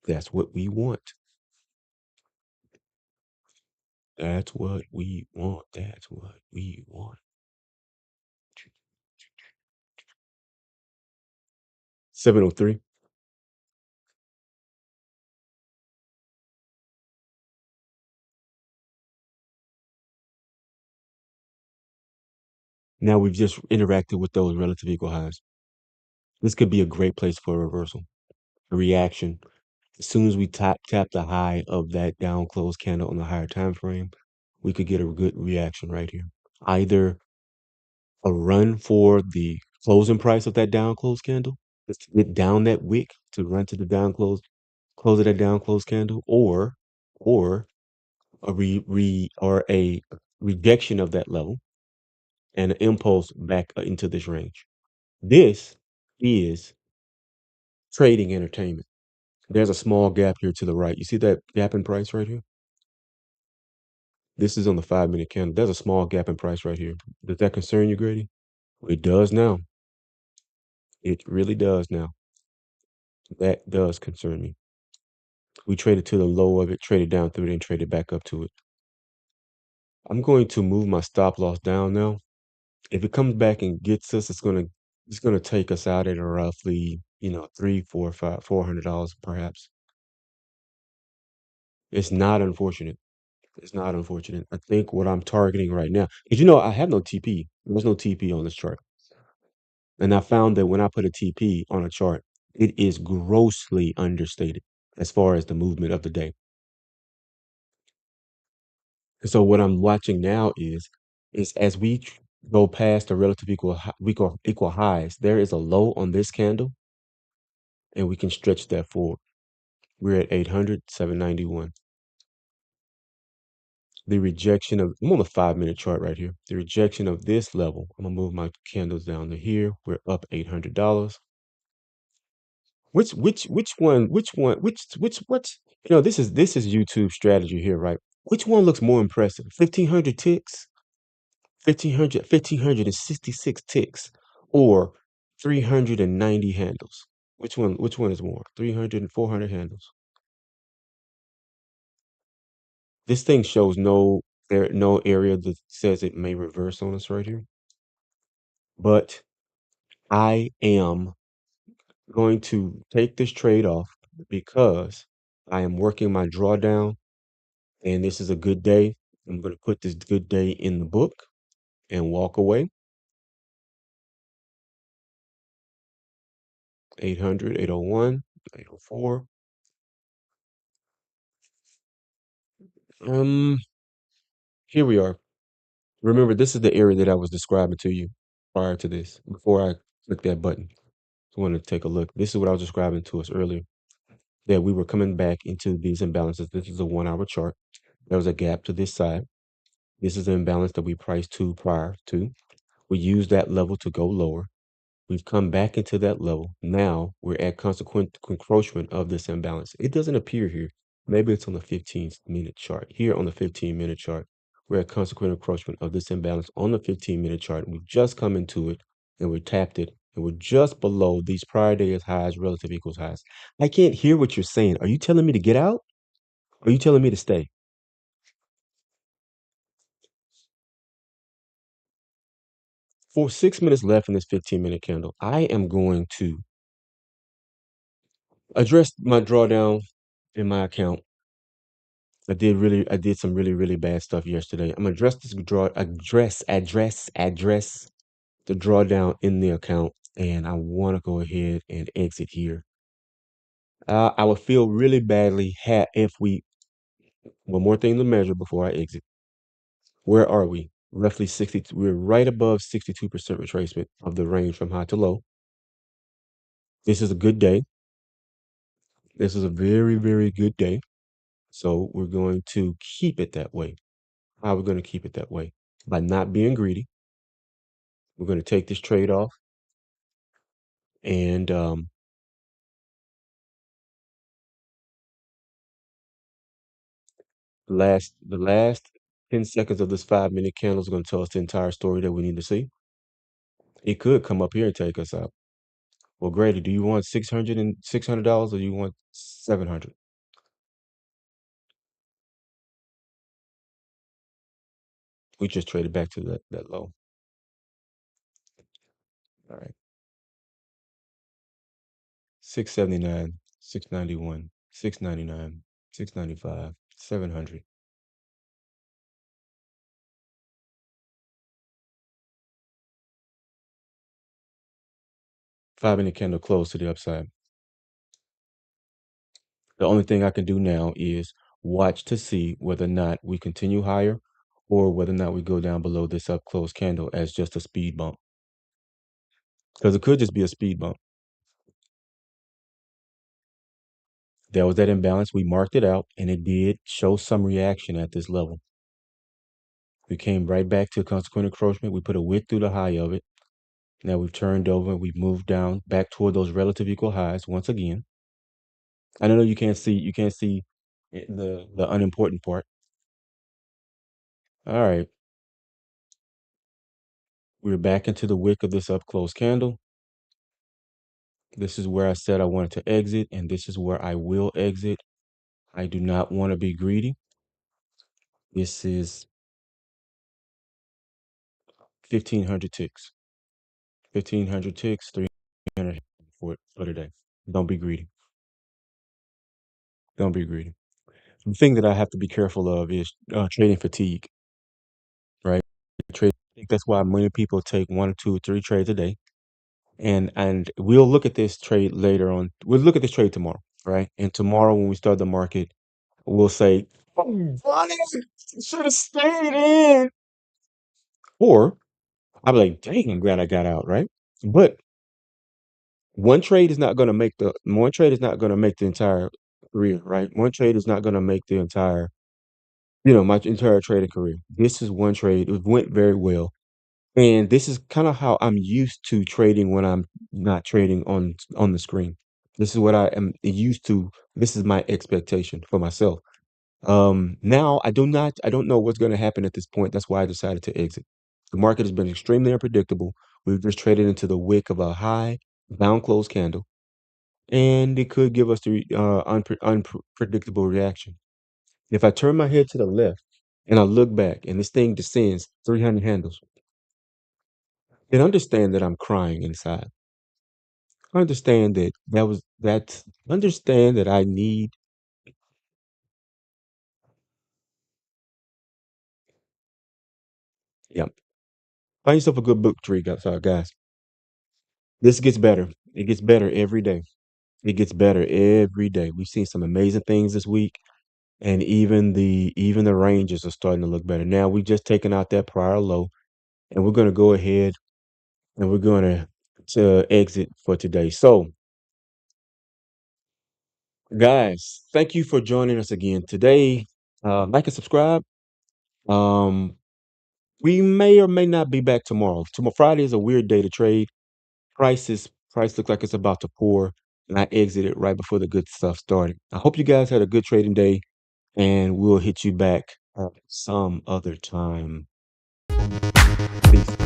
That's what we want. That's what we want. That's what we want. 703. Now we've just interacted with those relative equal highs. This could be a great place for a reversal, a reaction. As soon as we tap the high of that down close candle on the higher time frame, we could get a good reaction right here. Either a run for the closing price of that down close candle, just to get down that wick to run to the down close of that down close candle, or a rejection of that level and an impulse back into this range. This is trading entertainment. There's a small gap here to the right. You see that gap in price right here? This is on the 5 minute candle. There's a small gap in price right here. Does that concern you, Grady? It does now. It really does now. That does concern me. We traded to the low of it, traded down through it, and traded back up to it. I'm going to move my stop loss down now. If it comes back and gets us, it's gonna take us out at a roughly, three, four, five, $400 perhaps. It's not unfortunate. It's not unfortunate. I think what I'm targeting right now, because I have no TP. There's no TP on this chart. And I found that when I put a TP on a chart, it is grossly understated as far as the movement of the day. And so what I'm watching now is as we go past the relative equal highs, there is a low on this candle, and we can stretch that forward. We're at 800, 791. The rejection of, I'm on the 5 minute chart right here. The rejection of this level, I'm gonna move my candles down to here. We're up $800. Which this is YouTube strategy here, right? Which one looks more impressive? 1,500 ticks, 1,566 ticks, or 390 handles? Which one is more? 300 and 400 handles. This thing shows no area that says it may reverse on us right here. But I am going to take this trade off because I am working my drawdown, and this is a good day. I'm going to put this good day in the book and walk away. 800, 801, 804. Here we are. Remember, this is the area that I was describing to you prior to this, before I clicked that button. So I want to take a look. This is what I was describing to us earlier, that we were coming back into these imbalances. This is a 1 hour chart. There was a gap to this side. This is the imbalance that we priced to prior to. We used that level to go lower. We've come back into that level. Now we're at consequent encroachment of this imbalance. It doesn't appear here. Maybe it's on the 15-minute chart. Here on the 15-minute chart, we're at consequent encroachment of this imbalance on the 15-minute chart. We've just come into it and we tapped it, and we're just below these prior days highs, relative equals highs. I can't hear what you're saying. Are you telling me to get out? Or are you telling me to stay? For 6 minutes left in this 15-minute candle, I am going to address my drawdown in my account. I did some really, really bad stuff yesterday. I'm gonna address the drawdown in the account, and I want to go ahead and exit here. I would feel really badly if we, one more thing to measure before I exit. Where are we? Roughly 60, we're right above 62% retracement of the range from high to low. This is a good day. This is a very, very good day. So we're going to keep it that way. How are we going to keep it that way? By not being greedy. We're going to take this trade off, and the last 10 seconds of this 5 minute candle is going to tell us the entire story that we need to see. It could come up here and take us out. Well, Grady, do you want $600 or do you want 700? We just traded back to that low. All right. 679, 691, 699, 695, 700. 5 minute candle close to the upside. The only thing I can do now is watch to see whether or not we continue higher or whether or not we go down below this up close candle as just a speed bump. Because it could just be a speed bump. There was that imbalance. We marked it out and it did show some reaction at this level. We came right back to consequent encroachment. We put a wick through the high of it. Now we've turned over. We've moved down back toward those relative equal highs once again. I know you can't see the unimportant part. All right. We're back into the wick of this up close candle. This is where I said I wanted to exit, and this is where I will exit. I do not want to be greedy. This is 1,500 ticks. 1,500 ticks, 300 for today. Don't be greedy. Don't be greedy. The thing that I have to be careful of is trading fatigue, right? Trade. I think that's why many people take 1 or 2 or 3 trades a day. And we'll look at this trade later on. We'll look at this trade tomorrow, right? And tomorrow when we start the market, we'll say, "Oh, Bonnie should have stayed in." Or I'll be like, dang, I'm glad I got out, right? But one trade is not gonna make the entire career, right? One trade is not gonna make the entire, my entire trading career. This is one trade. It went very well. And this is kind of how I'm used to trading when I'm not trading on the screen. This is what I am used to. This is my expectation for myself. Now I don't know what's going to happen at this point. That's why I decided to exit. The market has been extremely unpredictable. We've just traded into the wick of a high down close candle, and it could give us the unpredictable reaction. If I turn my head to the left and I look back and this thing descends 300 handles, then understand that I'm crying inside. Understand understand that I need, yeah. Find yourself a good book to read, guys. This gets better. It gets better every day. It gets better every day. We've seen some amazing things this week, and even the ranges are starting to look better. Now we've just taken out that prior low, and we're gonna go ahead and we're gonna to exit for today. So, guys, thank you for joining us again today. Like and subscribe. Um, we may or may not be back tomorrow. Tomorrow Friday is a weird day to trade. Price looks like it's about to pour, and I exited right before the good stuff started. I hope you guys had a good trading day, and we'll hit you back some other time. Peace.